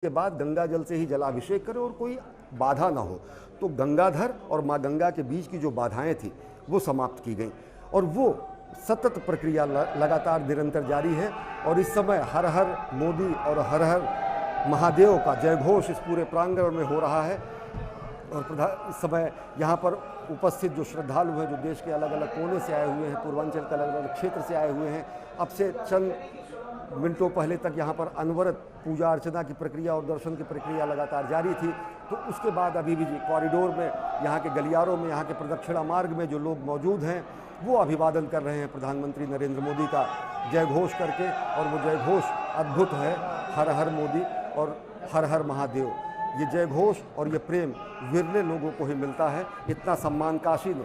के बाद गंगा जल से ही जलाभिषेक करें और कोई बाधा ना हो। तो गंगाधर और माँ गंगा के बीच की जो बाधाएं थी वो समाप्त की गई और वो सतत प्रक्रिया लगातार निरंतर जारी है। और इस समय हर हर मोदी और हर हर महादेव का जयघोष इस पूरे प्रांगण में हो रहा है। और इस समय यहाँ पर उपस्थित जो श्रद्धालु हैं, जो देश के अलग अलग कोने से आए हुए हैं, पूर्वांचल के अलग अलग क्षेत्र से आए हुए हैं, अब से चंद मिनटों पहले तक यहाँ पर अनवरत पूजा अर्चना की प्रक्रिया और दर्शन की प्रक्रिया लगातार जारी थी। तो उसके बाद अभी भी कॉरिडोर में, यहाँ के गलियारों में, यहाँ के प्रदक्षिणा मार्ग में जो लोग मौजूद हैं वो अभिवादन कर रहे हैं प्रधानमंत्री नरेंद्र मोदी का जयघोष करके। और वो जयघोष अद्भुत है, हर हर मोदी और हर हर महादेव। ये जयघोष और ये प्रेम विरले लोगों को ही मिलता है। इतना सम्मान काशी ने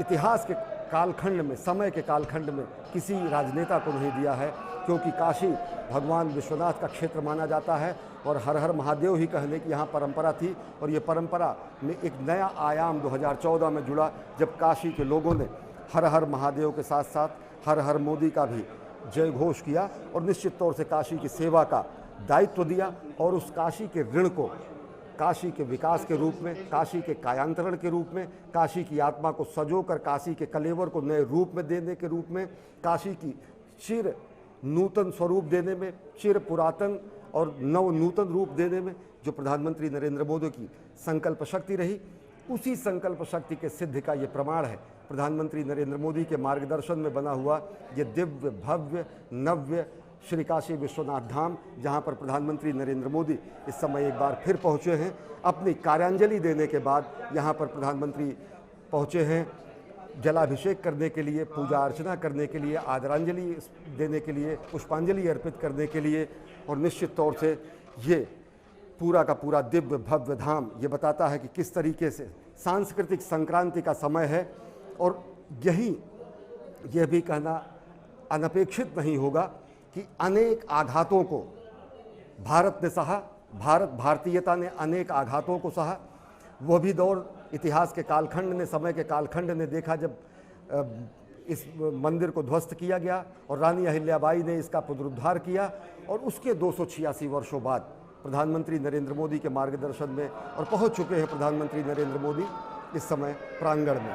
इतिहास के कालखंड में, समय के कालखंड में किसी राजनेता को नहीं दिया है, क्योंकि काशी भगवान विश्वनाथ का क्षेत्र माना जाता है। और हर हर महादेव ही कहने की यहाँ परंपरा थी। और ये परंपरा में एक नया आयाम 2014 में जुड़ा, जब काशी के लोगों ने हर हर महादेव के साथ साथ हर हर मोदी का भी जय घोष किया और निश्चित तौर से काशी की सेवा का दायित्व दिया। और उस काशी के ऋण को काशी के विकास के रूप में, काशी के कायांतरण के रूप में, काशी की आत्मा को सजोकर काशी के कलेवर को नए रूप में देने के रूप में, काशी की चिर नूतन स्वरूप देने में, चिर पुरातन और नव नूतन रूप देने में जो प्रधानमंत्री नरेंद्र मोदी की संकल्प शक्ति रही, उसी संकल्प शक्ति के सिद्ध का ये प्रमाण है प्रधानमंत्री नरेंद्र मोदी के मार्गदर्शन में बना हुआ ये दिव्य भव्य नव्य श्री काशी विश्वनाथ धाम, जहां पर प्रधानमंत्री नरेंद्र मोदी इस समय एक बार फिर पहुंचे हैं। अपनी कार्यांजलि देने के बाद यहां पर प्रधानमंत्री पहुंचे हैं जलाभिषेक करने के लिए, पूजा अर्चना करने के लिए, आदरांजलि देने के लिए, पुष्पांजलि अर्पित करने के लिए। और निश्चित तौर से ये पूरा का पूरा दिव्य भव्य धाम ये बताता है कि किस तरीके से सांस्कृतिक संक्रांति का समय है। और यह भी कहना अनपेक्षित नहीं होगा कि अनेक आघातों को भारत ने सहा, भारतीयता ने अनेक आघातों को सहा। वह भी दौर इतिहास के कालखंड ने, समय के कालखंड ने देखा जब इस मंदिर को ध्वस्त किया गया और रानी अहिल्याबाई ने इसका पुनरुद्धार किया। और उसके 286 वर्षों बाद प्रधानमंत्री नरेंद्र मोदी के मार्गदर्शन में और पहुंच चुके हैं प्रधानमंत्री नरेंद्र मोदी इस समय प्रांगण में।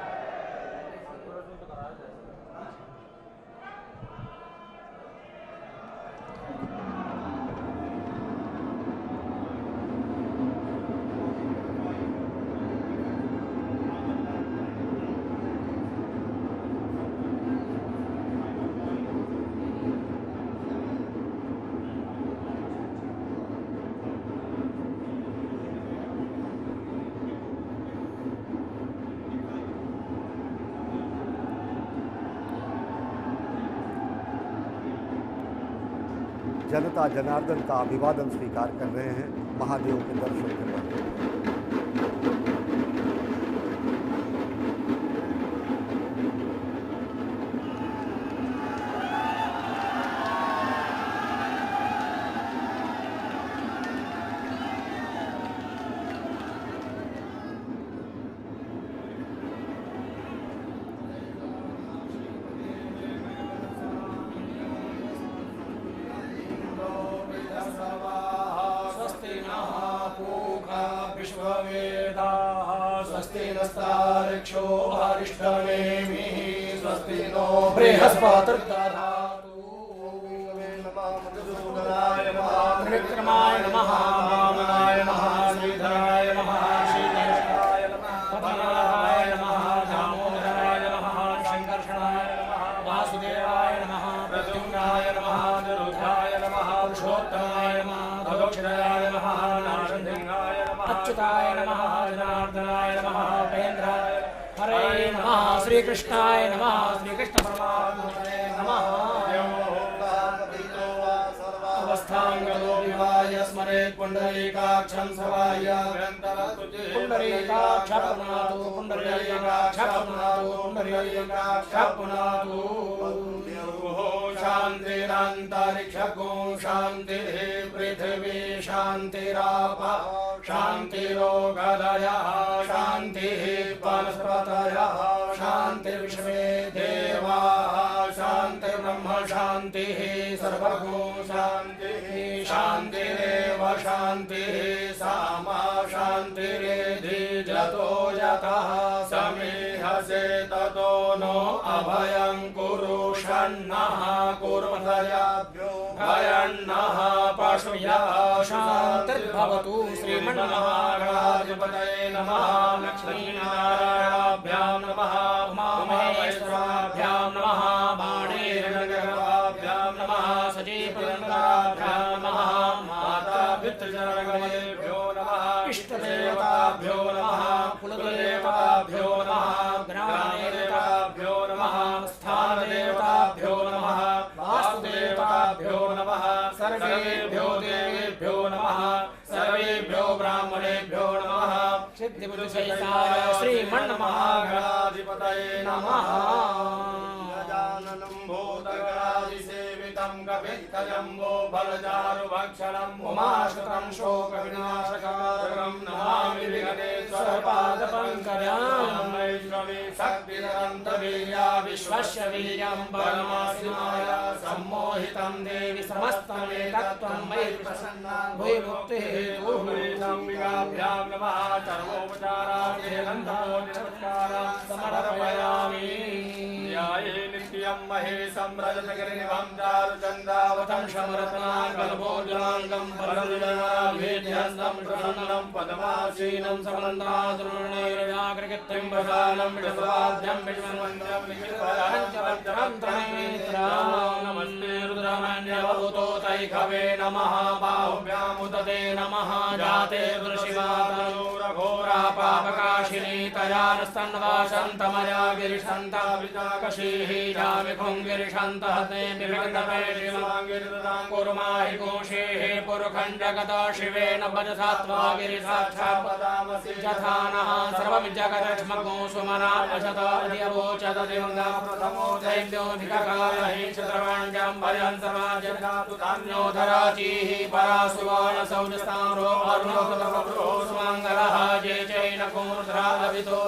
जनता जनार्दन का अभिवादन स्वीकार कर रहे हैं महादेव के दर्शन के बाद। स्वस्ति नस्तार्क्ष्यो अरिष्टनेमिः स्वस्ति नो बृहस्पतिर्दधातु त्रिविक्रमाय नमः वामनाय नमः श्रीधराय नमः श्रीधराय नमः पद्मनाभाय नमः दामोदराय नमः शंकर्षणाय नमः वासुदेवाय नमः प्रद्युम्नाय नमः रुद्राय नमः पुरुषोत्तमाय नमः भगवक्षराय नमः नारसिंहाय नमः अच्युताय नमः जनार्दनाय नमः उपेन्द्राय हरे नमः श्रीकृष्णाय नमः श्रीकृष्ण परमात्मने नमः अवस्थांगतो विवाय स्मरेत् पुंडरीकाक्षं सवाय पुंडरीकाक्षपुनातु पुंडरीकाक्षपुनातु पुंडरीकाक्षपुनातु शान्तिरन्तरिक्षगो शान्तिः पृथिवी शान्तिरापः शान्तिरोगदयः शान्तिः वनस्पतयः शान्तिर्विश्वे देवाः शान्तिर्ब्रह्म शान्तिः सर्वगो शान्तिः शान्तिरेव शान्तिः सामा शान्तिरेधि जतो यतः समीहसे ततो नो अभयं कुरु षण्णः कुर्वदयाभ्यो भयन्नः पशुया शान्तिर्भवतु श्रीमन्महागणाधिपतये नमः लक्ष्मीनारायणाभ्यां नमः उमामहेश्वराभ्यां नमः बाणेरनगराभ्यां नमः सजीवनगराभ्यां नमः माता पितृजनगणेभ्यो नमः इष्टदेवताभ्यो नमः कुलदेवताभ्यो नमः ग्रामदेवताभ्यो नमः स्थानदेवताभ्यो नमः वासुदेवताभ्यो नमः सर्वेभ्यो देवेभ्यो नमः सर्वेभ्यो ब्राह्मणेभ्यो नमः सिद्धिबुद्धिसहिताय श्रीमन्महागणाधिपतये नमः गजाननं भूतगणाधिसेवितं कपित्तजम्बो फलचारुभक्षणम् उमाश्रितं शोकविनाशकारकं नमामि विघ्नेश्वरपादपङ्कजम् वैष्णवी शक्तिरन्तवीर्या विश्वस्य वीर्यं परमासिमाय सम्मोहितं देवि समस्तमेतत्त्वं मयि प्रसन्ना भूय मुक्तिः भूमिकाभ्यां नमः सर्वोपचारार्थेन समर्पयामि ध्याये नित्यं महेशं रजतगिरिनिभं चारुचन्द्रावतं शमरत्नाकल्पोज्ज्वलाङ्गं फलविजयाभेद्यस्तं शरणं पद्मासीनं समन्ताद्रुणैर्व्याघ्रकृत्यं प्रसानं विषवाद्यं विश्वमन्त्रं निखिलपञ्चवज्रं त्रणेत्रां नमस्ते रुद्रमन्यवभूतो तैखवे नमः बाहुभ्यामुदते नमः जाते दृशिवातनूरघोरा पापकाशिनी तयानस्तन्वाशन्तमया गिरिशन्ता विजाकशीः जामिखुं गिरिशन्तः ते विविक्तपेशिमाङ्गिरिदतां कुर्माहि कोशेः पुरुखं जगता शिवेन भजसा त्वा गिरिसाक्षात्पदामसि यथा नः सर्वमिज्जगदक्ष्मगो सुमना अशताधियवोचत दिवङ्गा प्रथमो दैव्योऽधिककालहि चतुर्वाण्यं भयं समाजगातु धान्योधराचीः परासुवानसौजस्ताम्रो अरुणोपतपरो सुमङ्गलः जे चैनकोर्ध्रालवितो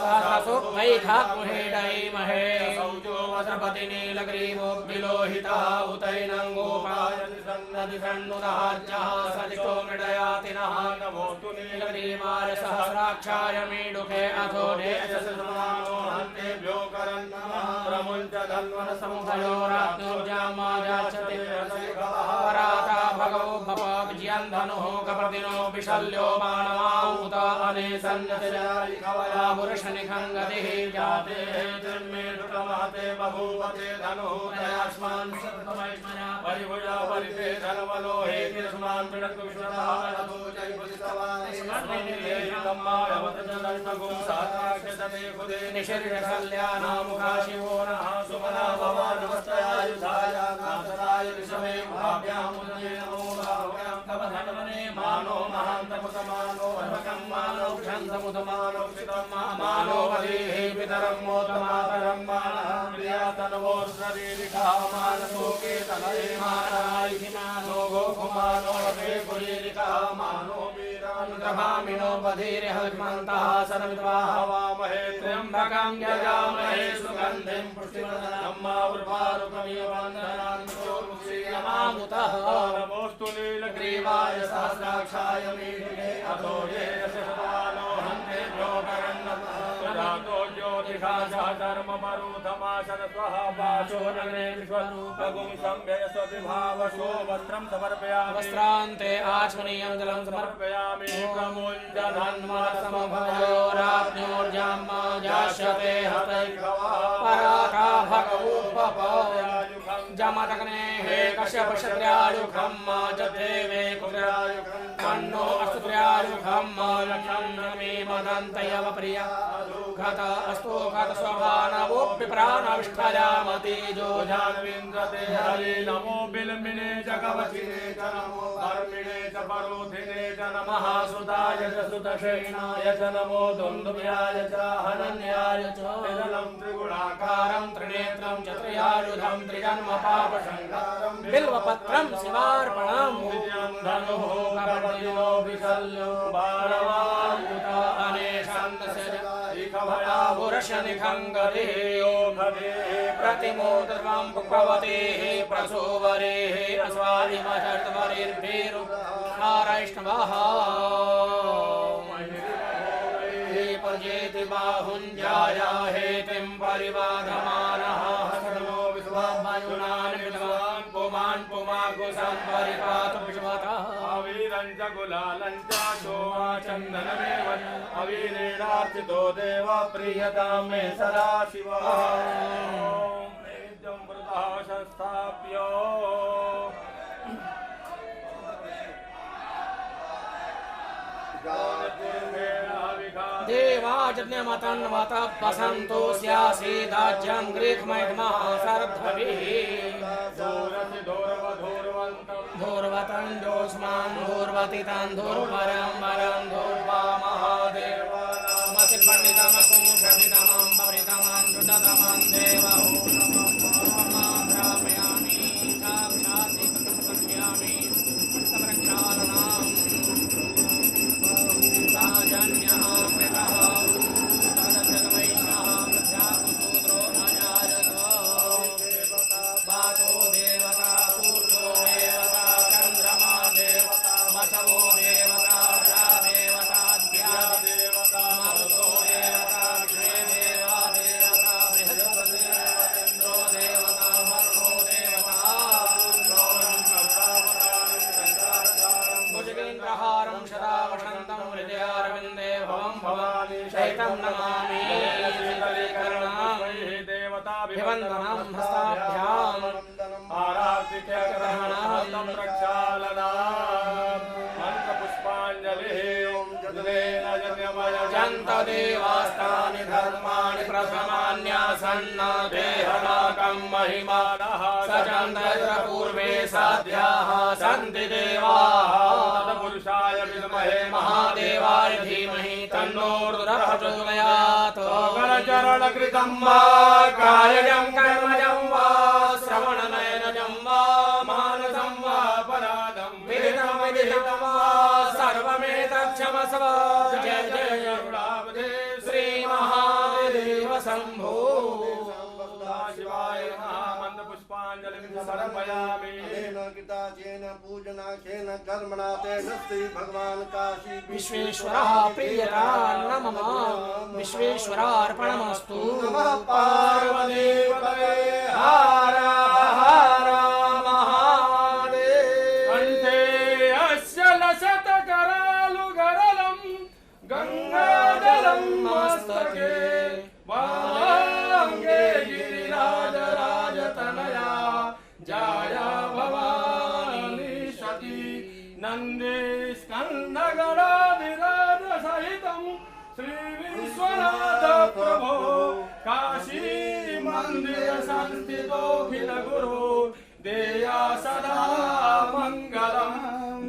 साहसो वैधात्महेडैमहे सौजो वज्रपतिनीलग्रीवो विलोहितः उतैनं गोपायनिसन्नदिसन्नुदहार्यः सदिष्टो मृडयातिनः नमोऽस्तु नीलग्रीवाय सहस्राक्षाय मीडुके अथो देशसमानो हन्तेभ्यो करन्नमः प्रमुञ्च धन्वनसमुभयो राज्ञोर्जामाजाचते पराता भगवो भवा विजयन् धनुः कप्रदिनो विशल्यो मानवामुत अने सन्नतिजायि कवया पुरुषनिखङ्गतिः जाते तिर्मेषुतमहते बभूवते धनुः तयास्मान् सत्तमैष्मया परिभुजा परिते धनवलोहे तिरस्मान् मृडक् विश्वतः अधो जयपतिस्तवानिशमायवतजलन्नगुं सात्राक्षते खुदे निशर्यशल्यानामुखा शिवो नः सुमना भवा नमस्तयायुधाय नाथराय विषमे भाभ्यामुदये नमो भाभ्यां तव धन्वने मानो महान्तमुतमानो अर्भकं मानो क्षन्तमुतमानो क्षितं मानो वदेः पितरं मोदमातरं मानः प्रियातनवोर्शरीरिषा मानसोके तनये मानायि मानो गोकुमानो वदे पुरीरिषा मानो वीरानुदभामिनो बधिरिहमन्तः सर्वद्वाः वामहे त्र्यम्बकं यजामहे सुगन्धिं पुष्टिवर्धनं मावृपारुकमिव वन्दनान्मुक्षीयमामुतः नमोऽस्तु नीलग्रीवाय सहस्राक्षाय मीडिके अथो ये शतवानो हन्तेभ्यो करन्नमः जातो ज्योतिषा सह धर्ममरूधमासन स्वः वाचो नगरे विश्वरूपगुं संव्ययस्व विभावशो वस्त्रं समर्पयामि वस्त्रान्ते आचमनीयं जलं समर्पयामि प्रमुञ्चधन्वनसमभयो राज्ञोर्जामाजास्यते हतैर्भवः पराका भगवोपपयायुखं जमदग्नेः कश्यपशत्र्यायुखं जते वे कुत्रायुखं कन्नो अस्तुत्र्यायुखं लक्षण्णमे मदन्तयव प्रिया घत अस्तो घत स्वभानवोऽपि प्राणविष्ठयामतीजो जानवीन्द्रते हरे नमो बिल्मिने च कवचिने च नमो धर्मिणे च परोधिने च नमः सुताय च सुतशयनाय च नमो दुन्दुभ्याय च हनन्याय च त्रिदलं त्रिगुणाकारं त्रिनेत्रं च त्रियायुधं त्रिजन्म पापशङ्कारं बिल्वपत्रं शिवार्पणं धनुः कपटिनो विशल्यो बाणवायुध अनेशन्दस्य भयावुर वृषनिखङ्गरे प्रतिमोदर्वं पुष्पवतेः प्रसोवरेः अस्वादिमशर्तवरेर्भिरुहारैष्णवः पर्जेति बाहुञ्जाया हेतिं परिवाधमानः हसनो विश्वामयुनान् विद्वान् पुमान् पुमागुसं परिपातु विश्वतः अवीरं च गुलालं च शोभा चन्दनमेव अवीरेणार्चितो देव प्रीयतां मे सदा शिवः नैवेद्यं वृतः संस्थाप्य देवाजन्यमतन्वत वसन्तो स्यासीदाज्यं ग्रीक्मैद्मः सर्धभिः धूर्वतं जोष्मान् धूर्वतितं धूर्वरं वरं धूर्वा महादेवमसि पण्डितमकुंशमिदमं परितमं दुडतमं देवहूतमं भ्रामयामि साक्षात् पश्यामि समरक्षालनाम् राजन्यः कृतः तदजगवैश्यः वृद्धाकुसूत्रो अजायत वातो देवता सूर्यो देवता चन्द्रमा देवता वसवो देवता देवता द्या देवता मरुतो देवता विश्वे देवा देवता बृहस्पति इन्द्रो देवता वरुणो देवता भुजगेन्द्रहारं सदा वसन्तं हृदयारविन्दे भवं भवानी शैतं नमामि शीतलीकरणां देवताभिवन्दनं हस्ताभ्याम् आराधिक्यग्रहणं प्रक्षालनां मन्त्रपुष्पाञ्जलिः ॐ जगदेन जन्यमय जन्त देवास्तानि धर्माणि प्रथमान्यासन्न देहनाकं महिमानः स चन्द्र पूर्वे साध्याः सन्ति देवाः पुरुषाय विद्महे महादेवाय धीमहि तन्नो रुद्रः प्रचोदयात् चरणकृतं वा कायजं कर्मजं वा श्रवणनयनजं वा मानसं वा परादं विदितं विदितं वा सर्वमेतत्क्षमस्व जय जय करुणावधे श्रीमहादेव शम्भो शिवाय नमः मन्त्रपुष्पाञ्जलिं समर्पयामि कृताचेन पूजनाखेन कर्मणा तेन श्री भगवान काशी विश्वेश्वरः प्रीयता न मम विश्वेश्वरार्पणमस्तु नमः पार्वतीपतये हर हर महादेव कंठे अस्य लसत्करालुगरलं गङ्गाजलं मस्तके वाङ्गे गिरिराजराजतनया जाया भवानी सती नन्दे स्कन्दगणाधिराजसहितं श्रीविश्वनाथ प्रभो काशी मन्दिर संस्थितोऽखिल गुरो देया सदा मङ्गलं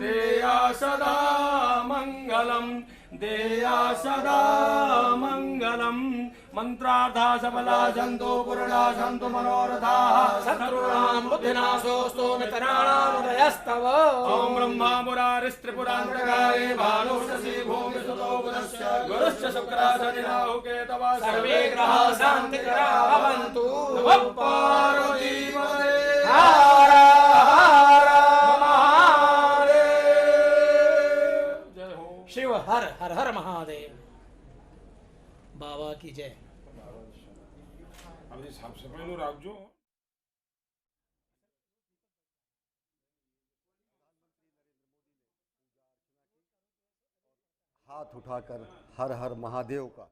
देया सदा मङ्गलं देया सदा मङ्गलं मन्त्रार्था सफला सन्तो पूर्णा सन्तु मनोरथाः शत्रूणां बुद्धिनाशोऽस्तु मित्राणामुदयस्तव ॐ ब्रह्मा मुरारिस्त्रिपुरान्तकारे भानुषसि भूमिसुतो बुधश्च गुरुश्च शुक्रः शनि राहु केतवः सर्वे ग्रहाः शान्तिकरा भवन्तु नमः पार्वतीपतये हर हर महादेव जय हो शिव हर हर हर महादेव बाबा की जय આપણી સાફ સફાઈનું રાખજો हाथ उठाकर हर हर महादेव का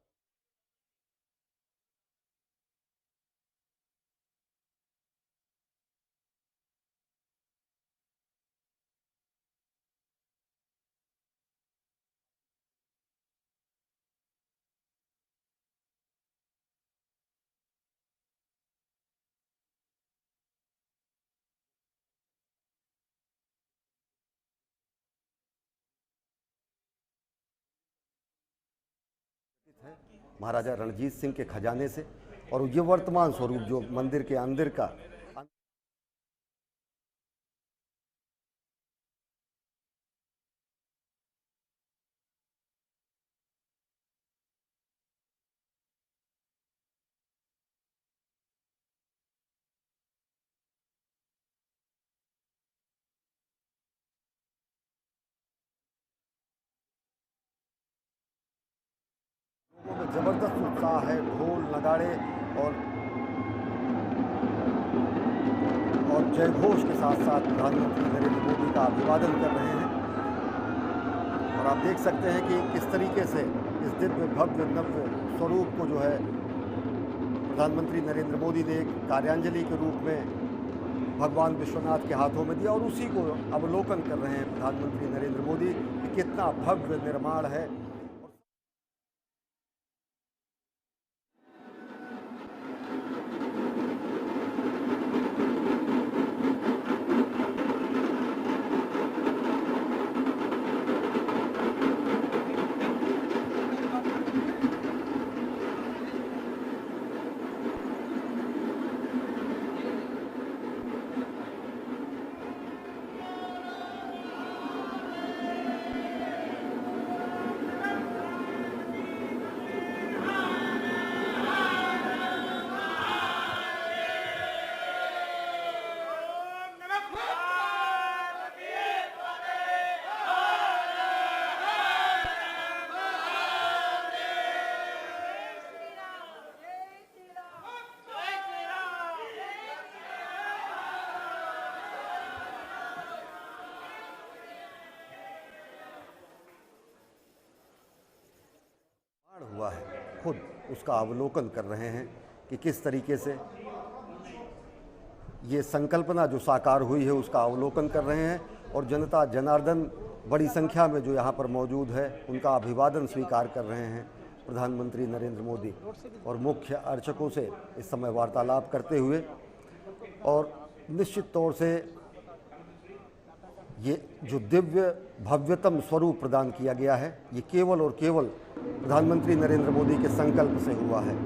महाराजा रणजीत सिंह के खजाने से, और ये वर्तमान स्वरूप जो मंदिर के अंदर का ज़बरदस्त उत्साह है। ढोल नगाड़े और जयघोष के साथ साथ प्रधानमंत्री नरेंद्र मोदी का अभिवादन कर रहे हैं। और आप देख सकते हैं कि किस तरीके से इस दिव्य भव्य नव्य स्वरूप को जो है प्रधानमंत्री नरेंद्र मोदी ने एक कार्यांजलि के रूप में भगवान विश्वनाथ के हाथों में दिया और उसी को अवलोकन कर रहे हैं प्रधानमंत्री नरेंद्र मोदी कि कितना भव्य निर्माण है। हुआ है, खुद उसका अवलोकन कर रहे हैं कि किस तरीके से ये संकल्पना जो साकार हुई है उसका अवलोकन कर रहे हैं। और जनता जनार्दन बड़ी संख्या में जो यहाँ पर मौजूद है उनका अभिवादन स्वीकार कर रहे हैं प्रधानमंत्री नरेंद्र मोदी और मुख्य अर्चकों से इस समय वार्तालाप करते हुए। और निश्चित तौर से ये जो दिव्य भव्यतम स्वरूप प्रदान किया गया है ये केवल और केवल प्रधानमंत्री नरेंद्र मोदी के संकल्प से हुआ है।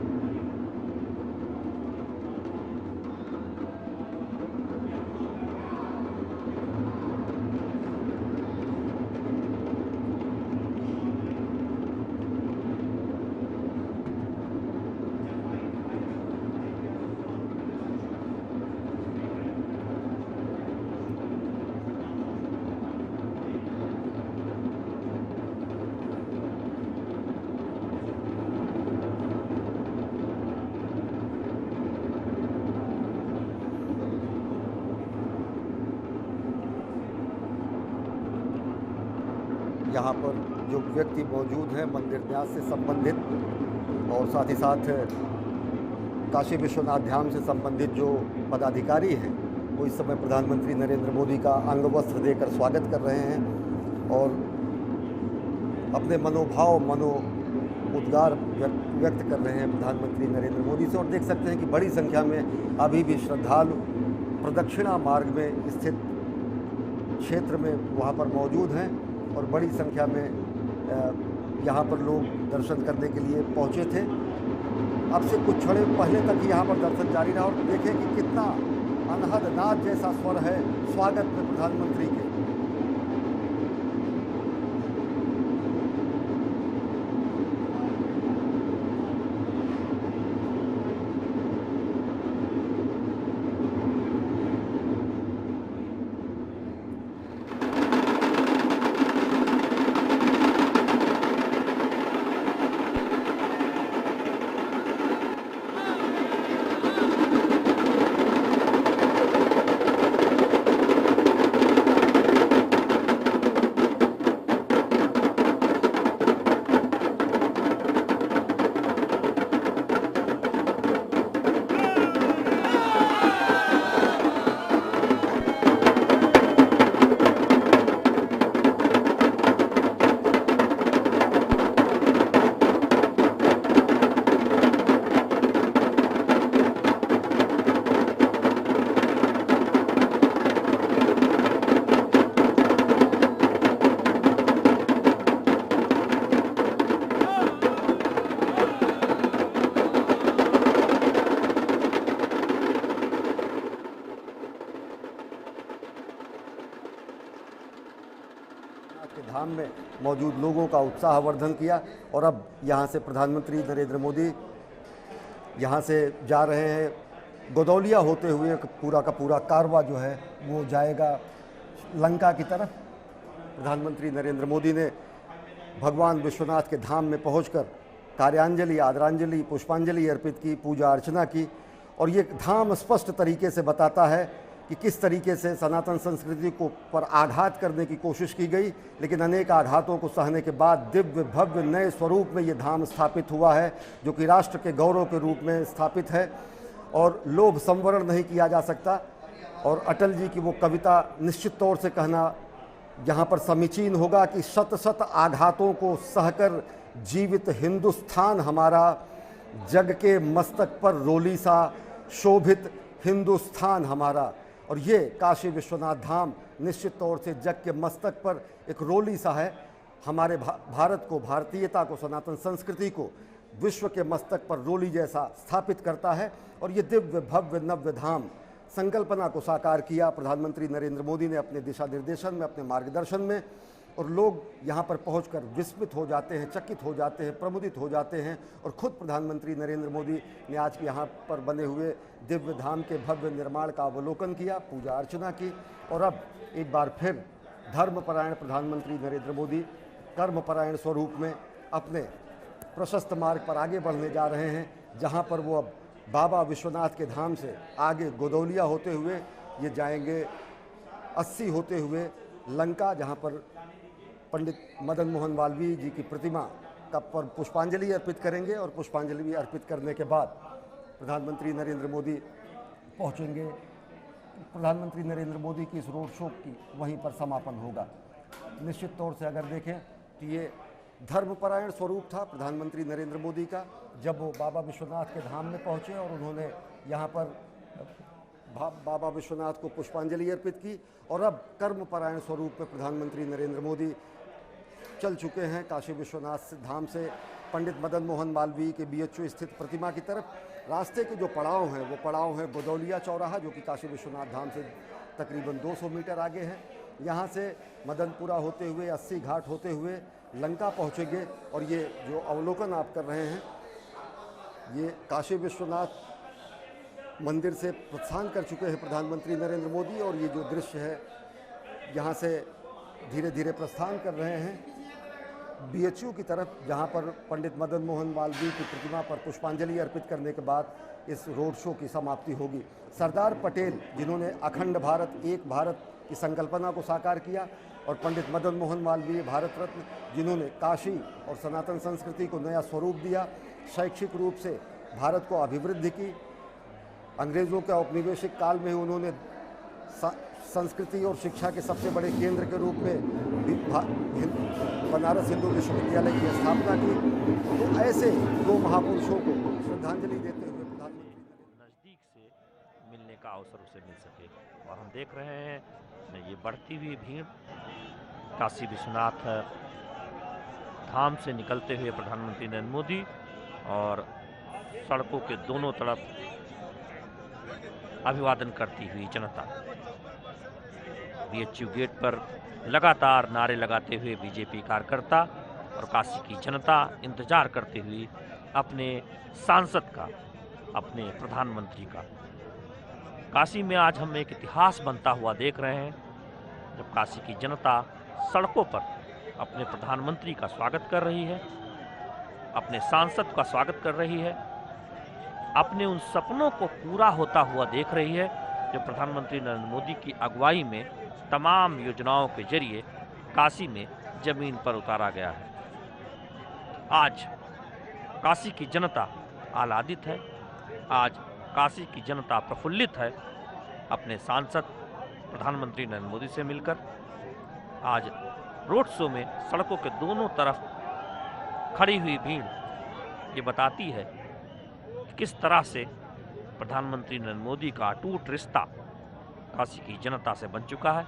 यहाँ पर जो व्यक्ति मौजूद हैं मंदिर न्यास से संबंधित और साथ ही साथ काशी विश्वनाथ धाम से संबंधित जो पदाधिकारी हैं वो इस समय प्रधानमंत्री नरेंद्र मोदी का अंग वस्त्र देकर स्वागत कर रहे हैं और अपने मनोभाव उद्गार व्यक्त कर रहे हैं प्रधानमंत्री नरेंद्र मोदी से। और देख सकते हैं कि बड़ी संख्या में अभी भी श्रद्धालु प्रदक्षिणा मार्ग में स्थित क्षेत्र में वहाँ पर मौजूद हैं और बड़ी संख्या में यहाँ पर लोग दर्शन करने के लिए पहुँचे थे। अब से कुछ क्षण पहले तक यहाँ पर दर्शन जारी रहा और देखें कि कितना अनहद नाद जैसा स्वर है स्वागत में प्रधानमंत्री के। के धाम में मौजूद लोगों का उत्साहवर्धन किया। और अब यहाँ से प्रधानमंत्री नरेंद्र मोदी यहाँ से जा रहे हैं गोदौलिया होते हुए। पूरा का पूरा कारवा जो है वो जाएगा लंका की तरफ। प्रधानमंत्री नरेंद्र मोदी ने भगवान विश्वनाथ के धाम में पहुंचकर कार्यांजलि, आदरांजलि, पुष्पांजलि अर्पित की, पूजा अर्चना की। और ये धाम स्पष्ट तरीके से बताता है कि किस तरीके से सनातन संस्कृति को पर आघात करने की कोशिश की गई, लेकिन अनेक आघातों को सहने के बाद दिव्य भव्य नए स्वरूप में ये धाम स्थापित हुआ है, जो कि राष्ट्र के गौरव के रूप में स्थापित है और लोभ संवरण नहीं किया जा सकता। और अटल जी की वो कविता निश्चित तौर से कहना यहाँ पर समीचीन होगा कि शत शत आघातों को सहकर जीवित हिंदुस्तान हमारा, जग के मस्तक पर रोली सा शोभित हिंदुस्तान हमारा। और ये काशी विश्वनाथ धाम निश्चित तौर से जग के मस्तक पर एक रोली सा है, हमारे भारत को, भारतीयता को, सनातन संस्कृति को विश्व के मस्तक पर रोली जैसा स्थापित करता है। और ये दिव्य भव्य नव्य धाम संकल्पना को साकार किया प्रधानमंत्री नरेंद्र मोदी ने अपने दिशा निर्देशन में, अपने मार्गदर्शन में। और लोग यहाँ पर पहुंचकर विस्मित हो जाते हैं, चकित हो जाते हैं, प्रमुदित हो जाते हैं। और खुद प्रधानमंत्री नरेंद्र मोदी ने आज यहाँ पर बने हुए दिव्य धाम के भव्य निर्माण का अवलोकन किया, पूजा अर्चना की। और अब एक बार फिर धर्मपरायण प्रधानमंत्री नरेंद्र मोदी कर्मपरायण स्वरूप में अपने प्रशस्त मार्ग पर आगे बढ़ने जा रहे हैं, जहाँ पर वो अब बाबा विश्वनाथ के धाम से आगे गोदौलिया होते हुए ये जाएंगे 80 होते हुए लंका, जहाँ पर पंडित मदन मोहन मालवीय जी की प्रतिमा का पर पुष्पांजलि अर्पित करेंगे। और पुष्पांजलि अर्पित करने के बाद प्रधानमंत्री नरेंद्र मोदी पहुंचेंगे। प्रधानमंत्री नरेंद्र मोदी की इस रोड शो की वहीं पर समापन होगा। निश्चित तौर से अगर देखें तो ये धर्मपरायण स्वरूप था प्रधानमंत्री नरेंद्र मोदी का, जब वो बाबा विश्वनाथ के धाम में पहुँचे और उन्होंने यहाँ पर बाबा विश्वनाथ को पुष्पांजलि अर्पित की। और अब कर्मपरायण स्वरूप में प्रधानमंत्री नरेंद्र मोदी चल चुके हैं काशी विश्वनाथ धाम से पंडित मदन मोहन मालवीय के BHU स्थित प्रतिमा की तरफ। रास्ते के जो पड़ाव हैं वो पड़ाव हैं गोदौलिया चौराहा, जो कि काशी विश्वनाथ धाम से तकरीबन 200 मीटर आगे है। यहाँ से मदनपुरा होते हुए 80 घाट होते हुए लंका पहुँचेंगे। और ये जो अवलोकन आप कर रहे हैं, ये काशी विश्वनाथ मंदिर से प्रस्थान कर चुके हैं प्रधानमंत्री नरेंद्र मोदी। और ये जो दृश्य है, यहाँ से धीरे धीरे प्रस्थान कर रहे हैं BHU की तरफ, जहाँ पर पंडित मदन मोहन मालवीय की प्रतिमा पर पुष्पांजलि अर्पित करने के बाद इस रोड शो की समाप्ति होगी। सरदार पटेल, जिन्होंने अखंड भारत, एक भारत की संकल्पना को साकार किया, और पंडित मदन मोहन मालवीय भारत रत्न, जिन्होंने काशी और सनातन संस्कृति को नया स्वरूप दिया, शैक्षिक रूप से भारत को अभिवृद्धि की। अंग्रेज़ों के औपनिवेशिक काल में उन्होंने संस्कृति और शिक्षा के सबसे बड़े केंद्र के रूप में बनारस हिंदू विश्वविद्यालय की स्थापना की। तो ऐसे दो महापुरुषों को श्रद्धांजलि देते हुए प्रधानमंत्री नज़दीक से मिलने का अवसर उसे मिल सके। और हम देख रहे हैं ये बढ़ती हुई भीड़ काशी विश्वनाथ धाम से निकलते हुए प्रधानमंत्री नरेंद्र मोदी, और सड़कों के दोनों तरफ अभिवादन करती हुई जनता। BHU गेट पर लगातार नारे लगाते हुए बीजेपी कार्यकर्ता और काशी की जनता इंतजार करते हुए अपने सांसद का, अपने प्रधानमंत्री का। काशी में आज हम एक इतिहास बनता हुआ देख रहे हैं, जब काशी की जनता सड़कों पर अपने प्रधानमंत्री का स्वागत कर रही है, अपने सांसद का स्वागत कर रही है, अपने उन सपनों को पूरा होता हुआ देख रही है जो प्रधानमंत्री नरेंद्र मोदी की अगुवाई में तमाम योजनाओं के जरिए काशी में जमीन पर उतारा गया है। आज काशी की जनता आह्लादित है, आज काशी की जनता प्रफुल्लित है अपने सांसद प्रधानमंत्री नरेंद्र मोदी से मिलकर। आज रोड शो में सड़कों के दोनों तरफ खड़ी हुई भीड़ ये बताती है कि किस तरह से प्रधानमंत्री नरेंद्र मोदी का अटूट रिश्ता काशी की जनता से बन चुका है,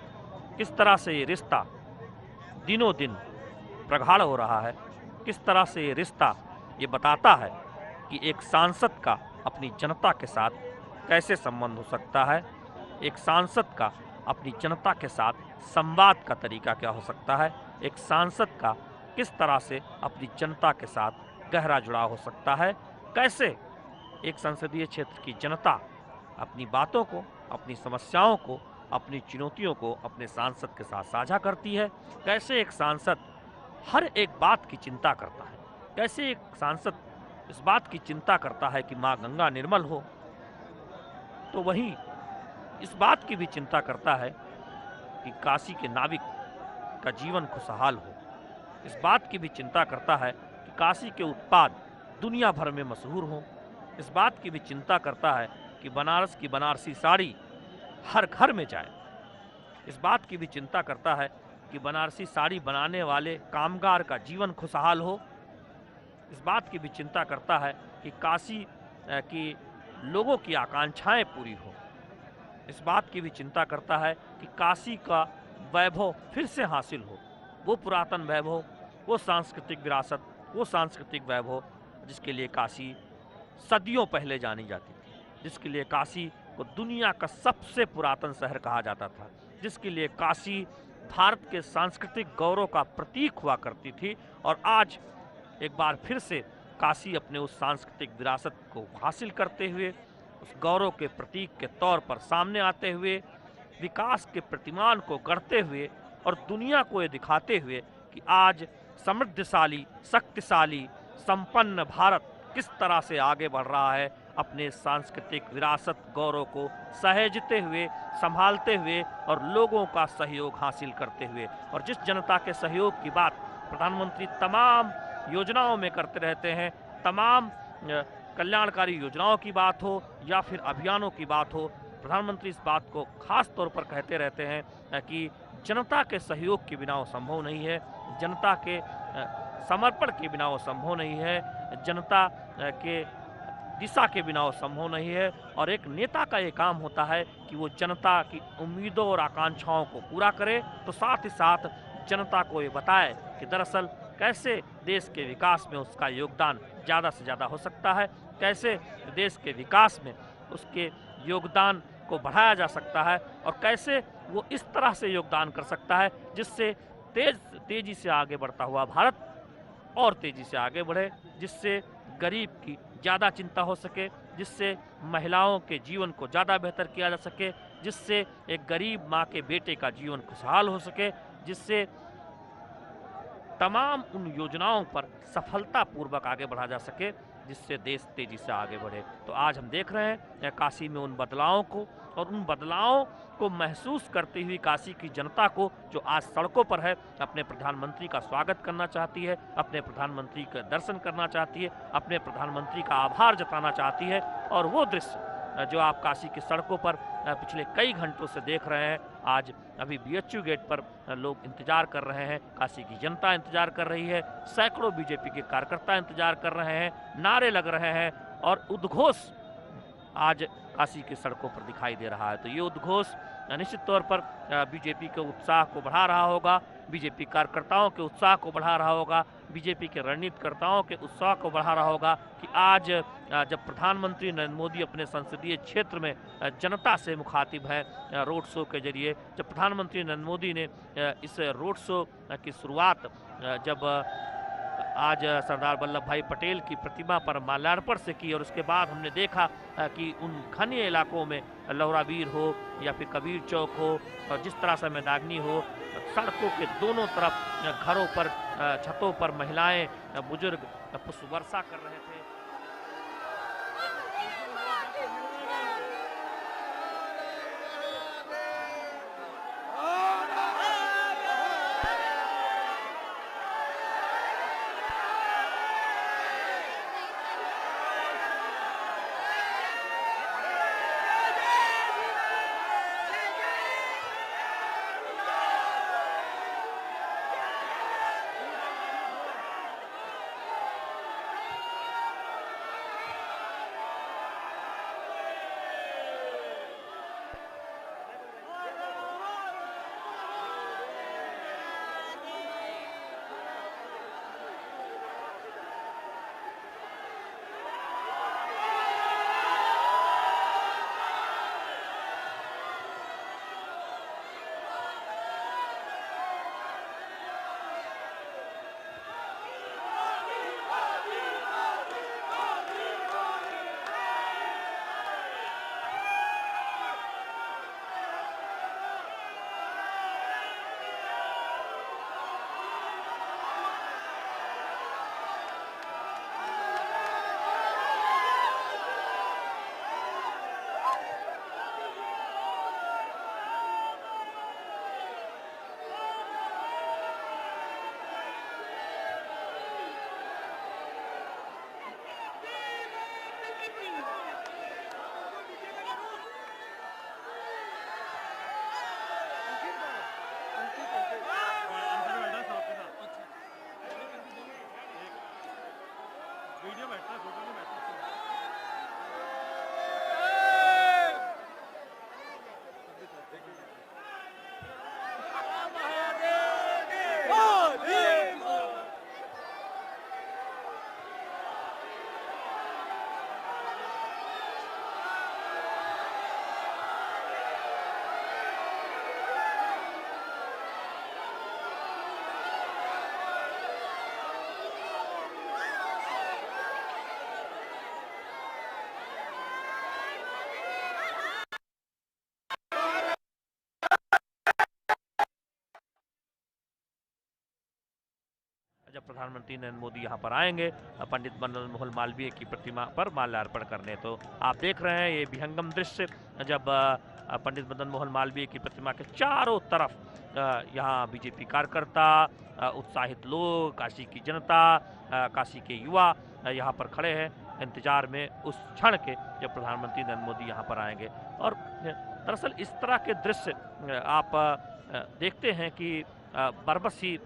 किस तरह से ये रिश्ता दिनों दिन प्रगाढ़ हो रहा है, किस तरह से ये रिश्ता ये बताता है कि एक सांसद का अपनी जनता के साथ कैसे संबंध हो सकता है, एक सांसद का अपनी जनता के साथ संवाद का तरीका क्या हो सकता है, एक सांसद का किस तरह से अपनी जनता के साथ गहरा जुड़ाव हो सकता है, कैसे एक संसदीय क्षेत्र की जनता अपनी बातों को, अपनी समस्याओं को, अपनी चुनौतियों को अपने सांसद के साथ साझा करती है, कैसे एक सांसद हर एक बात की चिंता करता है, कैसे एक सांसद इस बात की चिंता करता है कि माँ गंगा निर्मल हो, तो वहीं इस बात की भी चिंता करता है कि काशी के नाविक का जीवन खुशहाल हो। इस बात की भी चिंता करता है कि काशी के उत्पाद दुनिया भर में मशहूर हों। इस बात की भी चिंता करता है कि बनारस की बनारसी साड़ी हर घर में जाए। इस बात की भी चिंता करता है कि बनारसी साड़ी बनाने वाले कामगार का जीवन खुशहाल हो। इस बात की भी चिंता करता है कि काशी की लोगों की आकांक्षाएं पूरी हो। इस बात की भी चिंता करता है कि काशी का वैभव फिर से हासिल हो, वो पुरातन वैभव, वो सांस्कृतिक विरासत, वो सांस्कृतिक वैभव जिसके लिए काशी सदियों पहले जानी जाती थी, जिसके लिए काशी को दुनिया का सबसे पुरातन शहर कहा जाता था, जिसके लिए काशी भारत के सांस्कृतिक गौरव का प्रतीक हुआ करती थी। और आज एक बार फिर से काशी अपने उस सांस्कृतिक विरासत को हासिल करते हुए, उस गौरव के प्रतीक के तौर पर सामने आते हुए, विकास के प्रतिमान को गढ़ते हुए और दुनिया को ये दिखाते हुए कि आज समृद्धशाली, शक्तिशाली, संपन्न भारत किस तरह से आगे बढ़ रहा है, अपने सांस्कृतिक विरासत गौरव को सहेजते हुए, संभालते हुए और लोगों का सहयोग हासिल करते हुए। और जिस जनता के सहयोग की बात प्रधानमंत्री तमाम योजनाओं में करते रहते हैं, तमाम कल्याणकारी योजनाओं की बात हो या फिर अभियानों की बात हो, प्रधानमंत्री इस बात को खास तौर पर कहते रहते हैं कि जनता के सहयोग के बिना वो संभव नहीं है, जनता के समर्पण के बिना वो संभव नहीं है, जनता के दिशा के बिना वो संभव नहीं है। और एक नेता का ये काम होता है कि वो जनता की उम्मीदों और आकांक्षाओं को पूरा करे, तो साथ ही साथ जनता को ये बताए कि दरअसल कैसे देश के विकास में उसका योगदान ज़्यादा से ज़्यादा हो सकता है, कैसे देश के विकास में उसके योगदान को बढ़ाया जा सकता है और कैसे वो इस तरह से योगदान कर सकता है जिससे तेजी से आगे बढ़ता हुआ भारत और तेजी से आगे बढ़े, जिससे गरीब की ज़्यादा चिंता हो सके, जिससे महिलाओं के जीवन को ज़्यादा बेहतर किया जा सके, जिससे एक गरीब माँ के बेटे का जीवन खुशहाल हो सके, जिससे तमाम उन योजनाओं पर सफलतापूर्वक आगे बढ़ा जा सके, जिससे देश तेजी से आगे बढ़े। तो आज हम देख रहे हैं काशी में उन बदलावों को, और उन बदलावों को महसूस करती हुई काशी की जनता को, जो आज सड़कों पर है, अपने प्रधानमंत्री का स्वागत करना चाहती है, अपने प्रधानमंत्री का दर्शन करना चाहती है, अपने प्रधानमंत्री का आभार जताना चाहती है। और वो दृश्य जो आप काशी की सड़कों पर पिछले कई घंटों से देख रहे हैं, आज अभी BHU गेट पर लोग इंतजार कर रहे हैं, काशी की जनता इंतजार कर रही है, सैकड़ों BJP के कार्यकर्ता इंतजार कर रहे हैं, नारे लग रहे हैं और उद्घोष आज काशी की सड़कों पर दिखाई दे रहा है। तो ये उद्घोष निश्चित तौर पर BJP के उत्साह को बढ़ा रहा होगा, BJP कार्यकर्ताओं के उत्साह को बढ़ा रहा होगा, BJP के रणनीतिकर्ताओं के उत्साह को बढ़ा रहा होगा कि आज जब प्रधानमंत्री नरेंद्र मोदी अपने संसदीय क्षेत्र में जनता से मुखातिब हैं रोड शो के जरिए, जब प्रधानमंत्री नरेंद्र मोदी ने इस रोड शो की शुरुआत जब आज सरदार वल्लभ भाई पटेल की प्रतिमा पर माल्यार्पण से की, और उसके बाद हमने देखा कि उन घने इलाकों में लोहरावीर हो या फिर कबीर चौक हो और जिस तरह से मैदानी हो, सड़कों के दोनों तरफ घरों पर छतों पर महिलाएं बुजुर्ग पुष्प वर्षा कर रहे थे। जब प्रधानमंत्री नरेंद्र मोदी यहाँ पर आएंगे पंडित मदन मोहन मालवीय की प्रतिमा पर माल्यार्पण करने। तो आप देख रहे हैं ये विहंगम दृश्य, जब पंडित मदन मोहन मालवीय की प्रतिमा के चारों तरफ यहाँ बीजेपी कार्यकर्ता, उत्साहित लोग, काशी की जनता, काशी के युवा यहाँ पर खड़े हैं इंतजार में उस क्षण के जब प्रधानमंत्री नरेंद्र मोदी यहाँ पर आएंगे। और दरअसल इस तरह के दृश्य आप देखते हैं कि बरबस ही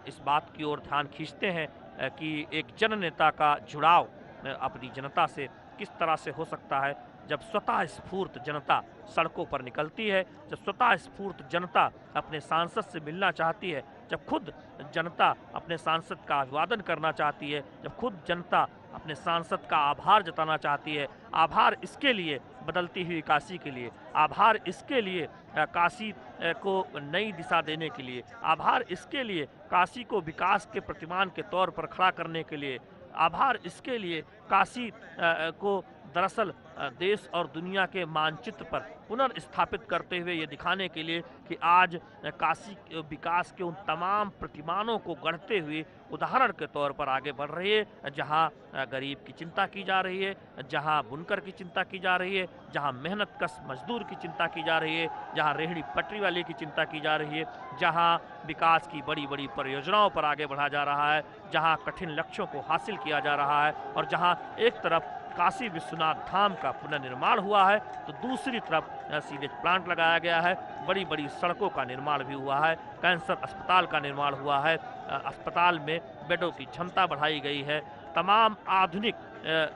इस बात की ओर ध्यान खींचते हैं कि एक जननेता का जुड़ाव अपनी जनता से किस तरह से हो सकता है जब स्वतः स्फूर्त जनता सड़कों पर निकलती है, जब स्वतः स्फूर्त जनता अपने सांसद से मिलना चाहती है, जब खुद जनता अपने सांसद का अभिवादन करना चाहती है, जब खुद जनता अपने सांसद का आभार जताना चाहती है। आभार इसके लिए बदलती हुई काशी के लिए, आभार इसके लिए काशी को नई दिशा देने के लिए, आभार इसके लिए काशी को विकास के प्रतिमान के तौर पर खड़ा करने के लिए, आभार इसके लिए काशी को दरअसल देश और दुनिया के मानचित्र पर पुनर्स्थापित करते हुए ये दिखाने के लिए कि आज काशी विकास के उन तमाम प्रतिमानों को गढ़ते हुए उदाहरण के तौर पर आगे बढ़ रही है, जहां गरीब की चिंता की जा रही है, जहां बुनकर की चिंता की जा रही है, जहां मेहनतकश मजदूर की चिंता की जा रही है, जहां रेहड़ी पटरी वाले की चिंता की जा रही है, जहां विकास की बड़ी बड़ी परियोजनाओं पर आगे बढ़ा जा रहा है, जहां कठिन लक्ष्यों को हासिल किया जा रहा है और जहां एक तरफ काशी विश्वनाथ धाम का पुनर्निर्माण हुआ है तो दूसरी तरफ सीवेज प्लांट लगाया गया है, बड़ी बड़ी सड़कों का निर्माण भी हुआ है, कैंसर अस्पताल का निर्माण हुआ है, अस्पताल में बेडों की क्षमता बढ़ाई गई है, तमाम आधुनिक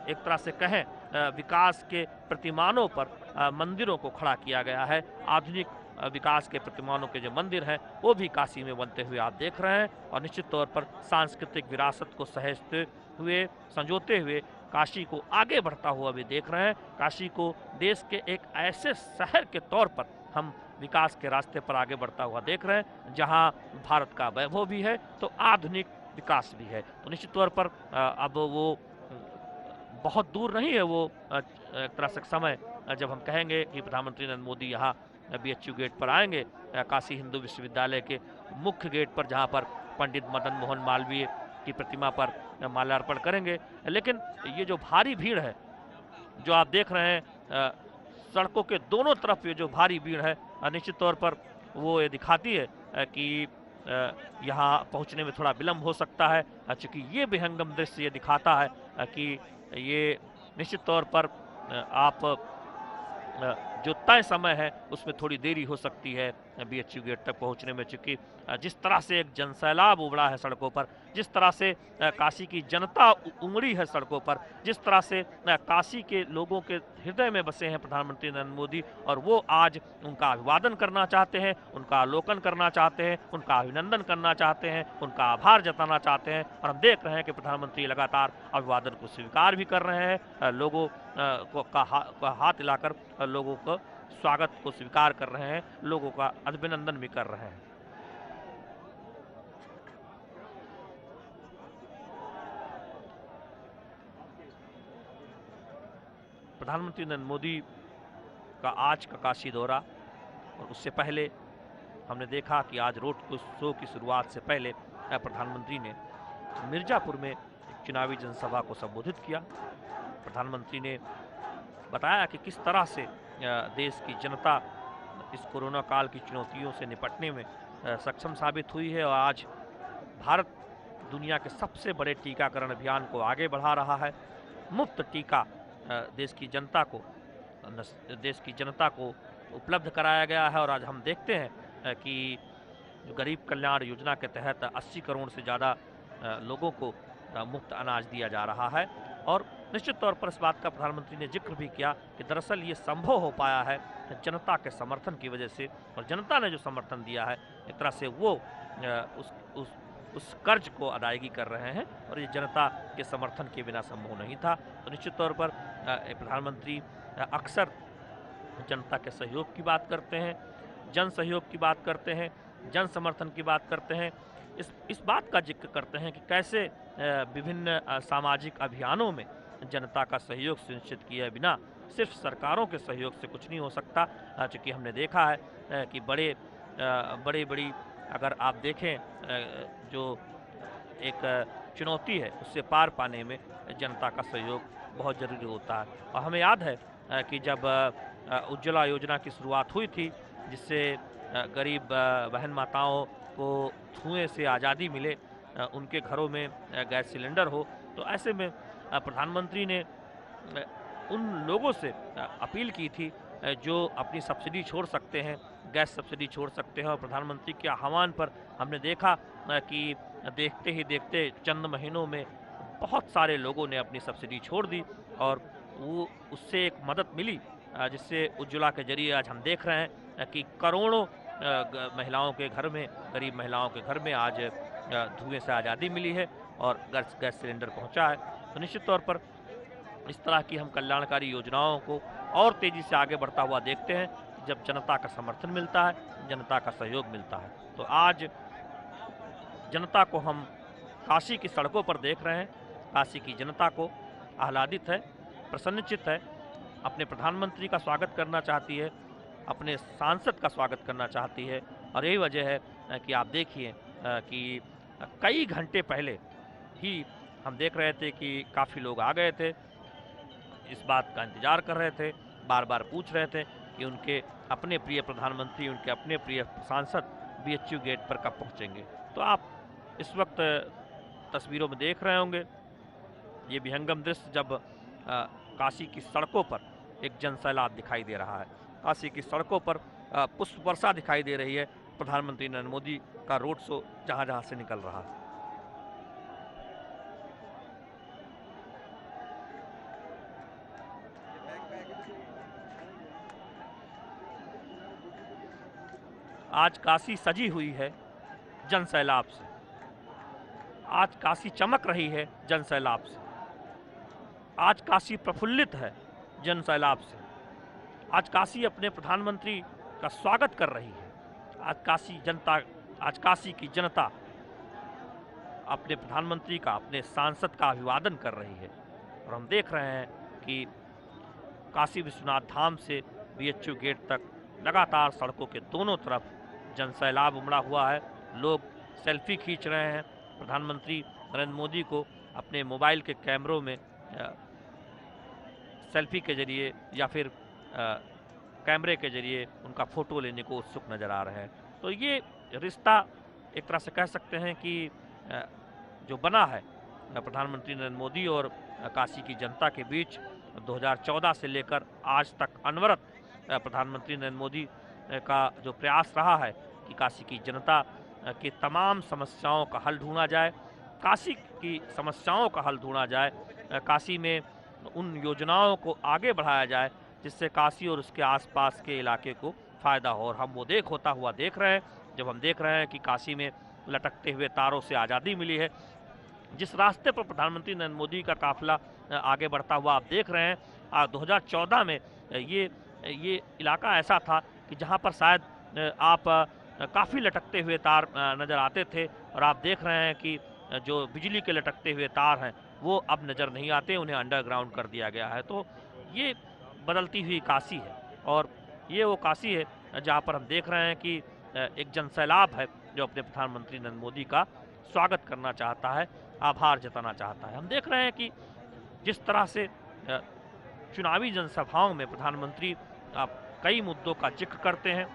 एक तरह से कहें विकास के प्रतिमानों पर मंदिरों को खड़ा किया गया है। आधुनिक विकास के प्रतिमानों के जो मंदिर हैं वो भी काशी में बनते हुए आप देख रहे हैं और निश्चित तौर पर सांस्कृतिक विरासत को सहेजते हुए, संजोते हुए काशी को आगे बढ़ता हुआ भी देख रहे हैं। काशी को देश के एक ऐसे शहर के तौर पर हम विकास के रास्ते पर आगे बढ़ता हुआ देख रहे हैं जहां भारत का वैभव भी है तो आधुनिक विकास भी है। तो निश्चित तौर पर अब वो बहुत दूर नहीं है वो एक तरह से समय जब हम कहेंगे कि प्रधानमंत्री नरेंद्र मोदी यहाँ BHU गेट पर आएंगे, काशी हिंदू विश्वविद्यालय के मुख्य गेट पर जहाँ पर पंडित मदन मोहन मालवीय की प्रतिमा पर माल्यार्पण करेंगे। लेकिन ये जो भारी भीड़ है जो आप देख रहे हैं सड़कों के दोनों तरफ ये जो भारी भीड़ है निश्चित तौर पर वो ये दिखाती है कि यहाँ पहुँचने में थोड़ा विलम्ब हो सकता है, चूँकि ये विहंगम दृश्य ये दिखाता है कि ये निश्चित तौर पर आप जो तय समय है उसमें थोड़ी देरी हो सकती है BHU गेट तक पहुंचने में, चूँकि जिस तरह से एक जनसैलाब उमड़ा है सड़कों पर, जिस तरह से काशी की जनता उमड़ी है सड़कों पर, जिस तरह से काशी के लोगों के हृदय में बसे हैं प्रधानमंत्री नरेंद्र मोदी और वो आज उनका अभिवादन करना चाहते हैं, उनका अवलोकन करना चाहते हैं, उनका अभिनंदन करना चाहते हैं, उनका आभार जताना चाहते हैं। और हम देख रहे हैं कि प्रधानमंत्री लगातार अभिवादन को स्वीकार भी कर रहे हैं, लोगों का हाथ हिलाकर लोगों को स्वागत को स्वीकार कर रहे हैं, लोगों का अभिनंदन भी कर रहे हैं। प्रधानमंत्री नरेंद्र मोदी का आज का काशी दौरा और उससे पहले हमने देखा कि आज रोड शो की शुरुआत से पहले प्रधानमंत्री ने मिर्जापुर में एक चुनावी जनसभा को संबोधित किया। प्रधानमंत्री ने बताया कि किस तरह से देश की जनता इस कोरोना काल की चुनौतियों से निपटने में सक्षम साबित हुई है और आज भारत दुनिया के सबसे बड़े टीकाकरण अभियान को आगे बढ़ा रहा है। मुफ्त टीका देश की जनता को उपलब्ध कराया गया है और आज हम देखते हैं कि गरीब कल्याण योजना के तहत 80 करोड़ से ज़्यादा लोगों को मुफ्त अनाज दिया जा रहा है। और निश्चित तौर पर इस बात का प्रधानमंत्री ने जिक्र भी किया कि दरअसल ये संभव हो पाया है जनता के समर्थन की वजह से, और जनता ने जो समर्थन दिया है एक तरह से वो उस कर्ज को अदायगी कर रहे हैं और ये जनता के समर्थन के बिना संभव नहीं था। तो निश्चित तौर पर प्रधानमंत्री अक्सर जनता के सहयोग की बात करते हैं, जन सहयोग की बात करते हैं, जन समर्थन की बात करते हैं, इस बात का जिक्र करते हैं कि कैसे विभिन्न सामाजिक अभियानों में जनता का सहयोग सुनिश्चित किए बिना सिर्फ सरकारों के सहयोग से कुछ नहीं हो सकता। चूँकि हमने देखा है कि बड़ी अगर आप देखें जो एक चुनौती है, उससे पार पाने में जनता का सहयोग बहुत ज़रूरी होता है। और हमें याद है कि जब उज्ज्वला योजना की शुरुआत हुई थी, जिससे गरीब बहन माताओं को धुएं से आज़ादी मिले, उनके घरों में गैस सिलेंडर हो, तो ऐसे में प्रधानमंत्री ने उन लोगों से अपील की थी जो अपनी सब्सिडी छोड़ सकते हैं, गैस सब्सिडी छोड़ सकते हैं। और प्रधानमंत्री के आह्वान पर हमने देखा कि देखते ही देखते चंद महीनों में बहुत सारे लोगों ने अपनी सब्सिडी छोड़ दी और वो उससे एक मदद मिली, जिससे उज्ज्वला के जरिए आज हम देख रहे हैं कि करोड़ों महिलाओं के घर में, गरीब महिलाओं के घर में आज धुएं से आज़ादी मिली है और गैस सिलेंडर पहुंचा है। तो निश्चित तौर पर इस तरह की हम कल्याणकारी योजनाओं को और तेज़ी से आगे बढ़ता हुआ देखते हैं जब जनता का समर्थन मिलता है, जनता का सहयोग मिलता है। तो आज जनता को हम काशी की सड़कों पर देख रहे हैं। काशी की जनता को आह्लादित है, प्रसन्नचित्त है, अपने प्रधानमंत्री का स्वागत करना चाहती है, अपने सांसद का स्वागत करना चाहती है। और यही वजह है कि आप देखिए कि कई घंटे पहले ही हम देख रहे थे कि काफ़ी लोग आ गए थे, इस बात का इंतज़ार कर रहे थे, बार बार पूछ रहे थे कि उनके अपने प्रिय प्रधानमंत्री, उनके अपने प्रिय सांसद BHU गेट पर कब पहुंचेंगे। तो आप इस वक्त तस्वीरों में देख रहे होंगे ये विहंगम दृश्य, जब काशी की सड़कों पर एक जनसैलाब दिखाई दे रहा है। काशी की सड़कों पर पुष्प वर्षा दिखाई दे रही है। प्रधानमंत्री नरेंद्र मोदी का रोड शो जहां जहां से निकल रहा है। आज काशी सजी हुई है जनसैलाब से, आज काशी चमक रही है जनसैलाब से, आज काशी प्रफुल्लित है जनसैलाब से, आज काशी अपने प्रधानमंत्री का स्वागत कर रही है। आज काशी की जनता अपने प्रधानमंत्री का, अपने सांसद का अभिवादन कर रही है। और हम देख रहे हैं कि काशी विश्वनाथ धाम से BHU गेट तक लगातार सड़कों के दोनों तरफ जनसैलाब उमड़ा हुआ है। लोग सेल्फी खींच रहे हैं, प्रधानमंत्री नरेंद्र मोदी को अपने मोबाइल के कैमरों में सेल्फी के जरिए या फिर कैमरे के जरिए उनका फ़ोटो लेने को उत्सुक नज़र आ रहे हैं। तो ये रिश्ता एक तरह से कह सकते हैं कि जो बना है प्रधानमंत्री नरेंद्र मोदी और काशी की जनता के बीच 2014 से लेकर आज तक अनवरत प्रधानमंत्री नरेंद्र मोदी का जो प्रयास रहा है कि काशी की जनता की तमाम समस्याओं का हल ढूंढा जाए, काशी की समस्याओं का हल ढूंढा जाए, काशी में उन योजनाओं को आगे बढ़ाया जाए जिससे काशी और उसके आसपास के इलाके को फ़ायदा हो। और हम वो होता हुआ देख रहे हैं, जब हम देख रहे हैं कि काशी में लटकते हुए तारों से आज़ादी मिली है। जिस रास्ते पर प्रधानमंत्री नरेंद्र मोदी का काफिला आगे बढ़ता हुआ आप देख रहे हैं, 2014 में ये इलाका ऐसा था कि जहां पर शायद आप काफ़ी लटकते हुए तार नज़र आते थे, और आप देख रहे हैं कि जो बिजली के लटकते हुए तार हैं वो अब नज़र नहीं आते, उन्हें अंडरग्राउंड कर दिया गया है। तो ये बदलती हुई काशी है, और ये वो काशी है जहां पर हम देख रहे हैं कि एक जनसैलाब है जो अपने प्रधानमंत्री नरेंद्र मोदी का स्वागत करना चाहता है, आभार जताना चाहता है। हम देख रहे हैं कि जिस तरह से चुनावी जनसभाओं में प्रधानमंत्री कई मुद्दों का जिक्र करते हैं,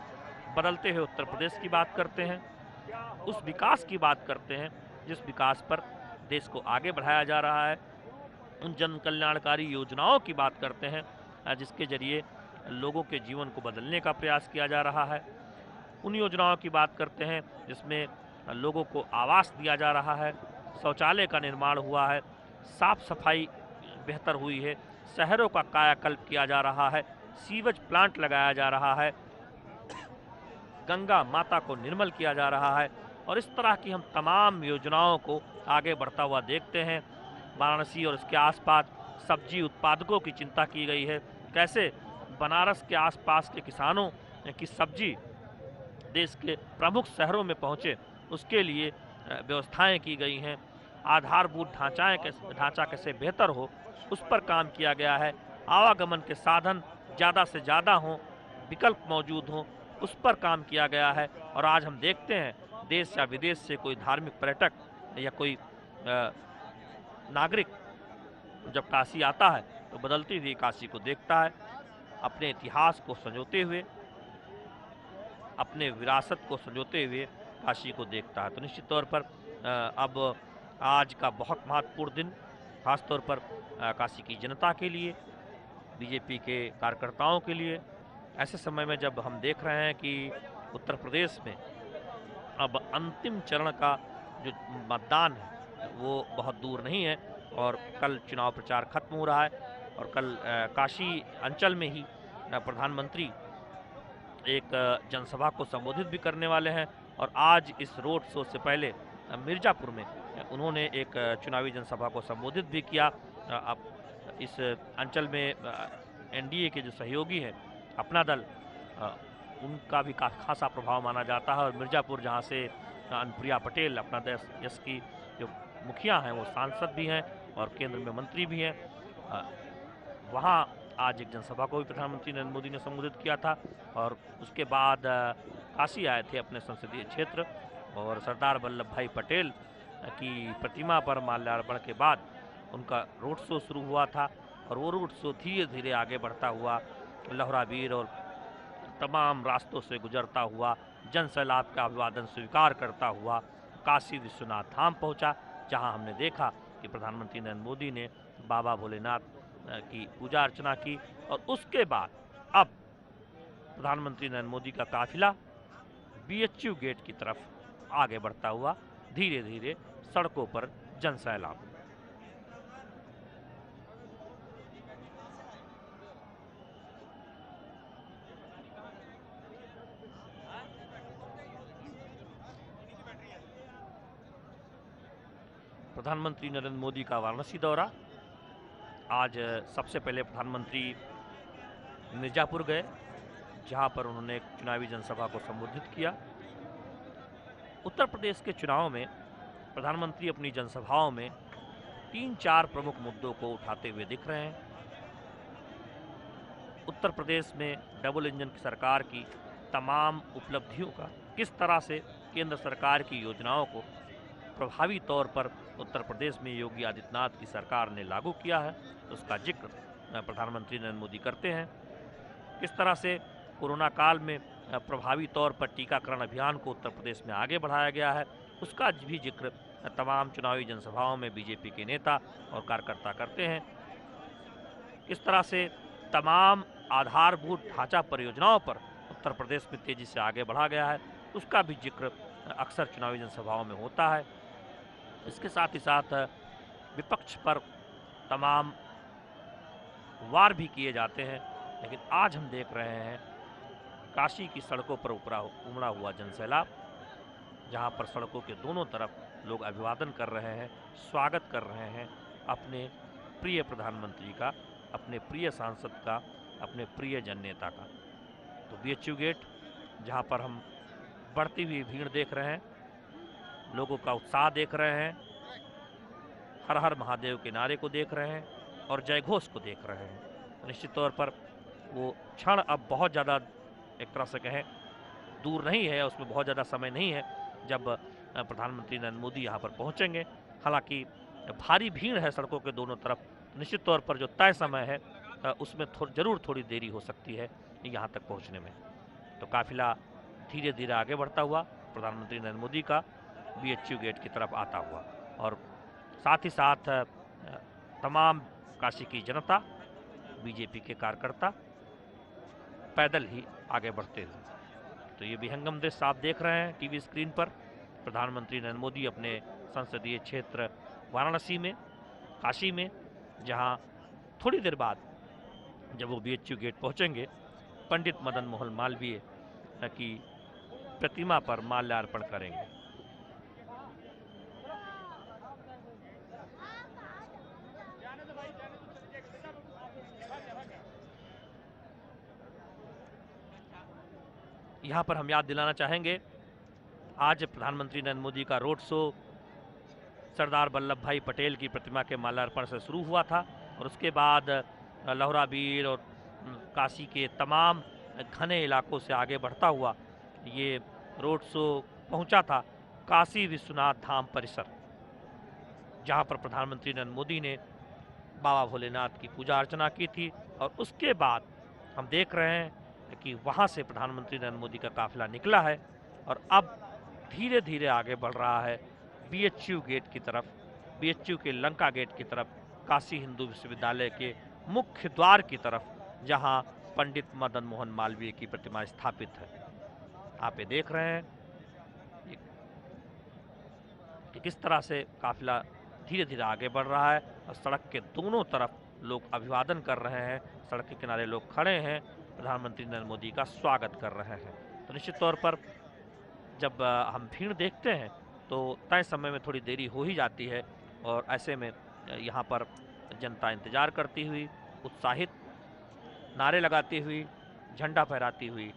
बदलते हुए उत्तर प्रदेश की बात करते हैं, उस विकास की बात करते हैं जिस विकास पर देश को आगे बढ़ाया जा रहा है, उन जन कल्याणकारी योजनाओं की बात करते हैं जिसके जरिए लोगों के जीवन को बदलने का प्रयास किया जा रहा है, उन योजनाओं की बात करते हैं जिसमें लोगों को आवास दिया जा रहा है, शौचालय का निर्माण हुआ है, साफ सफाई बेहतर हुई है, शहरों का कायाकल्प किया जा रहा है, सीवेज प्लांट लगाया जा रहा है, गंगा माता को निर्मल किया जा रहा है। और इस तरह की हम तमाम योजनाओं को आगे बढ़ता हुआ देखते हैं। वाराणसी और इसके आसपास सब्जी उत्पादकों की चिंता की गई है, कैसे बनारस के आसपास के किसानों की सब्जी देश के प्रमुख शहरों में पहुंचे, उसके लिए व्यवस्थाएं की गई हैं। आधारभूत ढांचा कैसे बेहतर हो, उस पर काम किया गया है। आवागमन के साधन ज़्यादा से ज़्यादा हों, विकल्प मौजूद हों, उस पर काम किया गया है। और आज हम देखते हैं देश या विदेश से कोई धार्मिक पर्यटक या कोई नागरिक जब काशी आता है तो बदलती हुई काशी को देखता है, अपने इतिहास को संजोते हुए, अपने विरासत को संजोते हुए काशी को देखता है। तो निश्चित तौर पर अब आज का बहुत महत्वपूर्ण दिन, खासतौर पर काशी की जनता के लिए, बीजेपी के कार्यकर्ताओं के लिए, ऐसे समय में जब हम देख रहे हैं कि उत्तर प्रदेश में अब अंतिम चरण का जो मतदान है वो बहुत दूर नहीं है और कल चुनाव प्रचार खत्म हो रहा है और कल काशी अंचल में ही प्रधानमंत्री एक जनसभा को संबोधित भी करने वाले हैं और आज इस रोड शो से पहले मिर्जापुर में उन्होंने एक चुनावी जनसभा को संबोधित भी किया। अब इस अंचल में एनडीए के जो सहयोगी हैं, अपना दल, उनका भी खासा प्रभाव माना जाता है और मिर्जापुर जहां से अनुप्रिया पटेल, अपना देश की जो मुखिया हैं, वो सांसद भी हैं और केंद्र में मंत्री भी हैं, वहां आज एक जनसभा को भी प्रधानमंत्री नरेंद्र मोदी ने संबोधित किया था और उसके बाद काशी आए थे अपने संसदीय क्षेत्र और सरदार वल्लभ भाई पटेल की प्रतिमा पर माल्यार्पण के बाद उनका रोड शो शुरू हुआ था और वो रोड शो धीरे धीरे आगे बढ़ता हुआ लहरावीर और तमाम रास्तों से गुजरता हुआ जन सैलाब का अभिवादन स्वीकार करता हुआ काशी विश्वनाथ धाम पहुंचा, जहां हमने देखा कि प्रधानमंत्री नरेंद्र मोदी ने बाबा भोलेनाथ की पूजा अर्चना की और उसके बाद अब प्रधानमंत्री नरेंद्र मोदी का काफिला बीएचयू गेट की तरफ आगे बढ़ता हुआ धीरे धीरे सड़कों पर जन सैलाब। प्रधानमंत्री नरेंद्र मोदी का वाराणसी दौरा, आज सबसे पहले प्रधानमंत्री मिर्जापुर गए जहां पर उन्होंने एक चुनावी जनसभा को संबोधित किया। उत्तर प्रदेश के चुनाव में प्रधानमंत्री अपनी जनसभाओं में 3-4 प्रमुख मुद्दों को उठाते हुए दिख रहे हैं। उत्तर प्रदेश में डबल इंजन की सरकार की तमाम उपलब्धियों का, किस तरह से केंद्र सरकार की योजनाओं को प्रभावी तौर पर उत्तर प्रदेश में योगी आदित्यनाथ की सरकार ने लागू किया है, उसका जिक्र प्रधानमंत्री नरेंद्र मोदी करते हैं। किस तरह से कोरोना काल में प्रभावी तौर पर टीकाकरण अभियान को उत्तर प्रदेश में आगे बढ़ाया गया है, उसका भी जिक्र तमाम चुनावी जनसभाओं में बीजेपी के नेता और कार्यकर्ता करते हैं। किस तरह से तमाम आधारभूत ढांचा परियोजनाओं पर उत्तर प्रदेश में तेजी से आगे बढ़ा गया है, उसका भी जिक्र अक्सर चुनावी जनसभाओं में होता है। इसके साथ ही साथ विपक्ष पर तमाम वार भी किए जाते हैं, लेकिन आज हम देख रहे हैं काशी की सड़कों पर उमड़ा हुआ जनसैलाब, जहां पर सड़कों के दोनों तरफ लोग अभिवादन कर रहे हैं, स्वागत कर रहे हैं अपने प्रिय प्रधानमंत्री का, अपने प्रिय सांसद का, अपने प्रिय जननेता का। तो बीएचयू गेट, जहां पर हम बढ़ती हुई भीड़ देख रहे हैं, लोगों का उत्साह देख रहे हैं, हर हर महादेव के नारे को देख रहे हैं और जयघोष को देख रहे हैं। निश्चित तौर पर वो क्षण अब बहुत ज़्यादा, एक तरह से कहें, दूर नहीं है, उसमें बहुत ज़्यादा समय नहीं है जब प्रधानमंत्री नरेंद्र मोदी यहाँ पर पहुँचेंगे। हालांकि भारी भीड़ है सड़कों के दोनों तरफ, निश्चित तौर पर जो तय समय है उसमें जरूर थोड़ी देरी हो सकती है यहाँ तक पहुँचने में। तो काफिला धीरे धीरे आगे बढ़ता हुआ प्रधानमंत्री नरेंद्र मोदी का बीएचयू गेट की तरफ आता हुआ और साथ ही साथ तमाम काशी की जनता, बीजेपी के कार्यकर्ता पैदल ही आगे बढ़ते हुए। तो ये विहंगम दृश्य आप देख रहे हैं टीवी स्क्रीन पर। प्रधानमंत्री नरेंद्र मोदी अपने संसदीय क्षेत्र वाराणसी में, काशी में, जहां थोड़ी देर बाद जब वो बीएचयू गेट पहुंचेंगे, पंडित मदन मोहन मालवीय की प्रतिमा पर माल्यार्पण करेंगे। यहाँ पर हम याद दिलाना चाहेंगे, आज प्रधानमंत्री नरेंद्र मोदी का रोड शो सरदार वल्लभ भाई पटेल की प्रतिमा के माल्यार्पण से शुरू हुआ था और उसके बाद लहरावीर और काशी के तमाम घने इलाकों से आगे बढ़ता हुआ ये रोड शो पहुंचा था काशी विश्वनाथ धाम परिसर। जहां पर प्रधानमंत्री नरेंद्र मोदी ने बाबा भोलेनाथ की पूजा अर्चना की थी। और उसके बाद हम देख रहे हैं कि वहां से प्रधानमंत्री नरेंद्र मोदी का काफिला निकला है और अब धीरे धीरे आगे बढ़ रहा है BHU गेट की तरफ, BHU के लंका गेट की तरफ, काशी हिंदू विश्वविद्यालय के मुख्य द्वार की तरफ, जहां पंडित मदन मोहन मालवीय की प्रतिमा स्थापित है। आप ये देख रहे हैं कि किस तरह से काफिला धीरे धीरे आगे बढ़ रहा है और सड़क के दोनों तरफ लोग अभिवादन कर रहे हैं, सड़क के किनारे लोग खड़े हैं, प्रधानमंत्री नरेंद्र मोदी का स्वागत कर रहे हैं। तो निश्चित तौर पर जब हम भीड़ देखते हैं तो तय समय में थोड़ी देरी हो ही जाती है और ऐसे में यहाँ पर जनता इंतजार करती हुई, उत्साहित, नारे लगाती हुई, झंडा फहराती हुई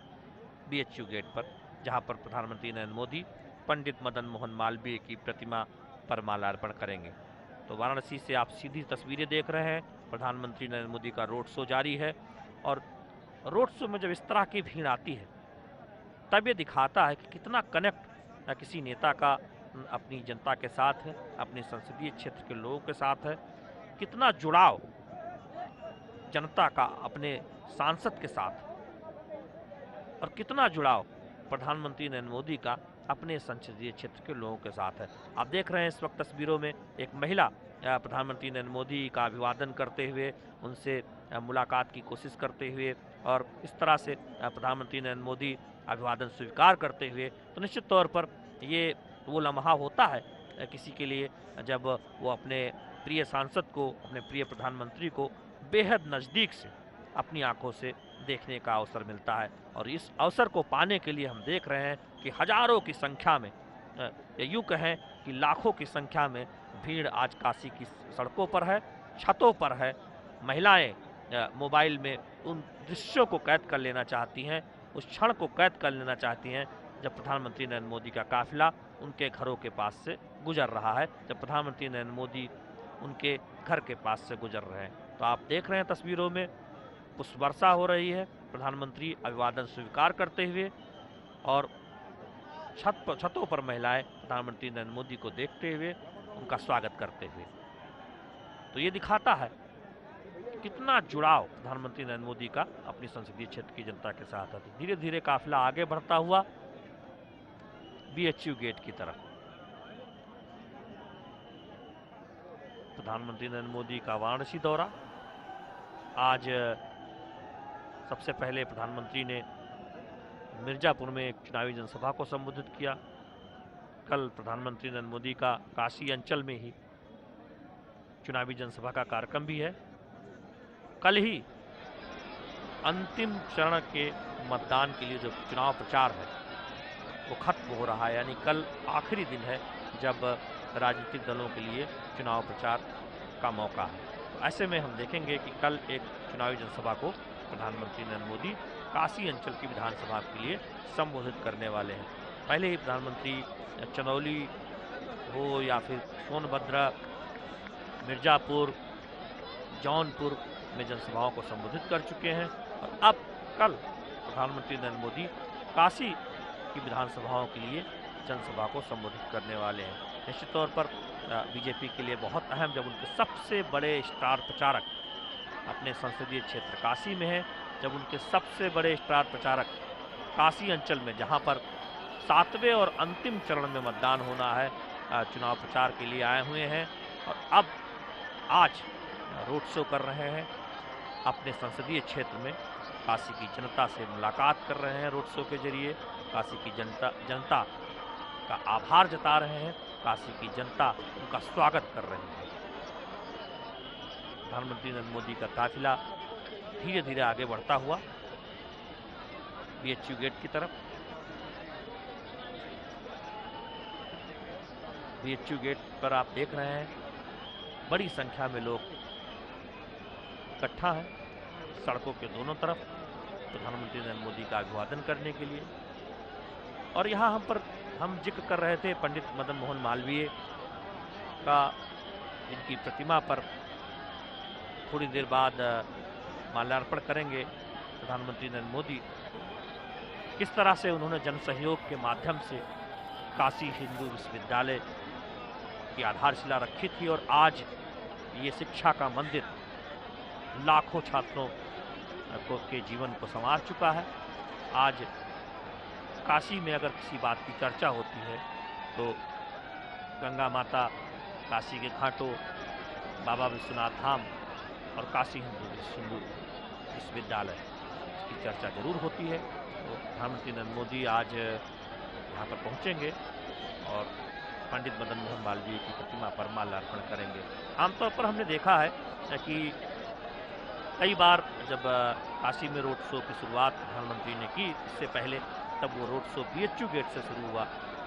BHU गेट पर, जहाँ पर प्रधानमंत्री नरेंद्र मोदी पंडित मदन मोहन मालवीय की प्रतिमा पर माल्यार्पण करेंगे। तो वाराणसी से आप सीधी तस्वीरें देख रहे हैं। प्रधानमंत्री नरेंद्र मोदी का रोड शो जारी है और रोड शो में जब इस तरह की भीड़ आती है तब ये दिखाता है कि कितना कनेक्ट किसी नेता का अपनी जनता के साथ है, अपने संसदीय क्षेत्र के लोगों के साथ है, कितना जुड़ाव जनता का अपने सांसद के साथ और कितना जुड़ाव प्रधानमंत्री नरेंद्र मोदी का अपने संसदीय क्षेत्र के लोगों के साथ है। आप देख रहे हैं इस वक्त तस्वीरों में एक महिला प्रधानमंत्री नरेंद्र मोदी का अभिवादन करते हुए, उनसे मुलाकात की कोशिश करते हुए और इस तरह से प्रधानमंत्री नरेंद्र मोदी अभिवादन स्वीकार करते हुए, तो निश्चित तौर पर ये वो लम्हा होता है किसी के लिए जब वो अपने प्रिय सांसद को, अपने प्रिय प्रधानमंत्री को बेहद नज़दीक से अपनी आंखों से देखने का अवसर मिलता है। और इस अवसर को पाने के लिए हम देख रहे हैं कि हजारों की संख्या में, या यूँ कहें कि लाखों की संख्या में भीड़ आज काशी की सड़कों पर है, छतों पर है। महिलाएं मोबाइल में उन दृश्यों को कैद कर लेना चाहती हैं, उस क्षण को कैद कर लेना चाहती हैं जब प्रधानमंत्री नरेंद्र मोदी का काफिला उनके घरों के पास से गुजर रहा है, जब प्रधानमंत्री नरेंद्र मोदी उनके घर के पास से गुजर रहे हैं। तो आप देख रहे हैं तस्वीरों में पुष्प वर्षा हो रही है, प्रधानमंत्री अभिवादन स्वीकार करते हुए और छतों पर महिलाएं प्रधानमंत्री नरेंद्र मोदी को देखते हुए उनका स्वागत करते हुए। तो ये दिखाता है कितना जुड़ाव प्रधानमंत्री नरेंद्र मोदी का अपनी संसदीय क्षेत्र की जनता के साथ है। धीरे धीरे काफिला आगे बढ़ता हुआ BHU गेट की तरफ। प्रधानमंत्री नरेंद्र मोदी का वाराणसी दौरा। आज सबसे पहले प्रधानमंत्री ने मिर्जापुर में एक चुनावी जनसभा को संबोधित किया। कल प्रधानमंत्री नरेंद्र मोदी का काशी अंचल में ही चुनावी जनसभा का कार्यक्रम भी है। कल ही अंतिम चरण के मतदान के लिए जो चुनाव प्रचार है वो खत्म हो रहा है, यानी कल आखिरी दिन है जब राजनीतिक दलों के लिए चुनाव प्रचार का मौका है। तो ऐसे में हम देखेंगे कि कल एक चुनावी जनसभा को प्रधानमंत्री नरेंद्र मोदी काशी अंचल की विधानसभा के लिए संबोधित करने वाले हैं। पहले ही प्रधानमंत्री चंदौली हो या फिर सोनभद्र, मिर्जापुर, जौनपुर में जनसभाओं को संबोधित कर चुके हैं और अब कल प्रधानमंत्री नरेंद्र मोदी काशी की विधानसभाओं के लिए जनसभा को संबोधित करने वाले हैं। निश्चित तौर पर बीजेपी के लिए बहुत अहम, जब उनके सबसे बड़े स्टार प्रचारक अपने संसदीय क्षेत्र काशी में हैं, जब उनके सबसे बड़े स्टार प्रचारक काशी अंचल में, जहां पर 7वें और अंतिम चरण में मतदान होना है, चुनाव प्रचार के लिए आए हुए हैं और अब आज रोड शो कर रहे हैं, अपने संसदीय क्षेत्र में काशी की जनता से मुलाकात कर रहे हैं। रोड शो के जरिए काशी की जनता का आभार जता रहे हैं, काशी की जनता उनका स्वागत कर रही है। प्रधानमंत्री नरेंद्र मोदी का काफिला धीरे धीरे आगे बढ़ता हुआ BHU गेट की तरफ। BHU गेट पर आप देख रहे हैं बड़ी संख्या में लोग इकट्ठा है सड़कों के दोनों तरफ प्रधानमंत्री नरेंद्र मोदी का अभिवादन करने के लिए। और यहाँ हम जिक्र कर रहे थे पंडित मदन मोहन मालवीय का, जिनकी प्रतिमा पर थोड़ी देर बाद माल्यार्पण करेंगे प्रधानमंत्री नरेंद्र मोदी। किस तरह से उन्होंने जन सहयोग के माध्यम से काशी हिंदू विश्वविद्यालय की आधारशिला रखी थी और आज ये शिक्षा का मंदिर लाखों छात्रों के जीवन को संवार चुका है। आज काशी में अगर किसी बात की चर्चा होती है तो गंगा माता, काशी के घाटों, बाबा विश्वनाथ धाम और काशी हिंदू विश्वविद्यालय की चर्चा जरूर होती है। तो प्रधानमंत्री नरेंद्र मोदी आज यहाँ पर पहुँचेंगे और पंडित मदन मोहन मालवीय की प्रतिमा पर माल्यार्पण करेंगे। आमतौर पर हमने देखा है कि कई बार जब काशी में रोड शो की शुरुआत प्रधानमंत्री ने की, इससे पहले तब वो रोड शो BHU गेट से शुरू हुआ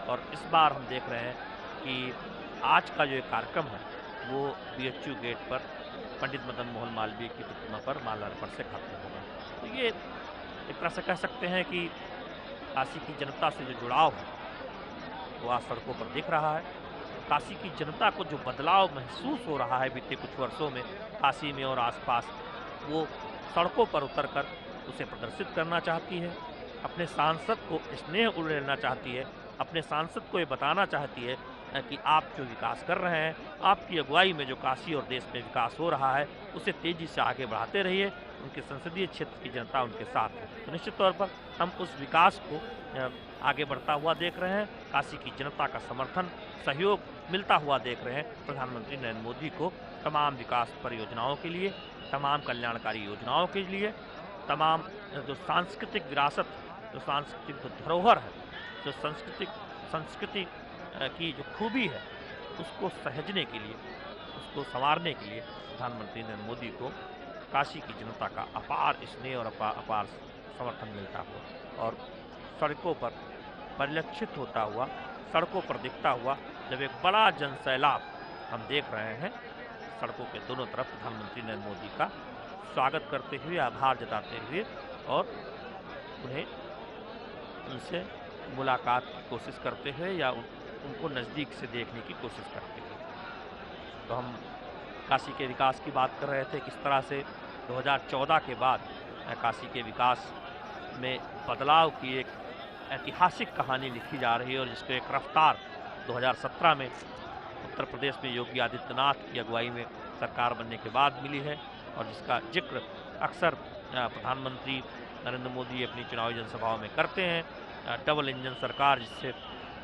और इस बार हम देख रहे हैं कि आज का जो कार्यक्रम है वो BHU गेट पर पंडित मदन मोहन मालवीय की प्रतिमा पर माल्यार्पण से खत्म होगा। तो ये एक तरह से कह सकते हैं कि काशी की जनता से जो जुड़ाव है वो आज सड़कों पर दिख रहा है। काशी की जनता को जो बदलाव महसूस हो रहा है बीते कुछ वर्षों में काशी में और आसपास, वो सड़कों पर उतरकर उसे प्रदर्शित करना चाहती है, अपने सांसद को स्नेह उड़ेलना चाहती है, अपने सांसद को ये बताना चाहती है कि आप जो विकास कर रहे हैं, आपकी अगुवाई में जो काशी और देश में विकास हो रहा है उसे तेज़ी से आगे बढ़ाते रहिए। उनके संसदीय क्षेत्र की जनता उनके साथ है, तो निश्चित तौर पर हम उस विकास को आगे बढ़ता हुआ देख रहे हैं। काशी की जनता का समर्थन, सहयोग मिलता हुआ देख रहे हैं। प्रधानमंत्री नरेंद्र मोदी को तमाम विकास परियोजनाओं के लिए, तमाम कल्याणकारी योजनाओं के लिए, तमाम जो सांस्कृतिक विरासत, जो सांस्कृतिक धरोहर है, जो संस्कृति की जो खूबी है, उसको सहेजने के लिए, उसको संवारने के लिए प्रधानमंत्री नरेंद्र मोदी को काशी की जनता का अपार स्नेह और अपार समर्थन मिलता हुआ और सड़कों पर परिलक्षित होता हुआ, सड़कों पर दिखता हुआ जब एक बड़ा जनसैलाब हम देख रहे हैं, सड़कों के दोनों तरफ प्रधानमंत्री नरेंद्र मोदी का स्वागत करते हुए, आभार जताते हुए और उन्हें उनसे मुलाकात की कोशिश करते हुए या उनको नज़दीक से देखने की कोशिश करते हुए। तो हम काशी के विकास की बात कर रहे थे, किस तरह से 2014 के बाद काशी के विकास में बदलाव की एक ऐतिहासिक कहानी लिखी जा रही है और जिसको एक रफ्तार 2017 में उत्तर प्रदेश में योगी आदित्यनाथ की अगुवाई में सरकार बनने के बाद मिली है और जिसका जिक्र अक्सर प्रधानमंत्री नरेंद्र मोदी अपनी चुनावी जनसभाओं में करते हैं। डबल इंजन सरकार, जिससे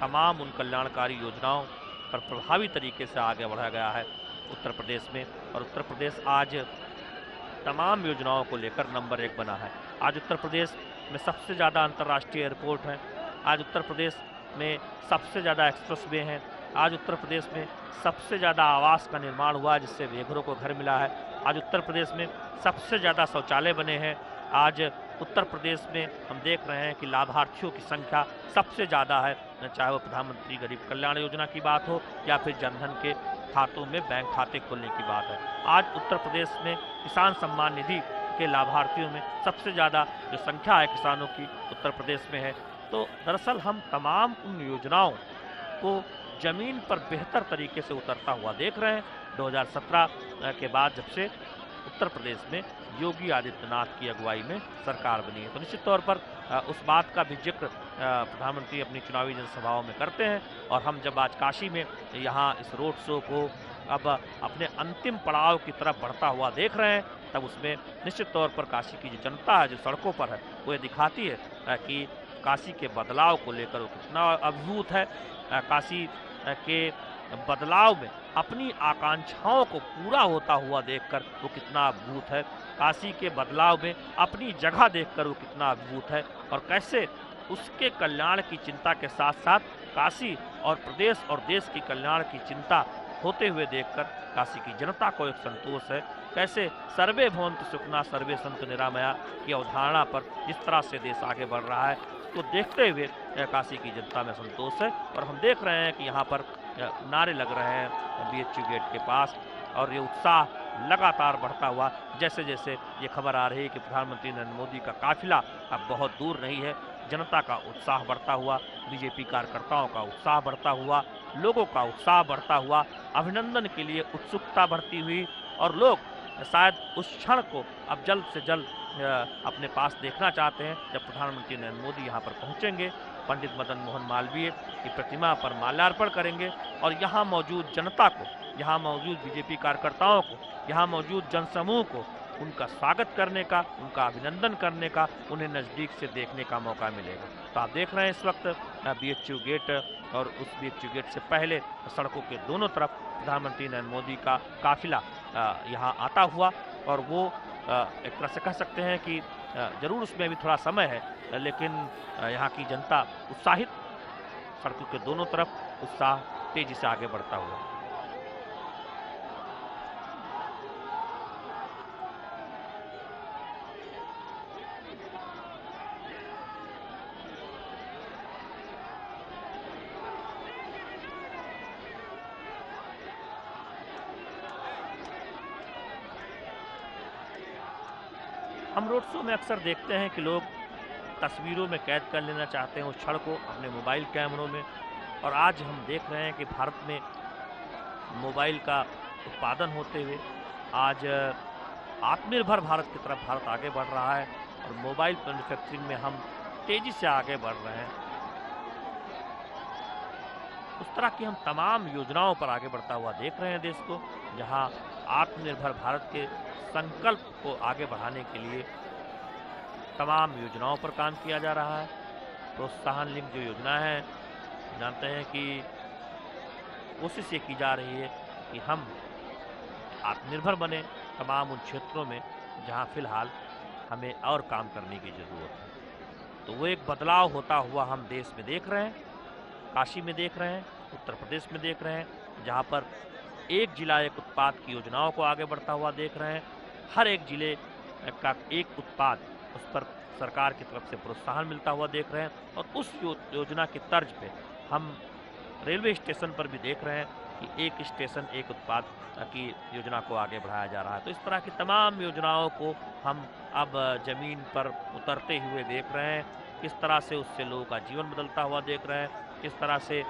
तमाम उन कल्याणकारी योजनाओं पर प्रभावी तरीके से आगे बढ़ाया गया है उत्तर प्रदेश में, और उत्तर प्रदेश आज तमाम योजनाओं को लेकर नंबर 1 बना है। आज उत्तर प्रदेश में सबसे ज़्यादा अंतर्राष्ट्रीय एयरपोर्ट हैं, आज उत्तर प्रदेश में सबसे ज़्यादा एक्सप्रेसवे हैं, आज उत्तर प्रदेश में सबसे ज़्यादा आवास का निर्माण हुआ है जिससे बेघरों को घर मिला है, आज उत्तर प्रदेश में सबसे ज़्यादा शौचालय बने हैं, आज उत्तर प्रदेश में हम देख रहे हैं कि लाभार्थियों की संख्या सबसे ज़्यादा है, चाहे वो प्रधानमंत्री गरीब कल्याण योजना की बात हो या फिर जनधन के खातों में बैंक खाते खोलने की बात है। आज उत्तर प्रदेश में किसान सम्मान निधि के लाभार्थियों में सबसे ज़्यादा जो संख्या है किसानों की उत्तर प्रदेश में है। तो दरअसल हम तमाम उन योजनाओं को ज़मीन पर बेहतर तरीके से उतरता हुआ देख रहे हैं 2017 के बाद, जब से उत्तर प्रदेश में योगी आदित्यनाथ की अगुवाई में सरकार बनी है। तो निश्चित तौर पर उस बात का भी जिक्र प्रधानमंत्री अपनी चुनावी जनसभाओं में करते हैं और हम जब आज काशी में यहाँ इस रोड शो को अब अपने अंतिम पड़ाव की तरफ बढ़ता हुआ देख रहे हैं, तब उसमें निश्चित तौर पर काशी की जो जनता है, जो सड़कों पर है, वो ये दिखाती है कि काशी के बदलाव को लेकर वो कितना अभिभूत है, काशी के बदलाव में अपनी आकांक्षाओं को पूरा होता हुआ देखकर वो कितना अभिभूत है, काशी के बदलाव में अपनी जगह देखकर वो कितना अभिभूत है और कैसे उसके कल्याण की चिंता के साथ साथ काशी और प्रदेश और देश की कल्याण की चिंता होते हुए देखकर काशी की जनता को एक संतोष है। कैसे सर्वे भवन्तु सुखिनः सर्वे सन्तु निरामया की अवधारणा पर जिस तरह से देश आगे बढ़ रहा है, तो देखते हुए काशी की जनता में संतोष है और हम देख रहे हैं कि यहाँ पर नारे लग रहे हैं BHU गेट के पास और ये उत्साह लगातार बढ़ता हुआ, जैसे जैसे ये खबर आ रही है कि प्रधानमंत्री नरेंद्र मोदी का काफिला अब बहुत दूर नहीं है, जनता का उत्साह बढ़ता हुआ, बीजेपी कार्यकर्ताओं का उत्साह बढ़ता हुआ, लोगों का उत्साह बढ़ता हुआ, अभिनंदन के लिए उत्सुकता बढ़ती हुई और लोग शायद उस क्षण को अब जल्द से जल्द अपने पास देखना चाहते हैं जब प्रधानमंत्री नरेंद्र मोदी यहाँ पर पहुँचेंगे पंडित मदन मोहन मालवीय की प्रतिमा पर माल्यार्पण करेंगे और यहाँ मौजूद जनता को, यहाँ मौजूद बीजेपी कार्यकर्ताओं को, यहाँ मौजूद जनसमूह को उनका स्वागत करने का, उनका अभिनंदन करने का, उन्हें नज़दीक से देखने का मौका मिलेगा। तो आप देख रहे हैं इस वक्त BHU गेट और उस BHU गेट से पहले सड़कों के दोनों तरफ प्रधानमंत्री नरेंद्र मोदी का काफिला यहाँ आता हुआ, और वो एक तरह से कह सकते हैं कि जरूर उसमें अभी थोड़ा समय है, लेकिन यहाँ की जनता उत्साहित, सड़कों के दोनों तरफ उत्साह तेजी से आगे बढ़ता हुआ। हम रोड शो में अक्सर देखते हैं कि लोग तस्वीरों में कैद कर लेना चाहते हैं उस क्षण को अपने मोबाइल कैमरों में, और आज हम देख रहे हैं कि भारत में मोबाइल का उत्पादन होते हुए आज आत्मनिर्भर भारत की तरफ भारत आगे बढ़ रहा है और मोबाइल मैन्युफैक्चरिंग में हम तेजी से आगे बढ़ रहे हैं। उस तरह की हम तमाम योजनाओं पर आगे बढ़ता हुआ देख रहे हैं देश को, जहां आत्मनिर्भर भारत के संकल्प को आगे बढ़ाने के लिए तमाम योजनाओं पर काम किया जा रहा है। प्रोत्साहन लिंक जो योजना है, जानते हैं कि कोशिश ये की जा रही है कि हम आत्मनिर्भर बने तमाम उन क्षेत्रों में जहां फिलहाल हमें और काम करने की ज़रूरत है। तो वो एक बदलाव होता हुआ हम देश में देख रहे हैं, काशी में देख रहे हैं, उत्तर प्रदेश में देख रहे हैं, जहां पर एक जिला एक उत्पाद की योजनाओं को आगे बढ़ता हुआ देख रहे हैं। हर एक जिले का एक उत्पाद, उस पर सरकार की तरफ से प्रोत्साहन मिलता हुआ देख रहे हैं, और उस योजना की तर्ज पे हम रेलवे स्टेशन पर भी देख रहे हैं कि एक स्टेशन एक उत्पाद की योजना को आगे बढ़ाया जा रहा है। तो इस तरह की तमाम योजनाओं को हम अब ज़मीन पर उतरते हुए देख रहे हैं, किस तरह से उससे लोगों का जीवन बदलता हुआ देख रहे हैं, किस तरह से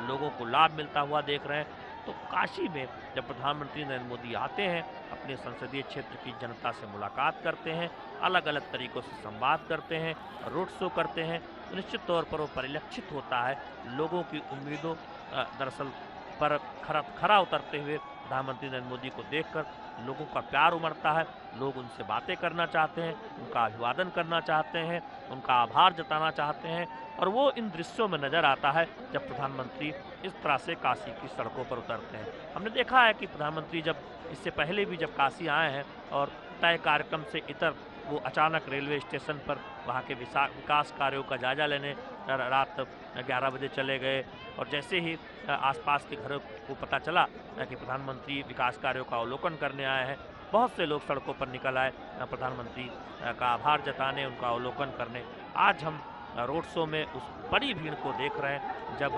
लोगों को लाभ मिलता हुआ देख रहे हैं। तो काशी में जब प्रधानमंत्री नरेंद्र मोदी आते हैं, अपने संसदीय क्षेत्र की जनता से मुलाकात करते हैं, अलग अलग तरीक़ों से संवाद करते हैं, रोड शो करते हैं, तो निश्चित तौर पर वो परिलक्षित होता है लोगों की उम्मीदों दरअसल पर खरा उतरते हुए प्रधानमंत्री नरेंद्र मोदी को देखकर लोगों का प्यार उमड़ता है। लोग उनसे बातें करना चाहते हैं, उनका अभिवादन करना चाहते हैं, उनका आभार जताना चाहते हैं, और वो इन दृश्यों में नज़र आता है जब प्रधानमंत्री इस तरह से काशी की सड़कों पर उतरते हैं। हमने देखा है कि प्रधानमंत्री जब इससे पहले भी जब काशी आए हैं और तय कार्यक्रम से इतर वो अचानक रेलवे स्टेशन पर वहाँ के विकास कार्यों का जायजा लेने रात 11 बजे चले गए, और जैसे ही आसपास के घरों को पता चला कि प्रधानमंत्री विकास कार्यों का अवलोकन करने आए हैं, बहुत से लोग सड़कों पर निकल आए प्रधानमंत्री का आभार जताने, उनका अवलोकन करने। आज हम रोड शो में उस बड़ी भीड़ को देख रहे हैं, जब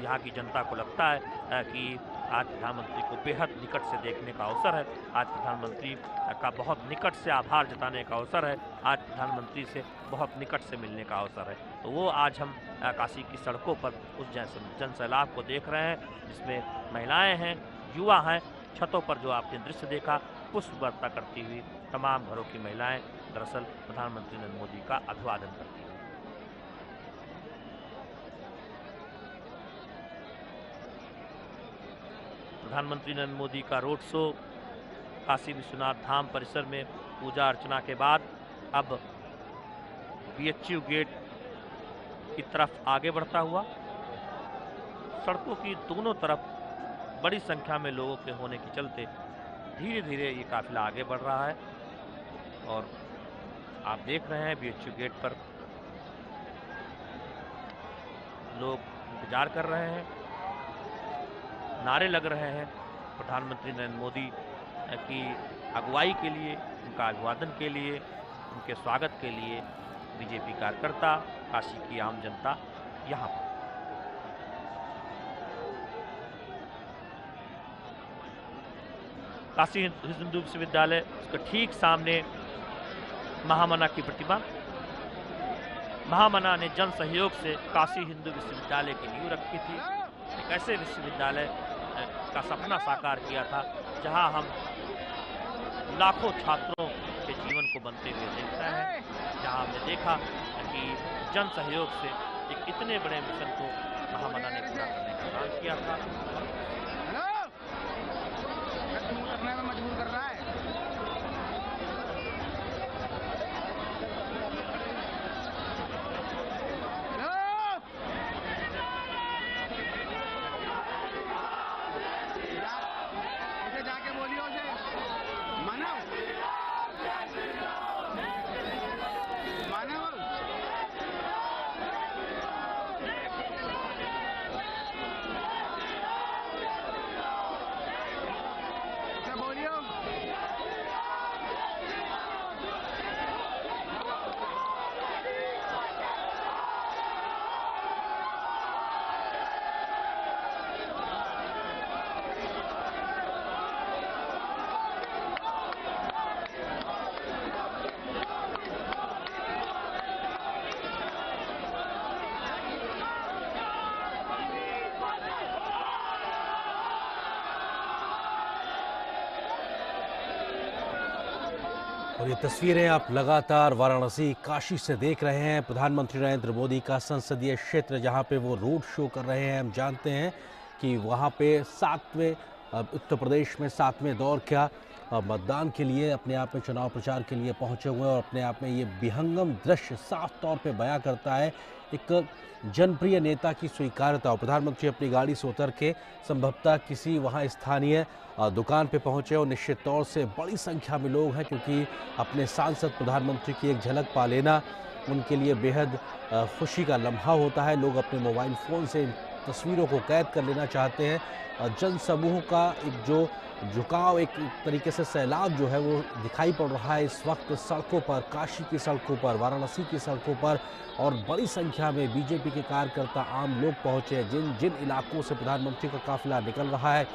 यहाँ की जनता को लगता है कि आज प्रधानमंत्री को बेहद निकट से देखने का अवसर है, आज प्रधानमंत्री का बहुत निकट से आभार जताने का अवसर है, आज प्रधानमंत्री से बहुत निकट से मिलने का अवसर है। तो वो आज हम काशी की सड़कों पर उस जनसैलाब को देख रहे हैं, जिसमें महिलाएं हैं, युवा हैं, छतों पर जो आपने दृश्य देखा, पुष्प वर्षा करती हुई तमाम घरों की महिलाएं दरअसल प्रधानमंत्री नरेंद्र मोदी का अभिवादन करती हैं। प्रधानमंत्री नरेंद्र मोदी का रोड शो काशी विश्वनाथ धाम परिसर में पूजा अर्चना के बाद अब BHU गेट की तरफ आगे बढ़ता हुआ, सड़कों की दोनों तरफ बड़ी संख्या में लोगों के होने के चलते धीरे धीरे ये काफिला आगे बढ़ रहा है। और आप देख रहे हैं BHU गेट पर लोग इंतजार कर रहे हैं, नारे लग रहे हैं प्रधानमंत्री नरेंद्र मोदी की अगुवाई के लिए, उनका अभिवादन के लिए, उनके स्वागत के लिए बीजेपी कार्यकर्ता, काशी की आम जनता यहाँ पर। काशी हिंदू विश्वविद्यालय, उसके ठीक सामने महामना की प्रतिमा। महामना ने जन सहयोग से काशी हिंदू विश्वविद्यालय की नींव रखी थी, एक ऐसे विश्वविद्यालय का सपना साकार किया था जहां हम लाखों छात्रों के जीवन को बनते हुए देखते हैं, जहां हमने देखा कि जन सहयोग से एक इतने बड़े मिशन को महामना ने पूरा करने का काम किया था। करने में मजबूर कर रहा है। जाके बोलियो उसे मानव मानव उसे बोलियो। और ये तस्वीरें आप लगातार वाराणसी काशी से देख रहे हैं। प्रधानमंत्री नरेंद्र मोदी का संसदीय क्षेत्र जहां पे वो रोड शो कर रहे हैं। हम जानते हैं कि वहां पे उत्तर प्रदेश में 7वें दौर का मतदान के लिए अपने आप में चुनाव प्रचार के लिए पहुंचे हुए हैं और अपने आप में ये विहंगम दृश्य साफ तौर पे बयां करता है एक जनप्रिय नेता की स्वीकार्यता। प्रधानमंत्री अपनी गाड़ी से उतर के संभवतः किसी वहाँ स्थानीय दुकान पे पहुंचे और निश्चित तौर से बड़ी संख्या में लोग हैं, क्योंकि अपने सांसद प्रधानमंत्री की एक झलक पा लेना उनके लिए बेहद खुशी का लम्हा होता है। लोग अपने मोबाइल फ़ोन से इन तस्वीरों को कैद कर लेना चाहते हैं। जन समूह का एक जो झुकाव, एक तरीके से सैलाब जो है वो दिखाई पड़ रहा है इस वक्त सड़कों पर, काशी की सड़कों पर, वाराणसी की सड़कों पर, और बड़ी संख्या में बीजेपी के कार्यकर्ता आम लोग पहुंचे। जिन इलाकों से प्रधानमंत्री का काफिला निकल रहा है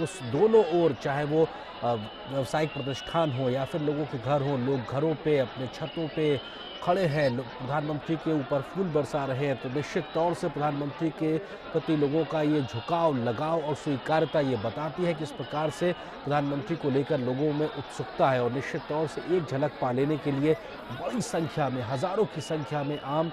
उस दोनों ओर, चाहे वो व्यावसायिक प्रतिष्ठान हो या फिर लोगों के घर हो, लोग घरों पे अपने छतों पे खड़े हैं, प्रधानमंत्री के ऊपर फूल बरसा रहे हैं। तो निश्चित तौर से प्रधानमंत्री के प्रति लोगों का ये झुकाव, लगाव और स्वीकार्यता ये बताती है कि इस प्रकार से प्रधानमंत्री को लेकर लोगों में उत्सुकता है। और निश्चित तौर से एक झलक पा लेने के लिए बड़ी संख्या में, हज़ारों की संख्या में आम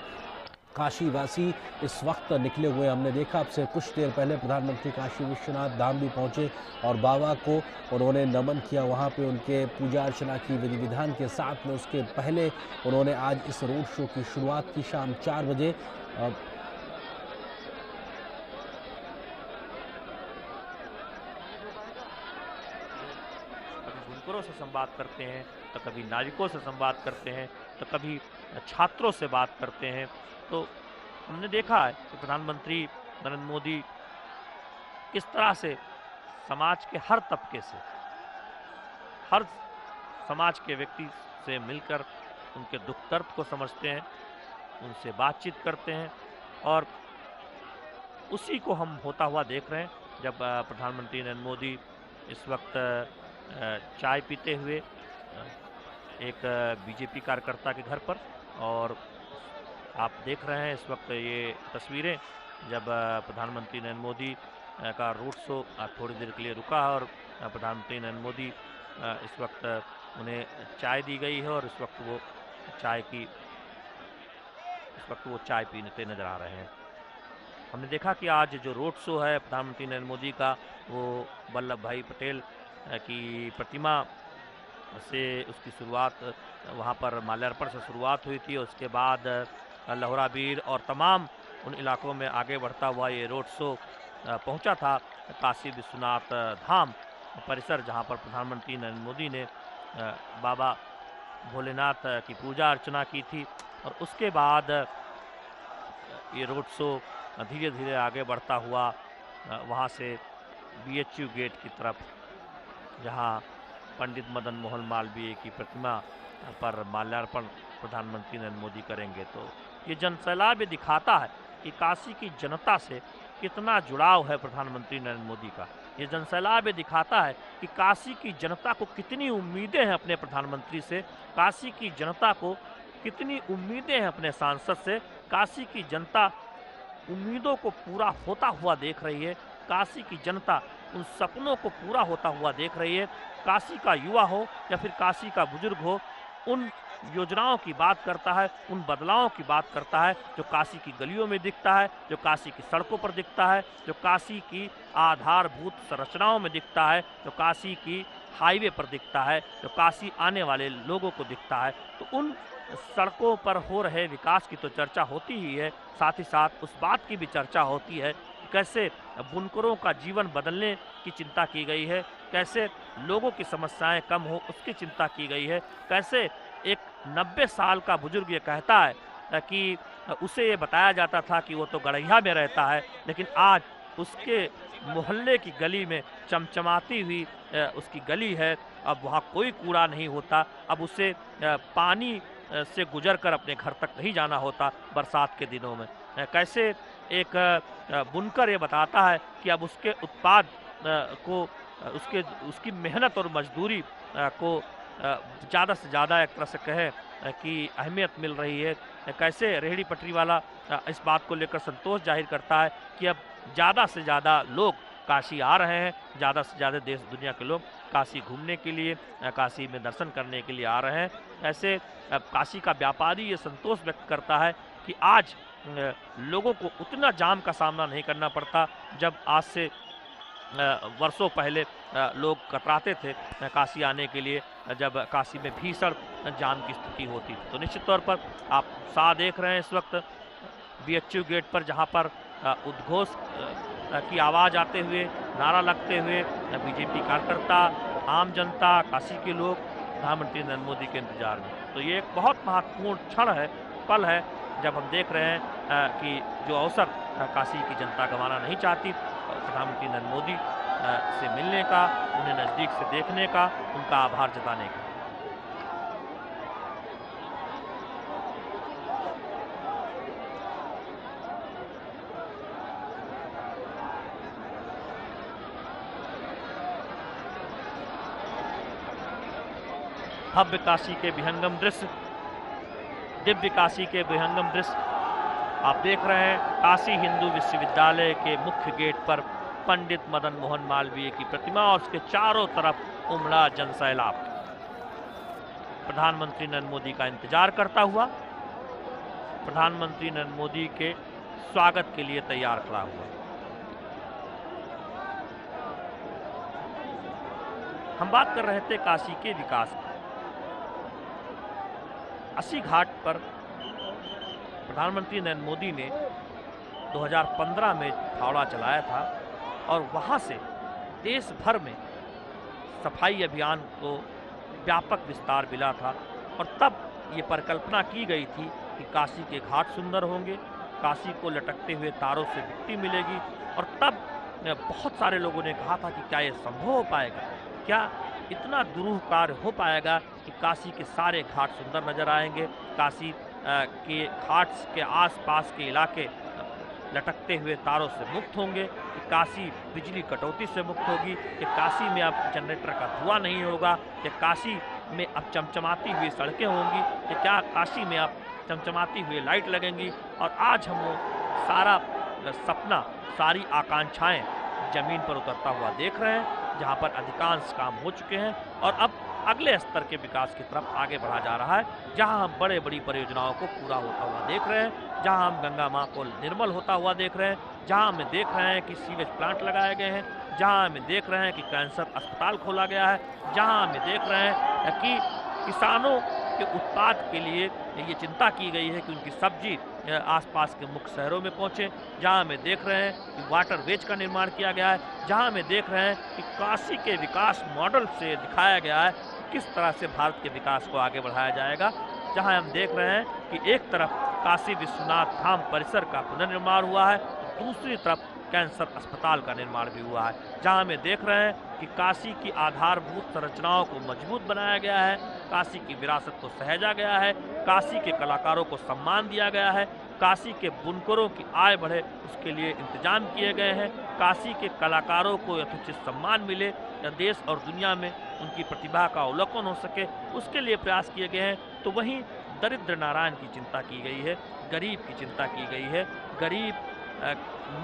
काशीवासी इस वक्त निकले हुए। हमने देखा आपसे कुछ देर पहले प्रधानमंत्री काशी विश्वनाथ धाम भी पहुंचे और बाबा को उन्होंने नमन किया, वहां पे उनके पूजा अर्चना की विधि विधान के साथ में। उसके पहले उन्होंने आज इस रोड शो की शुरुआत की शाम 4 बजे। बुनकरों से संवाद करते हैं तो कभी नाविकों से संवाद करते हैं तो कभी छात्रों से बात करते हैं। तो हमने देखा है कि प्रधानमंत्री नरेंद्र मोदी किस तरह से समाज के हर तबके से, हर समाज के व्यक्ति से मिलकर उनके दुख दर्द को समझते हैं, उनसे बातचीत करते हैं। और उसी को हम होता हुआ देख रहे हैं जब प्रधानमंत्री नरेंद्र मोदी इस वक्त चाय पीते हुए एक बीजेपी कार्यकर्ता के घर पर, और आप देख रहे हैं इस वक्त ये तस्वीरें जब प्रधानमंत्री नरेंद्र मोदी का रोड शो थोड़ी देर के लिए रुका है और प्रधानमंत्री नरेंद्र मोदी इस वक्त उन्हें चाय दी गई है और इस वक्त वो चाय पीते नजर आ रहे हैं। हमने देखा कि आज जो रोड शो है प्रधानमंत्री नरेंद्र मोदी का, वो वल्लभ भाई पटेल की प्रतिमा से उसकी शुरुआत, वहाँ पर माल्यार्पण से शुरुआत हुई थी। उसके बाद लहराबीर और तमाम उन इलाकों में आगे बढ़ता हुआ ये रोड शो पहुंचा था काशी विश्वनाथ धाम परिसर, जहां पर प्रधानमंत्री नरेंद्र मोदी ने बाबा भोलेनाथ की पूजा अर्चना की थी। और उसके बाद ये रोड शो धीरे धीरे आगे बढ़ता हुआ वहां से BHU गेट की तरफ, जहां पंडित मदन मोहन मालवीय की प्रतिमा पर माल्यार्पण प्रधानमंत्री नरेंद्र मोदी करेंगे। तो ये जनसैलाब दिखाता है कि काशी की जनता से कितना जुड़ाव है प्रधानमंत्री नरेंद्र मोदी का। ये जनसैलाब दिखाता है कि काशी की जनता को कितनी उम्मीदें हैं अपने प्रधानमंत्री से, काशी की जनता को कितनी उम्मीदें हैं अपने सांसद से। काशी की जनता उम्मीदों को पूरा होता हुआ देख रही है, काशी की जनता उन सपनों को पूरा होता हुआ देख रही है। काशी का युवा हो या फिर काशी का बुजुर्ग हो, उन योजनाओं की बात करता है, उन बदलावों की बात करता है जो काशी की गलियों में दिखता है, जो काशी की सड़कों पर दिखता है, जो काशी की आधारभूत संरचनाओं में दिखता है, जो काशी की हाईवे पर दिखता है, जो काशी आने वाले लोगों को दिखता है। तो उन सड़कों पर हो रहे विकास की तो चर्चा होती ही है, साथ ही साथ उस बात की भी चर्चा होती है कैसे बुनकरों का जीवन बदलने की चिंता की गई है, कैसे लोगों की समस्याएं कम हो उसकी चिंता की गई है, कैसे एक 90 साल का बुजुर्ग ये कहता है कि उसे ये बताया जाता था कि वो तो गड़ैया में रहता है, लेकिन आज उसके मोहल्ले की गली में चमचमाती हुई उसकी गली है, अब वहाँ कोई कूड़ा नहीं होता, अब उसे पानी से गुजरकर अपने घर तक नहीं जाना होता बरसात के दिनों में। कैसे एक बुनकर ये बताता है कि अब उसके उत्पाद को उसकी मेहनत और मजदूरी को ज़्यादा से ज़्यादा एक तरह से कहें कि अहमियत मिल रही है। कैसे रेहड़ी पटरी वाला इस बात को लेकर संतोष जाहिर करता है कि अब ज़्यादा से ज़्यादा लोग काशी आ रहे हैं, ज़्यादा से ज़्यादा देश दुनिया के लोग काशी घूमने के लिए, काशी में दर्शन करने के लिए आ रहे हैं। ऐसे काशी का व्यापारी ये संतोष व्यक्त करता है कि आज लोगों को उतना जाम का सामना नहीं करना पड़ता जब आज से वर्षों पहले लोग कतराते थे काशी आने के लिए, जब काशी में भीषण जाम की स्थिति होती थी। तो निश्चित तौर पर आप साथ देख रहे हैं इस वक्त BHU गेट पर, जहां पर उद्घोष की आवाज़ आते हुए, नारा लगते हुए बीजेपी कार्यकर्ता, आम जनता, काशी के लोग प्रधानमंत्री नरेंद्र मोदी के इंतजार में। तो ये एक बहुत महत्वपूर्ण क्षण है, पल है, जब हम देख रहे हैं कि जो अवसर काशी की जनता गंवाना नहीं चाहती, प्रधानमंत्री नरेंद्र मोदी से मिलने का, उन्हें नज़दीक से देखने का, उनका आभार जताने का। भव्य काशी के विहंगम दृश्य, दिव्य काशी के विहंगम दृश्य आप देख रहे हैं। काशी हिंदू विश्वविद्यालय के मुख्य गेट पर पंडित मदन मोहन मालवीय की प्रतिमा और उसके चारों तरफ उमड़ा जनसैलाब प्रधानमंत्री नरेंद्र मोदी का इंतजार करता हुआ, प्रधानमंत्री नरेंद्र मोदी के स्वागत के लिए तैयार खड़ा हुआ। हम बात कर रहे थे काशी के विकास की। अस्सी घाट पर प्रधानमंत्री नरेंद्र मोदी ने 2015 में फावड़ा चलाया था और वहां से देश भर में सफाई अभियान को व्यापक विस्तार मिला था और तब ये परिकल्पना की गई थी कि काशी के घाट सुंदर होंगे, काशी को लटकते हुए तारों से मिट्टी मिलेगी और तब बहुत सारे लोगों ने कहा था कि क्या ये संभव हो पाएगा, क्या इतना दुरूह कार्य हो पाएगा कि काशी के सारे घाट सुंदर नजर आएंगे, काशी के घाट के आसपास के इलाके लटकते हुए तारों से मुक्त होंगे, कि काशी बिजली कटौती से मुक्त होगी, कि काशी में अब जनरेटर का धुआं नहीं होगा, कि काशी में अब चमचमाती हुई सड़कें होंगी, कि क्या काशी में अब चमचमाती हुई लाइट लगेंगी। और आज हम वो सारा सपना, सारी आकांक्षाएं जमीन पर उतरता हुआ देख रहे हैं, जहां पर अधिकांश काम हो चुके हैं और अब अगले स्तर के विकास की तरफ आगे बढ़ा जा रहा है, जहां हम बड़े बड़ी परियोजनाओं को पूरा होता हुआ देख रहे हैं, जहां हम गंगा माँ को निर्मल होता हुआ देख रहे हैं, जहां हम देख रहे हैं कि सीवेज प्लांट लगाए गए हैं, जहां हम देख रहे हैं कि कैंसर अस्पताल खोला गया है, जहां हम देख रहे हैं कि किसानों के उत्पाद के लिए ये चिंता की गई है कि उनकी सब्जी आसपास के मुख्य शहरों में पहुंचे, जहां हमें देख रहे हैं कि वाटर वेज का निर्माण किया गया है, जहां हमें देख रहे हैं कि काशी के विकास मॉडल से दिखाया गया है किस तरह से भारत के विकास को आगे बढ़ाया जाएगा, जहां हम देख रहे हैं कि एक तरफ काशी विश्वनाथ धाम परिसर का पुनर्निर्माण हुआ है, दूसरी तरफ कैंसर अस्पताल का निर्माण भी हुआ है, जहां हमें देख रहे हैं कि काशी की आधारभूत संरचनाओं को मजबूत बनाया गया है, काशी की विरासत को सहेजा गया है, काशी के कलाकारों को सम्मान दिया गया है, काशी के बुनकरों की आय बढ़े उसके लिए इंतजाम किए गए हैं, काशी के कलाकारों को यथोचित सम्मान मिले या देश और दुनिया में उनकी प्रतिभा का अवलोकन हो सके उसके लिए प्रयास किए गए हैं। तो वहीं दरिद्र नारायण की चिंता की गई है, गरीब की चिंता की गई है, गरीब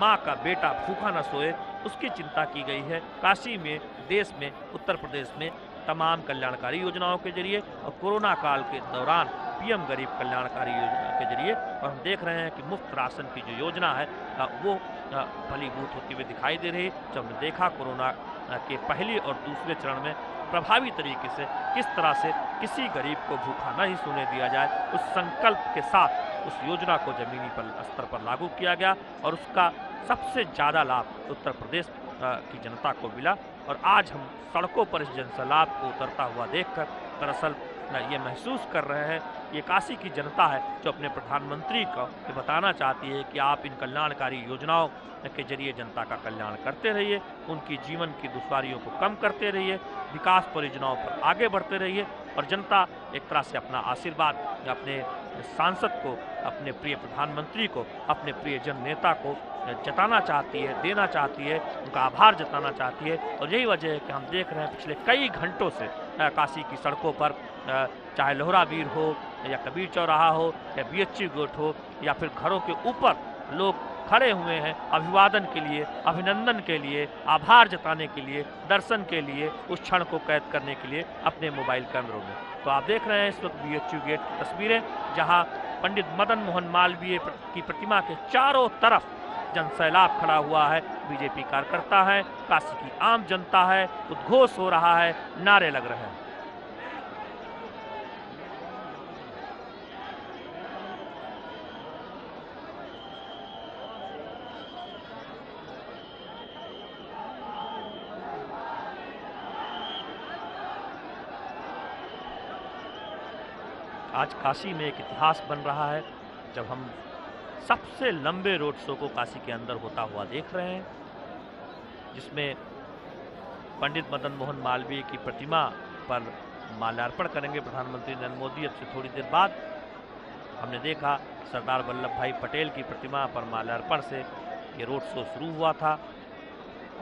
माँ का बेटा भूखा न सोए उसकी चिंता की गई है। काशी में, देश में, उत्तर प्रदेश में तमाम कल्याणकारी योजनाओं के जरिए और कोरोना काल के दौरान पीएम गरीब कल्याणकारी योजना के जरिए। और हम देख रहे हैं कि मुफ्त राशन की जो योजना है वो फलीभूत होती हुई दिखाई दे रही है। जब हमने देखा कोरोना के पहले और दूसरे चरण में प्रभावी तरीके से किस तरह से किसी गरीब को भूखा नहीं सोने दिया जाए, उस संकल्प के साथ उस योजना को जमीनी स्तर पर लागू किया गया और उसका सबसे ज़्यादा लाभ उत्तर प्रदेश की जनता को मिला। और आज हम सड़कों पर इस जनसैलाब को उतरता हुआ देखकर दरअसल ये महसूस कर रहे हैं ये काशी की जनता है जो अपने प्रधानमंत्री को ये बताना चाहती है कि आप इन कल्याणकारी योजनाओं के जरिए जनता का कल्याण करते रहिए, उनकी जीवन की दुश्वारियों को कम करते रहिए, विकास परियोजनाओं पर आगे बढ़ते रहिए। और जनता एक तरह से अपना आशीर्वाद अपने सांसद को, अपने प्रिय प्रधानमंत्री को, अपने प्रिय जन नेता को जताना चाहती है, देना चाहती है, उनका आभार जताना चाहती है। और यही वजह है कि हम देख रहे हैं पिछले कई घंटों से काशी की सड़कों पर चाहे लोहरावीर हो या कबीर चौराहा हो या BHU गेट हो या फिर घरों के ऊपर लोग खड़े हुए हैं अभिवादन के लिए, अभिनंदन के लिए, आभार जताने के लिए, दर्शन के लिए, उस क्षण को कैद करने के लिए अपने मोबाइल कैमरों में। तो आप देख रहे हैं इस वक्त BHU गेट की तस्वीरें जहां पंडित मदन मोहन मालवीय की प्रतिमा के चारों तरफ जनसैलाब खड़ा हुआ है। बीजेपी कार्यकर्ता है, काशी की आम जनता है, उद्घोष हो रहा है, नारे लग रहे हैं। आज काशी में एक इतिहास बन रहा है जब हम सबसे लंबे रोड शो को काशी के अंदर होता हुआ देख रहे हैं, जिसमें पंडित मदन मोहन मालवीय की प्रतिमा पर माल्यार्पण करेंगे प्रधानमंत्री नरेंद्र मोदी। अब से थोड़ी देर बाद हमने देखा सरदार वल्लभ भाई पटेल की प्रतिमा पर माल्यार्पण से ये रोड शो शुरू हुआ था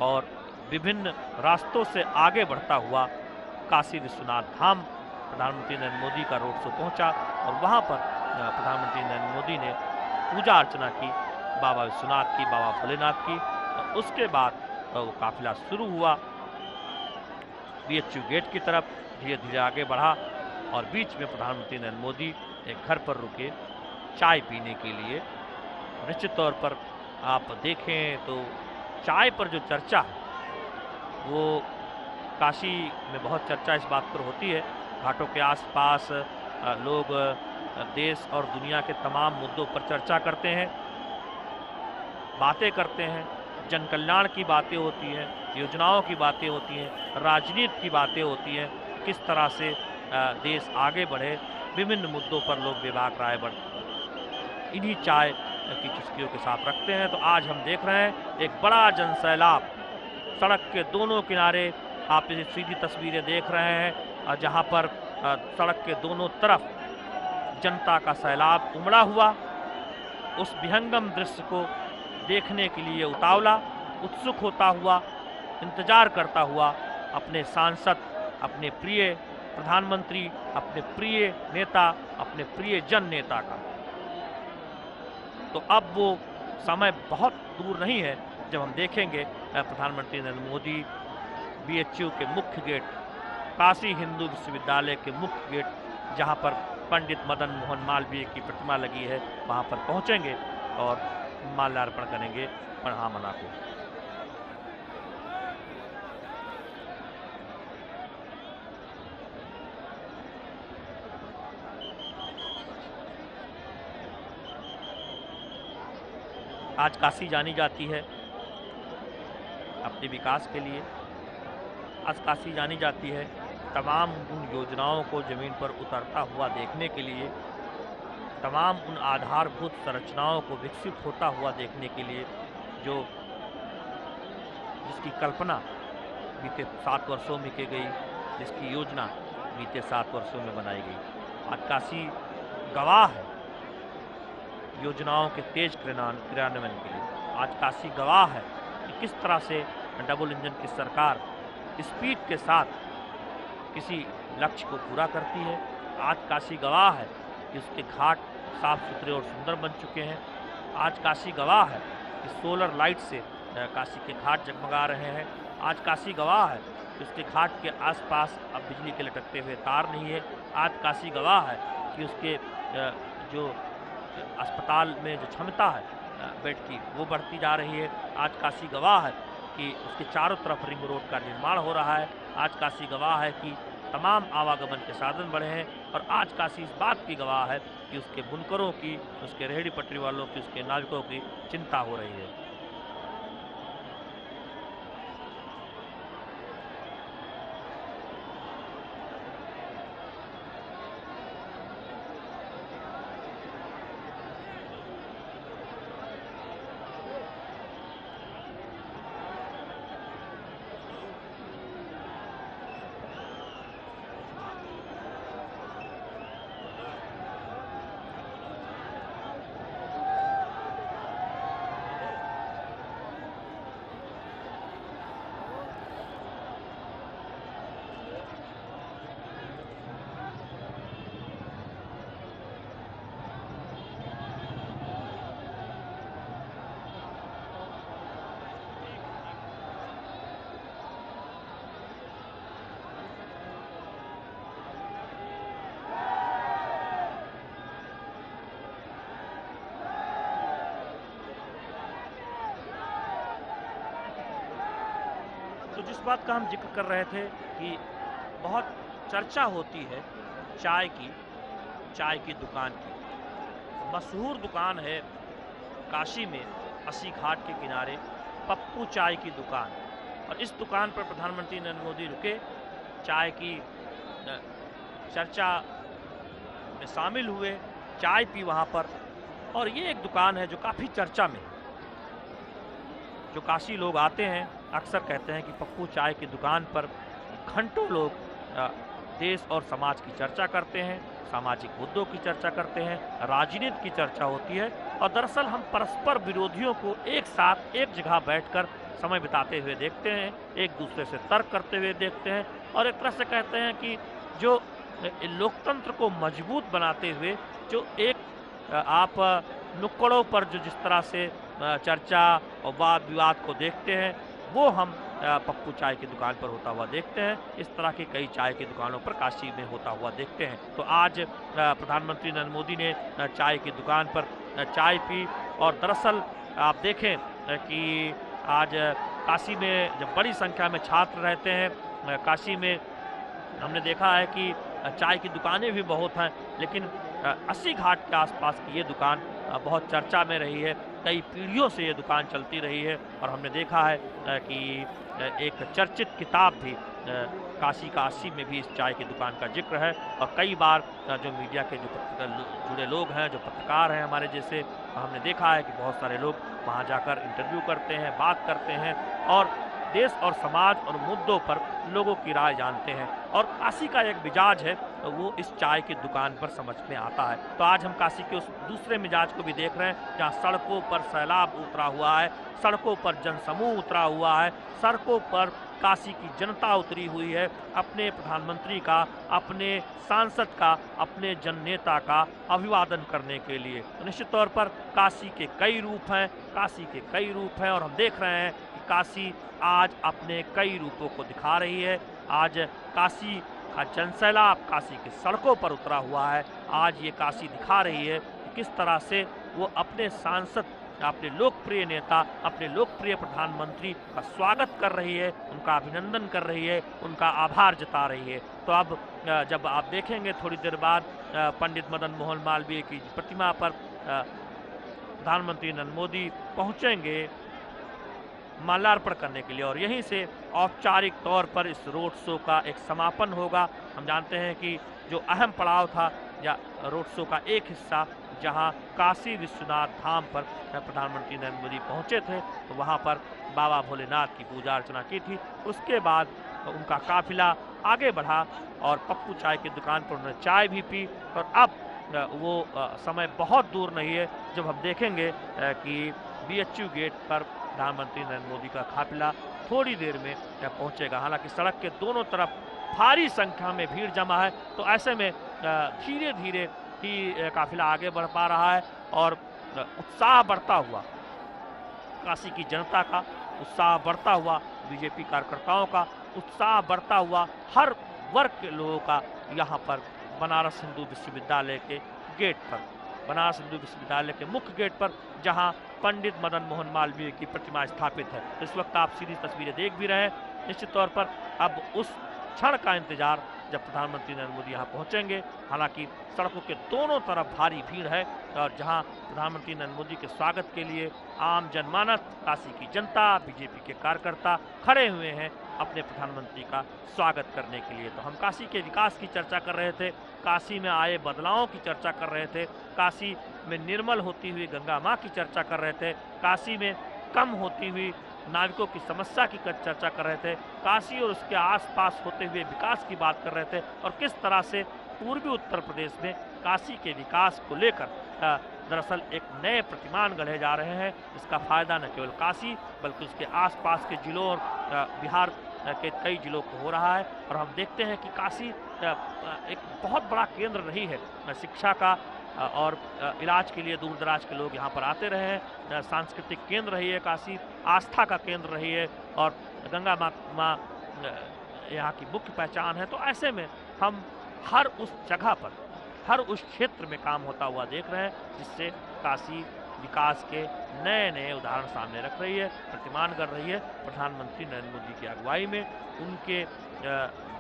और विभिन्न रास्तों से आगे बढ़ता हुआ काशी विश्वनाथ धाम प्रधानमंत्री नरेंद्र मोदी का रोड शो पहुंचा और वहां पर प्रधानमंत्री नरेंद्र मोदी ने पूजा अर्चना की बाबा विश्वनाथ की, बाबा भोलेनाथ की। और उसके बाद वो काफिला शुरू हुआ BHU गेट की तरफ, धीरे धीरे आगे बढ़ा और बीच में प्रधानमंत्री नरेंद्र मोदी एक घर पर रुके चाय पीने के लिए। निश्चित तौर पर आप देखें तो चाय पर जो चर्चा है वो काशी में बहुत चर्चा इस बात पर होती है। घाटों के आसपास लोग देश और दुनिया के तमाम मुद्दों पर चर्चा करते हैं, बातें करते हैं, जन कल्याण की बातें होती हैं, योजनाओं की बातें होती हैं, राजनीति की बातें होती हैं, किस तरह से देश आगे बढ़े, विभिन्न मुद्दों पर लोग बेबाक राय इन्हीं चाय की चुस्कियों के साथ रखते हैं। तो आज हम देख रहे हैं एक बड़ा जनसैलाब सड़क के दोनों किनारे, आप इस सीधी तस्वीरें देख रहे हैं जहां पर सड़क के दोनों तरफ जनता का सैलाब उमड़ा हुआ। उस विहंगम दृश्य को देखने के लिए उतावला, उत्सुक होता हुआ, इंतजार करता हुआ अपने सांसद, अपने प्रिय प्रधानमंत्री, अपने प्रिय नेता, अपने प्रिय जन नेता का। तो अब वो समय बहुत दूर नहीं है जब हम देखेंगे प्रधानमंत्री नरेंद्र मोदी BHU के मुख्य गेट, काशी हिंदू विश्वविद्यालय के मुख्य गेट जहां पर पंडित मदन मोहन मालवीय की प्रतिमा लगी है वहां पर पहुंचेंगे और माल्यार्पण करेंगे महामना को। आज काशी जानी जाती है अपने विकास के लिए। आज काशी जानी जाती है तमाम उन योजनाओं को ज़मीन पर उतरता हुआ देखने के लिए, तमाम उन आधारभूत संरचनाओं को विकसित होता हुआ देखने के लिए जो जिसकी कल्पना बीते 7 वर्षों में की गई, जिसकी योजना बीते 7 वर्षों में बनाई गई। आज काशी गवाह है योजनाओं के तेज क्रियान्वयन के लिए। आज काशी गवाह है कि किस तरह से डबल इंजन की सरकार स्पीड के साथ किसी लक्ष्य को पूरा करती है। आज काशी गवाह है कि उसके घाट साफ सुथरे और सुंदर बन चुके हैं। आज काशी गवाह है कि सोलर लाइट से काशी के घाट जगमगा रहे हैं। आज काशी गवाह है कि उसके घाट के आसपास अब बिजली के लटकते हुए तार नहीं है। आज काशी गवाह है कि उसके जो अस्पताल में जो क्षमता है बेड की वो बढ़ती जा रही है। आज काशी गवाह है कि उसके चारों तरफ रिंग रोड का निर्माण हो रहा है। आज काशी गवाह है कि तमाम आवागमन के साधन बढ़े हैं और आज काशी इस बात की गवाह है कि उसके बुनकरों की, उसके रेहड़ी पटरी वालों की, उसके नाविकों की चिंता हो रही है। तो जिस बात का हम जिक्र कर रहे थे कि बहुत चर्चा होती है चाय की दुकान की। मशहूर दुकान है काशी में अस्सी घाट के किनारे पप्पू चाय की दुकान, और इस दुकान पर प्रधानमंत्री नरेंद्र मोदी रुके, चाय की चर्चा में शामिल हुए, चाय पी वहाँ पर। और ये एक दुकान है जो काफ़ी चर्चा में, जो काशी लोग आते हैं अक्सर कहते हैं कि पप्पू चाय की दुकान पर घंटों लोग देश और समाज की चर्चा करते हैं, सामाजिक मुद्दों की चर्चा करते हैं, राजनीति की चर्चा होती है। और दरअसल हम परस्पर विरोधियों को एक साथ एक जगह बैठकर समय बिताते हुए देखते हैं, एक दूसरे से तर्क करते हुए देखते हैं, और एक तरह से कहते हैं कि जो लोकतंत्र को मजबूत बनाते हुए जो एक आप नुक्कड़ों पर जो जिस तरह से चर्चा और वाद विवाद को देखते हैं, वो हम पप्पू चाय की दुकान पर होता हुआ देखते हैं। इस तरह की कई चाय की दुकानों पर काशी में होता हुआ देखते हैं। तो आज प्रधानमंत्री नरेंद्र मोदी ने चाय की दुकान पर चाय पी, और दरअसल आप देखें कि आज काशी में जब बड़ी संख्या में छात्र रहते हैं, काशी में हमने देखा है कि चाय की दुकानें भी बहुत हैं, लेकिन अस्सी घाट के आसपास की ये दुकान बहुत चर्चा में रही है। कई पीढ़ियों से ये दुकान चलती रही है, और हमने देखा है कि एक चर्चित किताब भी काशी का 80 में भी इस चाय की दुकान का जिक्र है। और कई बार जो मीडिया के जो जुड़े लोग हैं, जो पत्रकार हैं हमारे जैसे, हमने देखा है कि बहुत सारे लोग वहाँ जाकर इंटरव्यू करते हैं, बात करते हैं, और देश और समाज और मुद्दों पर लोगों की राय जानते हैं। और काशी का एक मिजाज है वो इस चाय की दुकान पर समझ में आता है। तो आज हम काशी के उस दूसरे मिजाज को भी देख रहे हैं, जहाँ सड़कों पर सैलाब उतरा हुआ है, सड़कों पर जनसमूह उतरा हुआ है, सड़कों पर काशी की जनता उतरी हुई है अपने प्रधानमंत्री का, अपने सांसद का, अपने जननेता का अभिवादन करने के लिए। तो निश्चित तौर पर काशी के कई रूप हैं, काशी के कई रूप हैं, और हम देख रहे हैं कि काशी आज अपने कई रूपों को दिखा रही है। आज काशी का जनसैलाब काशी की सड़कों पर उतरा हुआ है। आज ये काशी दिखा रही है कि किस तरह से वो अपने सांसद, अपने लोकप्रिय नेता, अपने लोकप्रिय प्रधानमंत्री का स्वागत कर रही है, उनका अभिनंदन कर रही है, उनका आभार जता रही है। तो अब जब आप देखेंगे थोड़ी देर बाद पंडित मदन मोहन मालवीय की प्रतिमा पर प्रधानमंत्री नरेंद्र मोदी पहुंचेंगे माल्यार्पण करने के लिए, और यहीं से औपचारिक तौर पर इस रोड शो का एक समापन होगा। हम जानते हैं कि जो अहम पड़ाव था या रोड शो का एक हिस्सा, जहां काशी विश्वनाथ धाम पर प्रधानमंत्री नरेंद्र मोदी पहुंचे थे, तो वहां पर बाबा भोलेनाथ की पूजा अर्चना की थी। उसके बाद उनका काफिला आगे बढ़ा और पप्पू चाय की दुकान पर उन्होंने चाय भी पी, और अब वो समय बहुत दूर नहीं है जब हम देखेंगे कि BHU गेट पर प्रधानमंत्री नरेंद्र मोदी का काफिला थोड़ी देर में पहुंचेगा। हालांकि सड़क के दोनों तरफ भारी संख्या में भीड़ जमा है, तो ऐसे में धीरे धीरे ही काफिला आगे बढ़ पा रहा है, और उत्साह बढ़ता हुआ, काशी की जनता का उत्साह बढ़ता हुआ, बीजेपी कार्यकर्ताओं का उत्साह बढ़ता हुआ हर वर्ग के लोगों का यहाँ पर बनारस हिंदू विश्वविद्यालय के गेट पर, बनारस हिंदू विश्वविद्यालय के मुख्य गेट पर, जहाँ पंडित मदन मोहन मालवीय की प्रतिमा स्थापित है। इस वक्त आप सीधी तस्वीरें देख भी रहे हैं। निश्चित तौर पर अब उस क्षण का इंतजार जब प्रधानमंत्री नरेंद्र मोदी यहाँ पहुँचेंगे। हालांकि सड़कों के दोनों तरफ भारी भीड़ है और जहाँ प्रधानमंत्री नरेंद्र मोदी के स्वागत के लिए आम जनमानस, काशी की जनता, बीजेपी के कार्यकर्ता खड़े हुए हैं अपने प्रधानमंत्री का स्वागत करने के लिए। तो हम काशी के विकास की चर्चा कर रहे थे, काशी में आए बदलावों की चर्चा कर रहे थे, काशी में निर्मल होती हुई गंगा माँ की चर्चा कर रहे थे, काशी में कम होती हुई नाविकों की समस्या की चर्चा कर रहे थे, काशी और उसके आसपास होते हुए विकास की बात कर रहे थे और किस तरह से पूर्वी उत्तर प्रदेश में काशी के विकास को लेकर दरअसल एक नए प्रतिमान गढ़े जा रहे हैं। इसका फायदा न केवल काशी बल्कि उसके आसपास के जिलों और बिहार के कई जिलों को हो रहा है। और हम देखते हैं कि काशी एक बहुत बड़ा केंद्र रही है शिक्षा का और इलाज के लिए दूर दराज के लोग यहाँ पर आते रहे हैं। सांस्कृतिक केंद्र रही है काशी, आस्था का केंद्र रही है और गंगा माँ यहाँ की मुख्य पहचान है। तो ऐसे में हम हर उस जगह पर, हर उस क्षेत्र में काम होता हुआ देख रहे हैं जिससे काशी विकास के नए नए उदाहरण सामने रख रही है, प्रतिमान कर रही है। प्रधानमंत्री नरेंद्र मोदी की अगुवाई में, उनके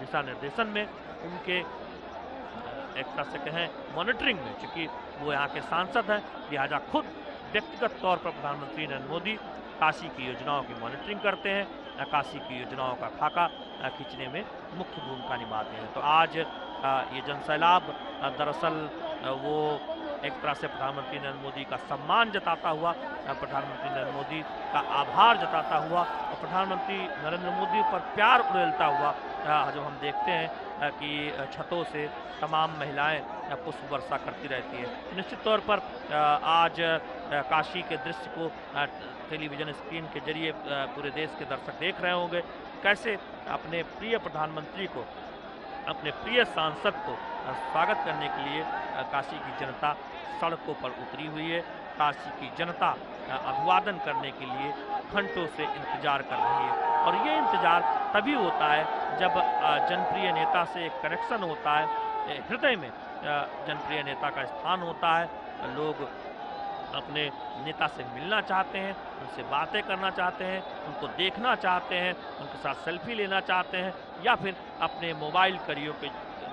दिशा निर्देशन में, उनके एक तरह से कहें मॉनिटरिंग में, चूँकि वो यहाँ के सांसद हैं, लिहाजा खुद व्यक्तिगत तौर पर प्रधानमंत्री नरेंद्र मोदी काशी की योजनाओं की मॉनिटरिंग करते हैं, काशी की योजनाओं का खाका खींचने में मुख्य भूमिका निभाते हैं। तो आज ये जनसैलाब दरअसल वो एक तरह से प्रधानमंत्री नरेंद्र मोदी का सम्मान जताता हुआ, प्रधानमंत्री नरेंद्र मोदी का आभार जताता हुआ और प्रधानमंत्री नरेंद्र मोदी पर प्यार उड़ेलता हुआ जब हम देखते हैं कि छतों से तमाम महिलाएं पुष्प वर्षा करती रहती है। निश्चित तौर पर आज काशी के दृश्य को टेलीविज़न स्क्रीन के जरिए पूरे देश के दर्शक देख रहे होंगे, कैसे अपने प्रिय प्रधानमंत्री को, अपने प्रिय सांसद को स्वागत करने के लिए काशी की जनता सड़कों पर उतरी हुई है। काशी की जनता अभिवादन करने के लिए घंटों से इंतजार कर रही है और ये इंतजार तभी होता है जब जनप्रिय नेता से एक कनेक्शन होता है, हृदय में जनप्रिय नेता का स्थान होता है, लोग अपने नेता से मिलना चाहते हैं, उनसे बातें करना चाहते हैं, उनको देखना चाहते हैं, उनके साथ सेल्फी लेना चाहते हैं या फिर अपने मोबाइल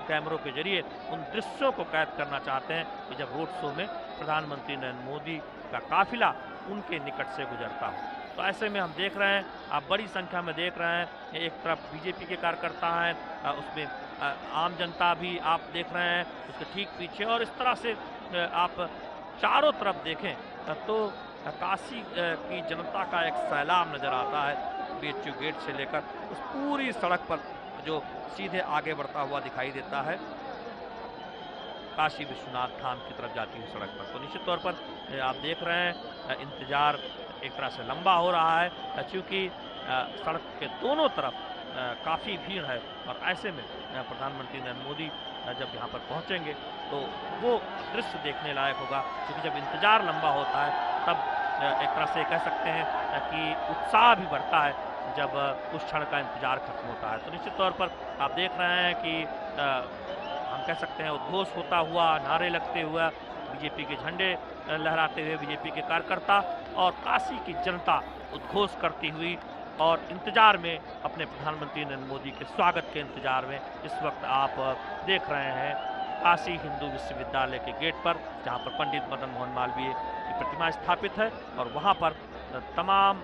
कैमरों के जरिए उन दृश्यों को कैद करना चाहते हैं कि जब रोड शो में प्रधानमंत्री नरेंद्र मोदी का काफिला उनके निकट से गुजरता हो। तो ऐसे में हम देख रहे हैं, आप बड़ी संख्या में देख रहे हैं, एक तरफ बीजेपी के कार्यकर्ता हैं, उसमें आम जनता भी आप देख रहे हैं उसके ठीक पीछे, और इस तरह से आप चारों तरफ देखें तो काशी की जनता का एक सैलाब नज़र आता है। BHU गेट से लेकर उस पूरी सड़क पर जो सीधे आगे बढ़ता हुआ दिखाई देता है काशी विश्वनाथ धाम की तरफ जाती हुई सड़क पर। तो निश्चित तौर पर आप देख रहे हैं इंतज़ार एक तरह से लंबा हो रहा है क्योंकि सड़क के दोनों तरफ काफ़ी भीड़ है और ऐसे में प्रधानमंत्री नरेंद्र मोदी जब यहाँ पर पहुँचेंगे तो वो दृश्य देखने लायक होगा, क्योंकि जब इंतज़ार लंबा होता है तब एक तरह से कह सकते हैं कि उत्साह भी बढ़ता है जब उस क्षण का इंतज़ार खत्म होता है। तो निश्चित तौर पर आप देख रहे हैं कि हम कह सकते हैं उद्घोष होता हुआ, नारे लगते हुए, बीजेपी के झंडे लहराते हुए बीजेपी के कार्यकर्ता और काशी की जनता उद्घोष करती हुई और इंतज़ार में, अपने प्रधानमंत्री नरेंद्र मोदी के स्वागत के इंतज़ार में इस वक्त आप देख रहे हैं काशी हिंदू विश्वविद्यालय के गेट पर, जहां पर पंडित मदन मोहन मालवीय की प्रतिमा स्थापित है और वहां पर तमाम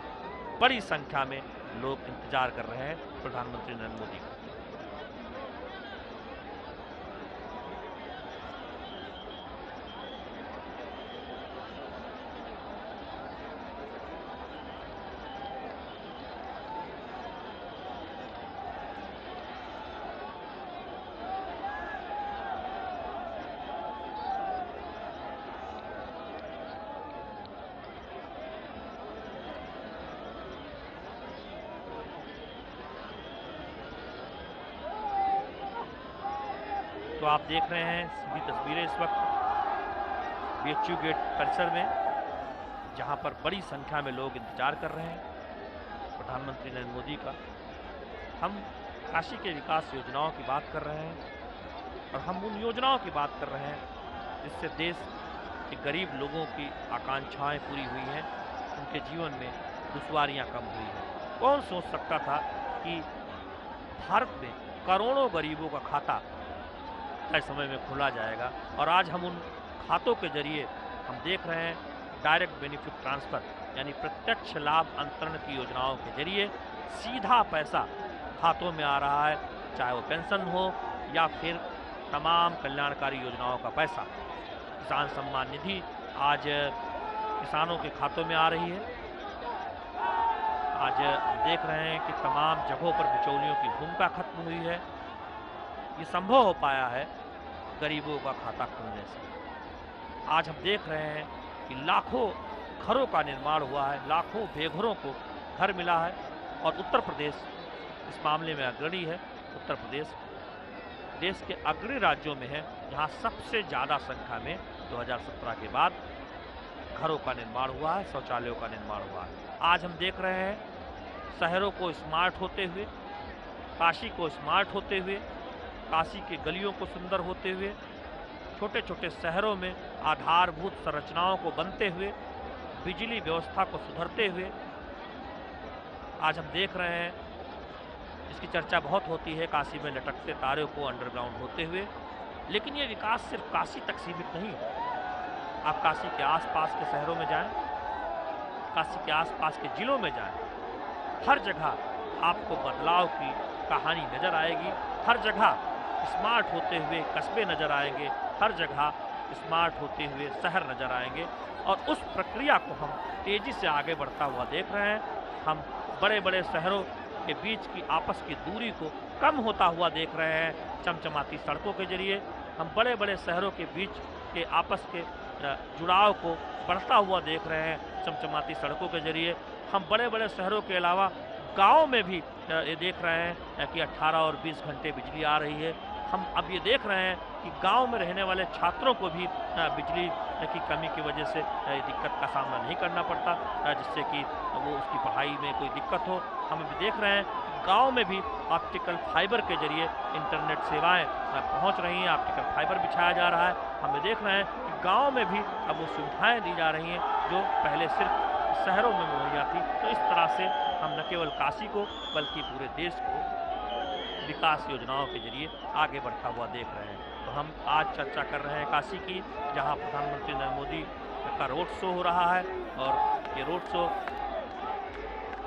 बड़ी संख्या में लोग इंतजार कर रहे हैं प्रधानमंत्री नरेंद्र मोदी का। तो आप देख रहे हैं सीधी तस्वीरें इस वक्त BHU गेट परिसर में, जहां पर बड़ी संख्या में लोग इंतजार कर रहे हैं प्रधानमंत्री नरेंद्र मोदी का। हम काशी के विकास योजनाओं की बात कर रहे हैं और हम उन योजनाओं की बात कर रहे हैं जिससे देश के गरीब लोगों की आकांक्षाएं पूरी हुई हैं, उनके जीवन में दुश्वारियां कम हुई हैं। कौन सोच सकता था कि भारत में करोड़ों गरीबों का खाता तय समय में खोला जाएगा, और आज हम उन खातों के जरिए हम देख रहे हैं डायरेक्ट बेनिफिट ट्रांसफ़र यानी प्रत्यक्ष लाभ अंतरण की योजनाओं के जरिए सीधा पैसा खातों में आ रहा है, चाहे वो पेंशन हो या फिर तमाम कल्याणकारी योजनाओं का पैसा। किसान सम्मान निधि आज किसानों के खातों में आ रही है। आज हम देख रहे हैं कि तमाम जगहों पर बिचौलियों की भूमिका खत्म हुई है। ये संभव हो पाया है गरीबों का खाता खुलने से। आज हम देख रहे हैं कि लाखों घरों का निर्माण हुआ है, लाखों बेघरों को घर मिला है, और उत्तर प्रदेश इस मामले में अग्रणी है। उत्तर प्रदेश देश के अग्रणी राज्यों में है जहां सबसे ज़्यादा संख्या में 2017 के बाद घरों का निर्माण हुआ है, शौचालयों का निर्माण हुआ है। आज हम देख रहे हैं शहरों को स्मार्ट होते हुए, काशी को स्मार्ट होते हुए, काशी के गलियों को सुंदर होते हुए, छोटे छोटे शहरों में आधारभूत संरचनाओं को बनते हुए, बिजली व्यवस्था को सुधरते हुए। आज हम देख रहे हैं, इसकी चर्चा बहुत होती है, काशी में लटकते तारों को अंडरग्राउंड होते हुए, लेकिन ये विकास सिर्फ काशी तक सीमित नहीं है। आप काशी के आसपास के शहरों में जाएं, काशी के आसपास के जिलों में जाएं, हर जगह आपको बदलाव की कहानी नज़र आएगी। हर जगह स्मार्ट होते हुए कस्बे नज़र आएंगे, हर जगह स्मार्ट होते हुए शहर नज़र आएंगे, और उस प्रक्रिया को हम तेज़ी से आगे बढ़ता हुआ देख रहे हैं। हम बड़े बड़े शहरों के बीच की आपस की दूरी को कम होता हुआ देख रहे हैं चमचमाती सड़कों के जरिए। हम बड़े बड़े शहरों के बीच के आपस के जुड़ाव को बढ़ता हुआ देख रहे हैं चमचमाती सड़कों के जरिए। हम बड़े बड़े शहरों के अलावा गाँव में भी ये देख रहे हैं कि 18 और 20 घंटे बिजली आ रही है। हम अब ये देख रहे हैं कि गांव में रहने वाले छात्रों को भी बिजली की कमी की वजह से दिक्कत का सामना नहीं करना पड़ता, जिससे कि वो उसकी पढ़ाई में कोई दिक्कत हो। हम भी देख रहे हैं कि गांव में भी ऑप्टिकल फाइबर के जरिए इंटरनेट सेवाएं पहुंच रही हैं, ऑप्टिकल फाइबर बिछाया जा रहा है। हम देख रहे हैं कि गाँव में भी अब वो सुविधाएँ दी जा रही हैं जो पहले सिर्फ शहरों में मुहैया थी। तो इस तरह से हम न केवल काशी को बल्कि पूरे देश को विकास योजनाओं के जरिए आगे बढ़ता हुआ देख रहे हैं। तो हम आज चर्चा कर रहे हैं काशी की, जहां प्रधानमंत्री नरेंद्र मोदी का रोड शो हो रहा है, और ये रोड शो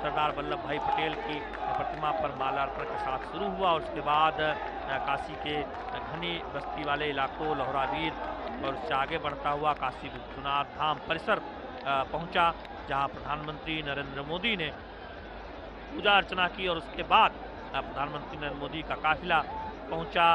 सरदार वल्लभ भाई पटेल की प्रतिमा पर माल्यार्पण के साथ शुरू हुआ, और उसके बाद काशी के घनी बस्ती वाले इलाकों लोहरावीर और उससे आगे बढ़ता हुआ काशी विश्वनाथ धाम परिसर पहुंचा, जहां प्रधानमंत्री नरेंद्र मोदी ने पूजा अर्चना की, और उसके बाद प्रधानमंत्री नरेंद्र मोदी का काफिला पहुंचा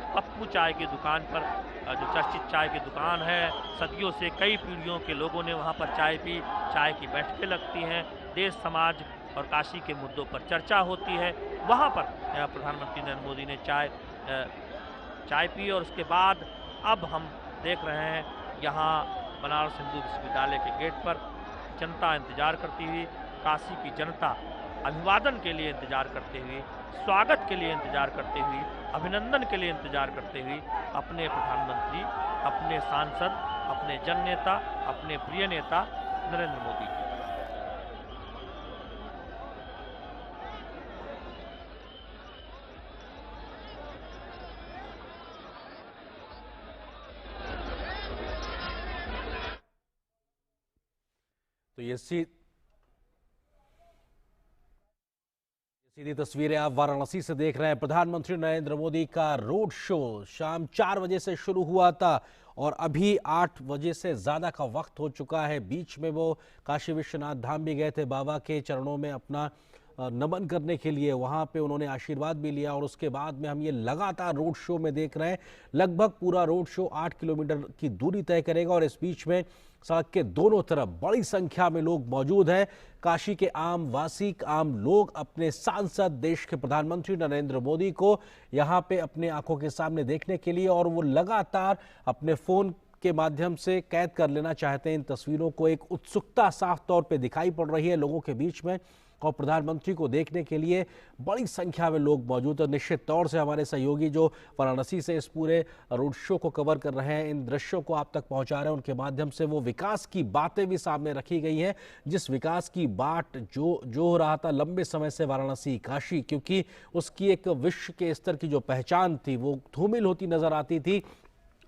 पप्पू चाय की दुकान पर, जो चर्चित चाय की दुकान है। सदियों से कई पीढ़ियों के लोगों ने वहां पर चाय पी, चाय की बैठकें लगती हैं, देश समाज और काशी के मुद्दों पर चर्चा होती है। वहां पर प्रधानमंत्री नरेंद्र मोदी ने चाय पी, और उसके बाद अब हम देख रहे हैं यहाँ बनारस हिंदू विश्वविद्यालय के गेट पर जनता इंतजार करती हुई, काशी की जनता अभिवादन के लिए इंतजार करते हुए, स्वागत के लिए इंतजार करते हुए, अभिनंदन के लिए इंतजार करते हुए अपने प्रधानमंत्री, अपने सांसद, अपने जन नेता, अपने प्रिय नेता नरेंद्र मोदी की। तो ये सीधी तस्वीरें आप वाराणसी से देख रहे हैं। प्रधानमंत्री नरेंद्र मोदी का रोड शो शाम 4 बजे से शुरू हुआ था और अभी 8 बजे से ज़्यादा का वक्त हो चुका है। बीच में वो काशी विश्वनाथ धाम भी गए थे, बाबा के चरणों में अपना नमन करने के लिए, वहाँ पे उन्होंने आशीर्वाद भी लिया, और उसके बाद में हम ये लगातार रोड शो में देख रहे हैं। लगभग पूरा रोड शो 8 किलोमीटर की दूरी तय करेगा, और इस बीच में सड़क के दोनों तरफ बड़ी संख्या में लोग मौजूद हैं। काशी के आम वासी, आम लोग अपने सांसद, देश के प्रधानमंत्री नरेंद्र मोदी को यहाँ पे अपने आंखों के सामने देखने के लिए, और वो लगातार अपने फ़ोन के माध्यम से कैद कर लेना चाहते हैं इन तस्वीरों को। एक उत्सुकता साफ तौर पे दिखाई पड़ रही है लोगों के बीच में और प्रधानमंत्री को देखने के लिए बड़ी संख्या में लोग मौजूद हैं। निश्चित तौर से हमारे सहयोगी जो वाराणसी से इस पूरे रोड शो को कवर कर रहे हैं, इन दृश्यों को आप तक पहुंचा रहे हैं, उनके माध्यम से वो विकास की बातें भी सामने रखी गई हैं, जिस विकास की बात जो हो रहा था लंबे समय से वाराणसी काशी, क्योंकि उसकी एक विश्व के स्तर की जो पहचान थी वो धूमिल होती नजर आती थी,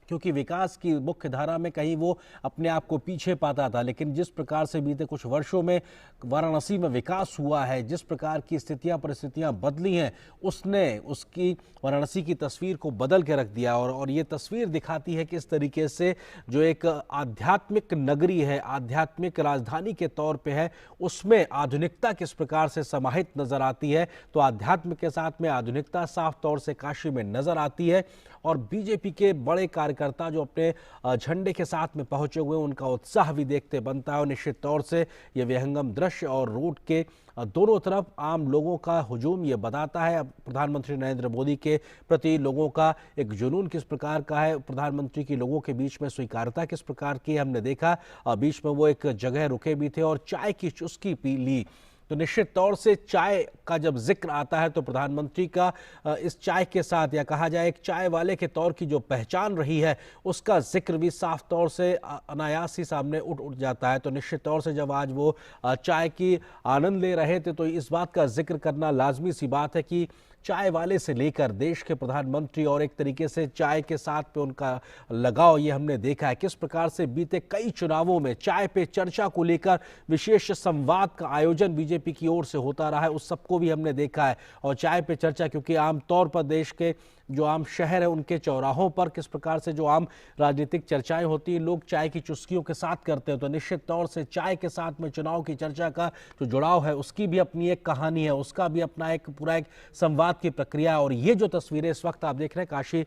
क्योंकि विकास की मुख्य धारा में कहीं वो अपने आप को पीछे पाता था। लेकिन जिस प्रकार से बीते कुछ वर्षों में वाराणसी में विकास हुआ है, जिस प्रकार की स्थितियां परिस्थितियां बदली हैं, उसने उसकी वाराणसी की तस्वीर को बदल के रख दिया। और ये तस्वीर दिखाती है कि इस तरीके से जो एक आध्यात्मिक नगरी है, आध्यात्मिक राजधानी के तौर पे है, उसमें आधुनिकता किस प्रकार से समाहित नजर आती है। तो आध्यात्म के साथ में आधुनिकता साफ तौर से काशी में नजर आती है। और बीजेपी के बड़े कार्यकर्ता जो अपने झंडे के साथ में पहुंचे हुए, उनका उत्साह भी देखते बनता है। और निश्चित तौर से ये विहंगम दृश्य और रोड के दोनों तरफ आम लोगों का हुजूम ये बताता है प्रधानमंत्री नरेंद्र मोदी के प्रति लोगों का एक जुनून किस प्रकार का है, प्रधानमंत्री की लोगों के बीच में स्वीकार्यता किस प्रकार की। हमने देखा बीच में वो एक जगह रुके भी थे और चाय की चुस्की पी ली। तो निश्चित तौर से चाय का जब जिक्र आता है तो प्रधानमंत्री का इस चाय के साथ, या कहा जाए एक चाय वाले के तौर की जो पहचान रही है, उसका जिक्र भी साफ तौर से अनायास ही सामने उठ जाता है। तो निश्चित तौर से जब आज वो चाय की आनंद ले रहे थे तो इस बात का जिक्र करना लाजमी सी बात है कि चाय वाले से लेकर देश के प्रधानमंत्री और एक तरीके से चाय के साथ पे उनका लगाव, ये हमने देखा है किस प्रकार से बीते कई चुनावों में चाय पे चर्चा को लेकर विशेष संवाद का आयोजन बीजेपी की ओर से होता रहा है, उस सबको भी हमने देखा है। और चाय पे चर्चा, क्योंकि आमतौर पर देश के जो आम शहर है उनके चौराहों पर किस प्रकार से जो आम राजनीतिक चर्चाएं होती हैं लोग चाय की चुस्कियों के साथ करते हैं, तो निश्चित तौर से चाय के साथ में चुनाव की चर्चा का जो जुड़ाव है उसकी भी अपनी एक कहानी है, उसका भी अपना एक पूरा एक संवाद की प्रक्रिया है। और ये जो तस्वीरें इस वक्त आप देख रहे हैं काशी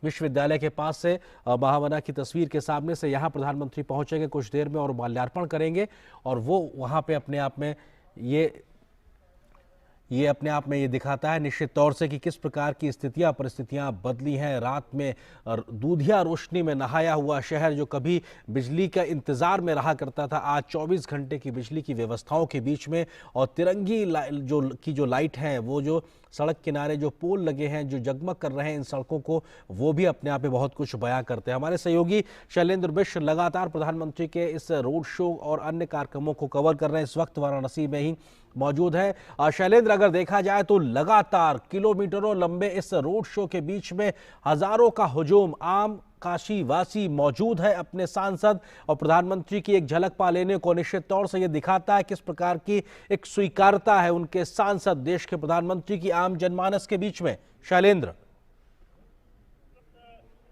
विश्वविद्यालय के पास से महावना की तस्वीर के सामने से, यहाँ प्रधानमंत्री पहुंचेंगे कुछ देर में और माल्यार्पण करेंगे। और वो वहाँ पे अपने आप में ये अपने आप में ये दिखाता है निश्चित तौर से कि किस प्रकार की स्थितियां परिस्थितियां बदली हैं। रात में दूधिया रोशनी में नहाया हुआ शहर जो कभी बिजली का इंतजार में रहा करता था, आज 24 घंटे की बिजली की व्यवस्थाओं के बीच में, और तिरंगी जो लाइट है, वो जो सड़क किनारे जो पोल लगे हैं जो जगमग कर रहे हैं इन सड़कों को, वो भी अपने आप में बहुत कुछ बयां करते हैं। हमारे सहयोगी शैलेंद्र मिश्र लगातार प्रधानमंत्री के इस रोड शो और अन्य कार्यक्रमों को कवर कर रहे हैं, इस वक्त वाराणसी में ही मौजूद है। शैलेंद्र, अगर देखा जाए तो लगातार किलोमीटरों लंबे इस रोड शो के बीच में हजारों का हुजूम, आम काशी वासी मौजूद है अपने सांसद, और प्रधानमंत्री की एक झलक पा लेने को निश्चित तौर से यह दिखाता है किस प्रकार की एक स्वीकार्यता है उनके सांसद देश के प्रधानमंत्री की आम जनमानस के बीच में। शैलेंद्र,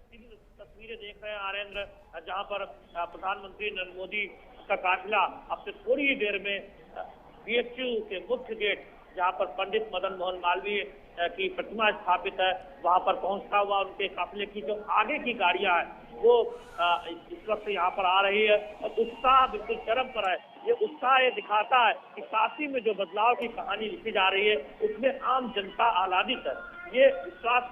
तस्वीरें देख रहे हैं आरेंद्र, जहां पर प्रधानमंत्री नरेंद्र मोदी का काफिला अब से थोड़ी ही देर में बीएचयू के मुख्य गेट, जहां पर पंडित मदन मोहन मालवीय की प्रतिमा स्थापित है, वहां पर पहुंचता हुआ उनके काफिले की जो आगे की गाड़ियां हैं वो इस वक्त यहाँ पर आ रही है। और उत्साह बिल्कुल चरम पर है। ये उत्साह ये दिखाता है कि काशी में जो बदलाव की कहानी लिखी जा रही है उसमें आम जनता आह्लादित है। ये विश्वास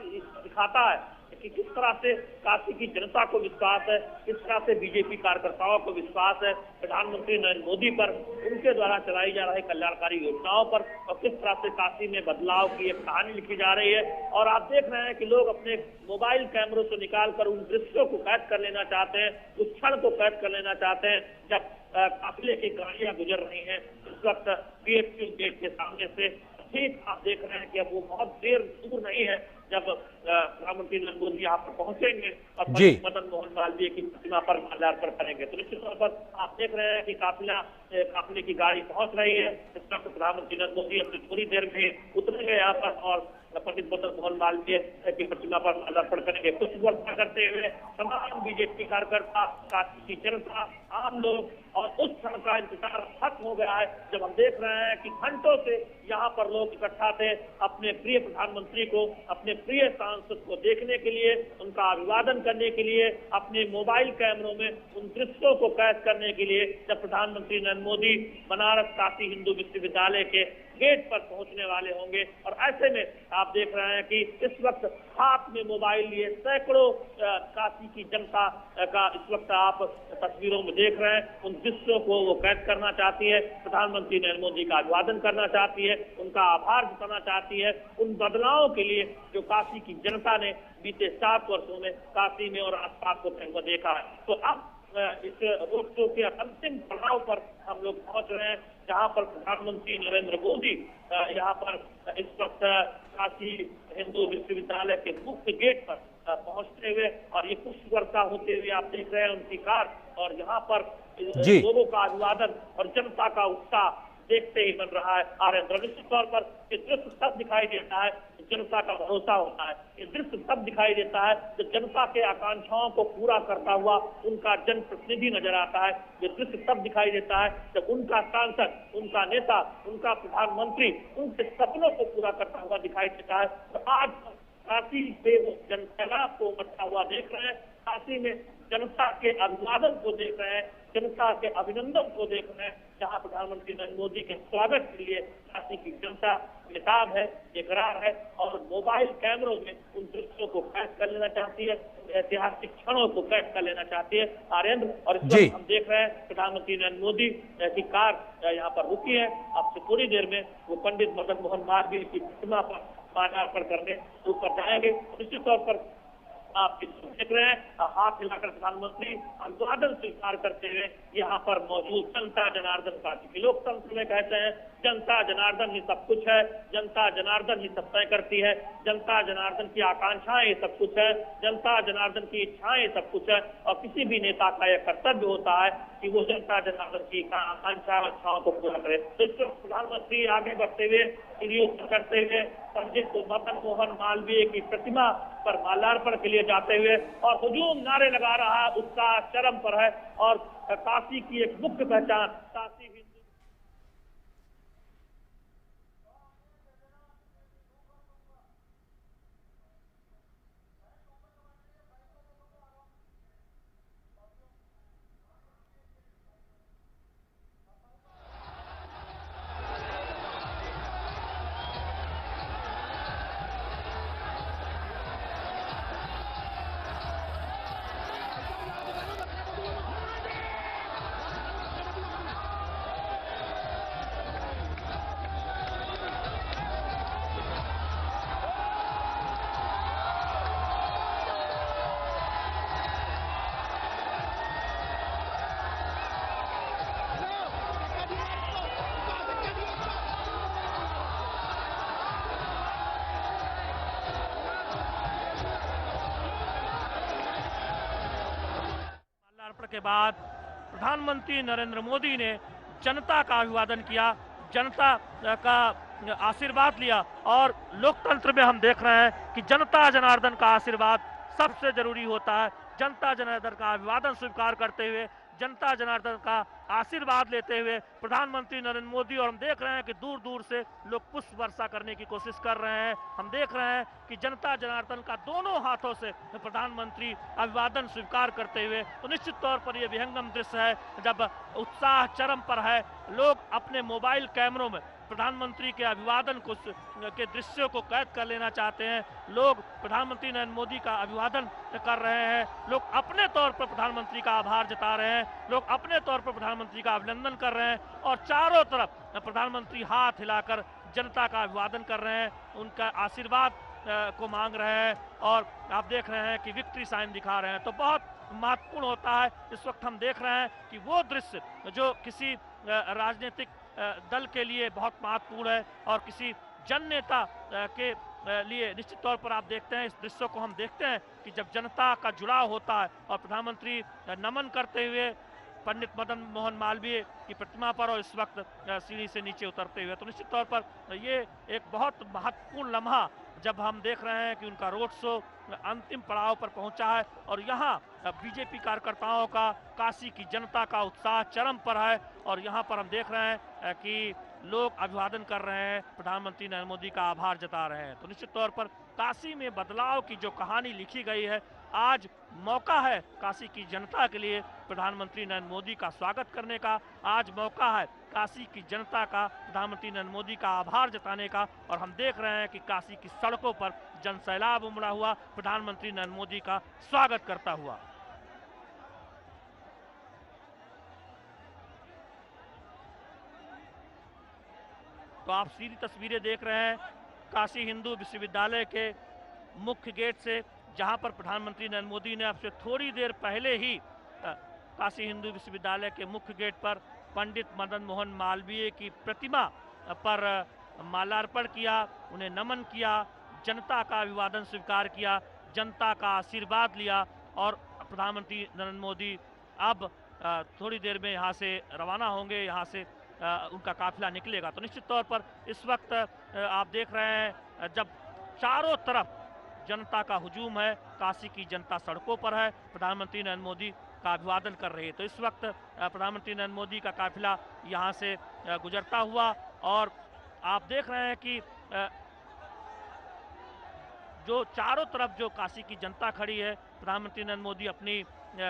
दिखाता है कि किस तरह से काशी की जनता को विश्वास है, किस तरह से बीजेपी कार्यकर्ताओं को विश्वास है प्रधानमंत्री नरेंद्र मोदी पर, उनके द्वारा चलाई जा रही कल्याणकारी योजनाओं पर, और किस तरह से काशी में बदलाव की एक कहानी लिखी जा रही है। और आप देख रहे हैं कि लोग अपने मोबाइल कैमरों से निकालकर उन दृश्यों को कैद कर लेना चाहते हैं, उस क्षण को कैद कर लेना चाहते हैं जब काफिले की गाड़ियां गुजर रही हैं। इस वक्त बीएचयू गेट के सामने से ठीक आप देख रहे हैं कि अब वो बहुत देर दूर नहीं है जब प्रधानमंत्री नरेंद्र मोदी यहाँ पर पहुंचेंगे और मदन मोहन मालवीय की प्रतिमा पर माल्यार्पण करेंगे। तो निश्चित तौर पर आप देख रहे हैं कि काफिले की गाड़ी पहुंच रही है। इस वक्त प्रधानमंत्री नरेंद्र मोदी अपनी थोड़ी देर में उतरेंगे यहाँ पर और पंडित मदन मोहन मालवीय की प्रतिमा पर माल्यार्पण करेंगे। कुछ वर्षा करते हुए तमाम बीजेपी कार्यकर्ता, काशी की जनता, आम लोग, और उस क्षण का इंतजार खत्म हो गया है जब हम देख रहे हैं कि घंटों से यहाँ पर लोग इकट्ठा थे अपने प्रिय प्रधानमंत्री को, अपने प्रिय सांसद को देखने के लिए, उनका अभिवादन करने के लिए, अपने मोबाइल कैमरों में उन दृश्यों को कैद करने के लिए, जब प्रधानमंत्री नरेंद्र मोदी बनारस काशी हिंदू विश्वविद्यालय के गेट पर पहुंचने वाले होंगे। और ऐसे में आप देख रहे हैं कि इस वक्त हाथ में मोबाइल लिए सैकड़ों काशी की जनता का इस वक्त आप तस्वीरों में देख रहे हैं। उन दृश्यों को वो कैद करना चाहती है। प्रधानमंत्री नरेंद्र मोदी का अभिवादन करना चाहती है, उनका आभार जताना चाहती है उन बदलावों के लिए जो काशी की जनता ने बीते 7 वर्षों में काशी में और आसपास को देखा है। तो अब इस रोड शो के अंतिम पड़ाव पर हम लोग पहुंच रहे हैं, जहां पर प्रधानमंत्री नरेंद्र मोदी यहाँ पर इस वक्त काशी हिंदू विश्वविद्यालय के मुख्य गेट पर पहुंचते हुए और ये पुष्प वर्षा होते हुए आप देख रहे हैं उनकी कार, और यहाँ पर लोगों का अभिवादन और जनता का उत्साह देखते ही बन रहा है। आरेंद्र, निश्चित तौर पर ये दृश्य तब दिखाई देता है जनता का भरोसा होता है। ये दृश्य तब दिखाई देता है जब जनता के आकांक्षाओं को पूरा करता हुआ उनका जनप्रतिनिधि नजर आता है। ये दृश्य तब दिखाई देता है जब उनका सांसद, उनका नेता, उनका प्रधानमंत्री उनके सपनों को पूरा करता हुआ दिखाई देता है। तो आज काशी पे वो जनसैलाब को उमड़ता हुआ देख रहे हैं, काशी में जनता के अभिवादन को देख रहे हैं, जनता के अभिनंदन को देख रहे हैं, जहां प्रधानमंत्री नरेंद्र मोदी के स्वागत के लिए काशी की जनता बेताब है, बेकरार है और मोबाइल कैमरों में उन दृश्यों को कैद कर लेना चाहती है, ऐतिहासिक क्षणों को कैद कर लेना चाहती है। आर्यन, और इस वक्त हम देख रहे हैं प्रधानमंत्री नरेंद्र मोदी की कार यहाँ पर रुकी है। अब से थोड़ी देर में वो पंडित मदन मोहन मालवीय की प्रतिमा पर माल्यार्पण करने ऊपर जाएंगे। निश्चित तौर पर आप देख रहे हैं हाथ हिलाकर प्रधानमंत्री अभिवादन स्वीकार करते हुए यहाँ पर मौजूद जनता जनार्दन पार्टी के लोकतंत्र में कहते हैं जनता जनार्दन ही सब कुछ है, जनता जनार्दन ही सब तय करती है, जनता जनार्दन की आकांक्षाएं ये सब कुछ है, जनता जनार्दन की इच्छाएं सब कुछ है। और किसी भी नेता का यह कर्तव्य होता है कि वो जनता जनार्दन की आकांक्षा इच्छाओं को पूरा करे। तो प्रधानमंत्री आगे बढ़ते हुए सीढ़ियों करते हुए पंडित मदन मोहन मालवीय की प्रतिमा पर माल्यार्पण के लिए जाते हुए और हुजूम नारे लगा रहा है, उत्साह चरम पर है। और काशी की एक मुख्य पहचान काशी हिंदू के बाद प्रधानमंत्री नरेंद्र मोदी ने जनता का अभिवादन किया, जनता का आशीर्वाद लिया। और लोकतंत्र में हम देख रहे हैं कि जनता जनार्दन का आशीर्वाद सबसे जरूरी होता है। जनता जनार्दन का अभिवादन स्वीकार करते हुए, जनता जनार्दन का आशीर्वाद लेते हुए प्रधानमंत्री नरेंद्र मोदी, और हम देख रहे हैं कि दूर दूर से लोग पुष्प वर्षा करने की कोशिश कर रहे हैं। हम देख रहे हैं कि जनता जनार्दन का दोनों हाथों से प्रधानमंत्री अभिवादन स्वीकार करते हुए, तो निश्चित तौर पर यह विहंगम दृश्य है जब उत्साह चरम पर है। लोग अपने मोबाइल कैमरों में प्रधानमंत्री के अभिवादन के दृश्यों को कैद कर लेना चाहते हैं। लोग प्रधानमंत्री नरेंद्र मोदी का अभिवादन कर रहे हैं, लोग अपने तौर पर प्रधानमंत्री का आभार जता रहे हैं, लोग अपने तौर पर प्रधानमंत्री का अभिनंदन कर रहे हैं और चारों तरफ प्रधानमंत्री हाथ हिलाकर जनता का अभिवादन कर रहे हैं, उनका आशीर्वाद को मांग रहे हैं और आप देख रहे हैं कि विक्ट्री साइन दिखा रहे हैं। तो बहुत महत्वपूर्ण होता है। इस वक्त हम देख रहे हैं कि वो दृश्य जो किसी राजनीतिक दल के लिए बहुत महत्वपूर्ण है और किसी जन नेता के लिए निश्चित तौर पर आप देखते हैं, इस दृश्यों को हम देखते हैं कि जब जनता का जुड़ाव होता है और प्रधानमंत्री नमन करते हुए पंडित मदन मोहन मालवीय की प्रतिमा पर और इस वक्त सीढ़ी से नीचे उतरते हुए, तो निश्चित तौर पर ये एक बहुत महत्वपूर्ण लम्हा जब हम देख रहे हैं कि उनका रोड शो अंतिम पड़ाव पर पहुंचा है और यहाँ बीजेपी कार्यकर्ताओं का, काशी की जनता का उत्साह चरम पर है और यहाँ पर हम देख रहे हैं कि लोग अभिवादन कर रहे हैं, प्रधानमंत्री नरेंद्र मोदी का आभार जता रहे हैं। तो निश्चित तौर पर काशी में बदलाव की जो कहानी लिखी गई है, आज मौका है काशी की जनता के लिए प्रधानमंत्री नरेंद्र मोदी का स्वागत करने का, आज मौका है काशी की जनता का प्रधानमंत्री नरेंद्र मोदी का आभार जताने का। और हम देख रहे हैं कि काशी की सड़कों पर जनसैलाब उमड़ा हुआ प्रधानमंत्री नरेंद्र मोदी का स्वागत करता हुआ। तो आप सीधी तस्वीरें देख रहे हैं काशी हिंदू विश्वविद्यालय के मुख्य गेट से, जहां पर प्रधानमंत्री नरेंद्र मोदी ने अब से थोड़ी देर पहले ही काशी हिंदू विश्वविद्यालय के मुख्य गेट पर पंडित मदन मोहन मालवीय की प्रतिमा पर माल्यार्पण किया, उन्हें नमन किया, जनता का अभिवादन स्वीकार किया, जनता का आशीर्वाद लिया और प्रधानमंत्री नरेंद्र मोदी अब थोड़ी देर में यहाँ से रवाना होंगे, यहाँ से उनका काफिला निकलेगा। तो निश्चित तौर पर इस वक्त आप देख रहे हैं जब चारों तरफ जनता का हुजूम है, काशी की जनता सड़कों पर है, प्रधानमंत्री नरेंद्र मोदी का अभिवादन कर रही है। तो इस वक्त प्रधानमंत्री नरेंद्र मोदी का काफिला यहाँ से गुजरता हुआ और आप देख रहे हैं कि जो चारों तरफ जो काशी की जनता खड़ी है, प्रधानमंत्री नरेंद्र मोदी अपनी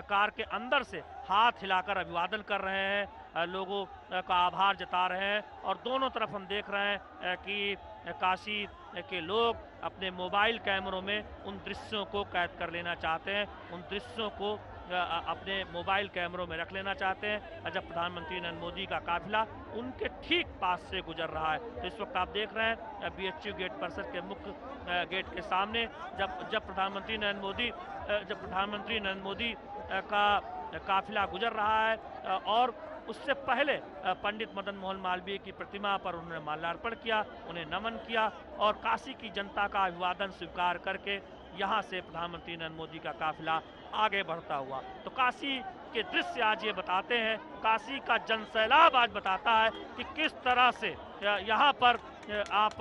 कार के अंदर से हाथ हिलाकर अभिवादन कर रहे हैं, लोगों का आभार जता रहे हैं और दोनों तरफ हम देख रहे हैं कि काशी के लोग अपने मोबाइल कैमरों में उन दृश्यों को कैद कर लेना चाहते हैं, उन दृश्यों को अपने मोबाइल कैमरों में रख लेना चाहते हैं जब प्रधानमंत्री नरेंद्र मोदी का काफिला उनके ठीक पास से गुजर रहा है। तो इस वक्त आप देख रहे हैं BHU गेट परिसर के मुख्य गेट के सामने जब प्रधानमंत्री नरेंद्र मोदी का काफिला गुजर रहा है और उससे पहले पंडित मदन मोहन मालवीय की प्रतिमा पर उन्होंने माल्यार्पण किया, उन्हें नमन किया और काशी की जनता का अभिवादन स्वीकार करके यहाँ से प्रधानमंत्री नरेंद्र मोदी का काफिला आगे बढ़ता हुआ। तो काशी के दृश्य आज ये बताते हैं, काशी का जनसैलाब आज बताता है कि किस तरह से यहाँ पर आप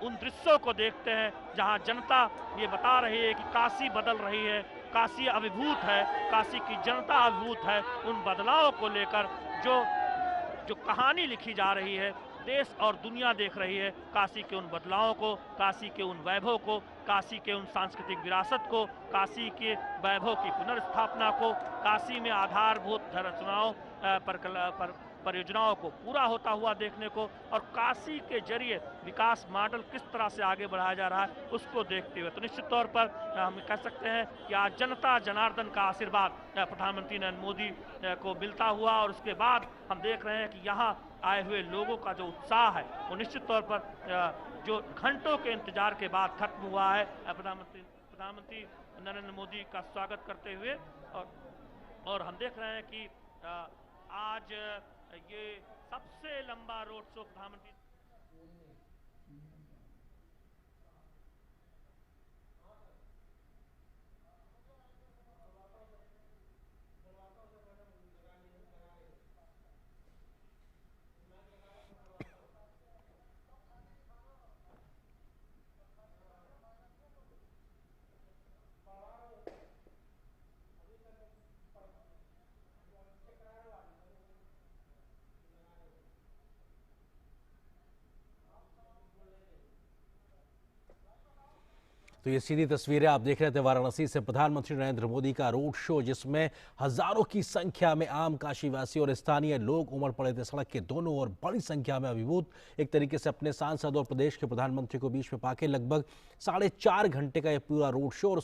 उन दृश्यों को देखते हैं जहाँ जनता ये बता रही है कि काशी बदल रही है, काशी अभिभूत है, काशी की जनता अभिभूत है। उन बदलावों को लेकर जो कहानी लिखी जा रही है, देश और दुनिया देख रही है, काशी के उन बदलावों को, काशी के उन वैभव को, काशी के उन सांस्कृतिक विरासत को, काशी के वैभव की पुनर्स्थापना को, काशी में आधारभूत संरचनाओं परियोजनाओं को पूरा होता हुआ देखने को और काशी के जरिए विकास मॉडल किस तरह से आगे बढ़ाया जा रहा है उसको देखते हुए तो निश्चित तौर पर हम कह सकते हैं कि आज जनता जनार्दन का आशीर्वाद प्रधानमंत्री नरेंद्र मोदी को मिलता हुआ और उसके बाद हम देख रहे हैं कि यहाँ आए हुए लोगों का जो उत्साह है वो निश्चित तौर पर जो घंटों के इंतजार के बाद खत्म हुआ है। प्रधानमंत्री नरेंद्र मोदी का स्वागत करते हुए और हम देख रहे हैं कि आज ये सबसे लंबा रोड शो प्रधानमंत्री तो ये सीधी तस्वीरें आप देख रहे थे वाराणसी से प्रधानमंत्री नरेंद्र मोदी का रोड शो, जिसमें हजारों की संख्या में आम काशीवासी और स्थानीय लोग उमड़ पड़े थे सड़क के दोनों ओर, बड़ी संख्या में अभिभूत एक तरीके से अपने सांसद और प्रदेश के प्रधानमंत्री को बीच में पाके लगभग 4.5 घंटे का यह पूरा रोड शो और